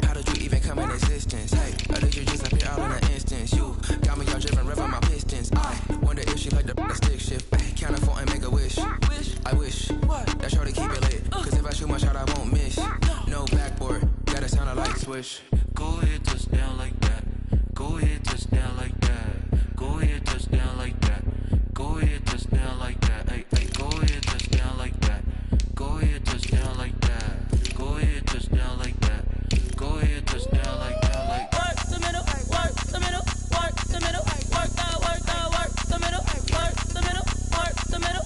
How did you even come in existence? Hey, I think you just appear out in an instance. You got me all driven, revving my pistons. I wonder if she like the stick shift. Ay, count afford and make a wish. I wish that shorty keep it lit. Cause if I shoot my shot, I won't miss. No backboard, gotta sound like swish. Go ahead, touch down like that. Go ahead, touch down like that. Go ahead, touch down like that. Go ahead, touch down like that. Hey, hey, go ahead, touch down like that. Go ahead, touch down like that. Go ahead, touch down like that. Go ahead, touch down like that. Like work the middle, work the middle, work the middle, work the middle, work the middle, work the middle, work the middle, work the middle, work the middle,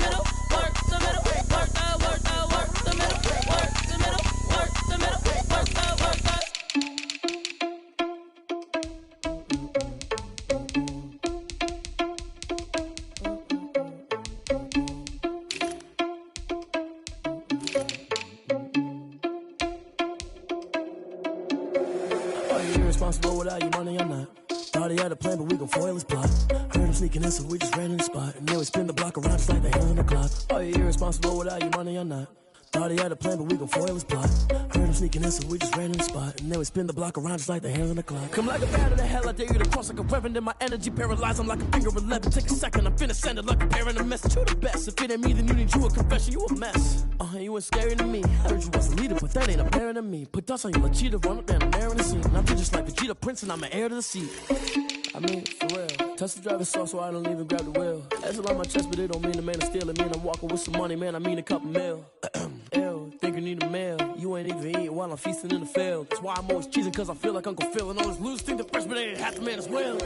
work the middle, work the middle, work the middle, work the middle, work the middle, work the. Irresponsible without your money or not. Thought he had a plan, but we gon' foil his plot. Heard him sneaking in, so we just ran in the spot. And then we spin the block around just like the hands on the clock. Are you irresponsible without your money or not? Thought he had a plan, but we gon' foil his plot. Heard him sneaking in, so we just ran in the spot. And then we spin the block around just like the hands on the clock. Come like a bat in the hell, I dare you to cross like a weapon. Then my energy paralyzed, I'm like a finger 11. Take a second, I'm finna send it like a parent a message. You the best, if it ain't me, then you need you a confession. You a mess, you ain't scary to me. Heard you was a leader, but that ain't apparent to me. Put dust on you like cheetah, run up down the air in the scene. And I'm just like Vegeta Prince, and I'm an heir to the seat. I mean, for real. Touch the driver's soft, so I don't even grab the wheel. That's on my chest, but it don't mean the man is stealing. Mean I'm walking with some money, man, I mean a couple mil. Ew, think you need a meal. You ain't even eating while I'm feasting in the field. That's why I'm always cheesing, cause I feel like Uncle Phil. And all this loose think the freshman ain't half the man as well.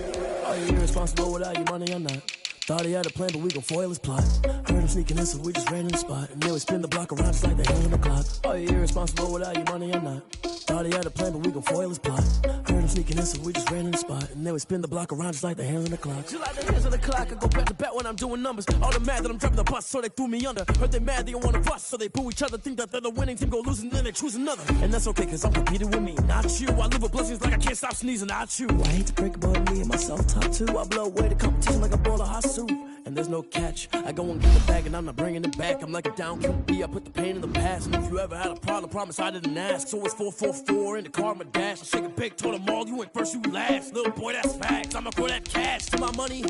Are you irresponsible without your money or not? Thought he had a plan, but we gon' foil his plot. Heard him sneaking in, so we just ran in the spot. And then we spin the block around just like the hands on the clock. Are you irresponsible without your money or not? Thought he had a plan, but we gon' foil his plot. Heard him sneaking in, so we just ran in the spot. And then we spin the block around just like the hands on the clock. Just like the hands on the clock, I go back to back when I'm doing numbers. All the mad that I'm dropping the bus, so they threw me under. Heard they mad, they don't wanna bust, so they boo each other. Think that they're the winning team, go losing, then they choose another. And that's okay, cause I'm competing with me, not you. I live with blessings like I can't stop sneezing, not you. I hate to break about me and myself top two. I blow away the competition like a bowl of hot soup. And there's no catch. I go and get the bag and I'm not bringing it back. I'm like a down QB, I put the pain in the past. And if you ever had a problem, promise I didn't ask. So it's 444 in the car, my dash. I shake a big, told them all, you ain't first, you last. Little boy, that's facts. I'ma throw that cash to my money.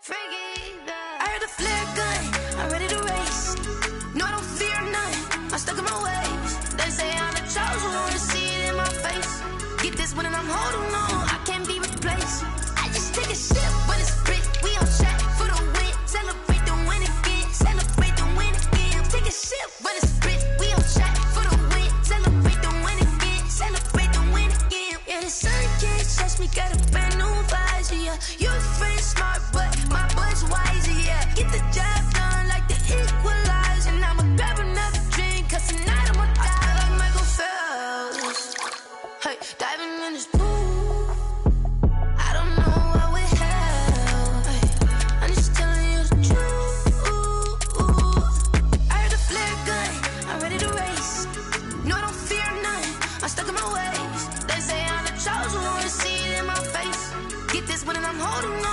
I heard the flare gun, I'm ready to race. No, I don't fear none, I'm stuck in my ways. They say I'm the chosen one, to see it in my face. Get this one and I'm holding on, I can't be replaced. I just take a sip when it's split, we on track for the win. Celebrate the win again, celebrate the win again. Take a sip when it's split, we on track for the win. Celebrate the win again, celebrate the win again. Yeah, the sun can't touch me, got a brand new visor, yeah. You're friend smart, but my butt's wiser, yeah. Get the job done like the equalizer. And I'ma grab another drink, cause tonight I'ma die like Michael Phelps. Hey, diving in this pool, I don't know what we have. Hey, I'm just telling you the truth. I heard the flare gun, I'm ready to race. No, I don't fear none, I'm stuck in my ways. They say I'm the chosen one, to see it in my face. Get this one and I'm holding on.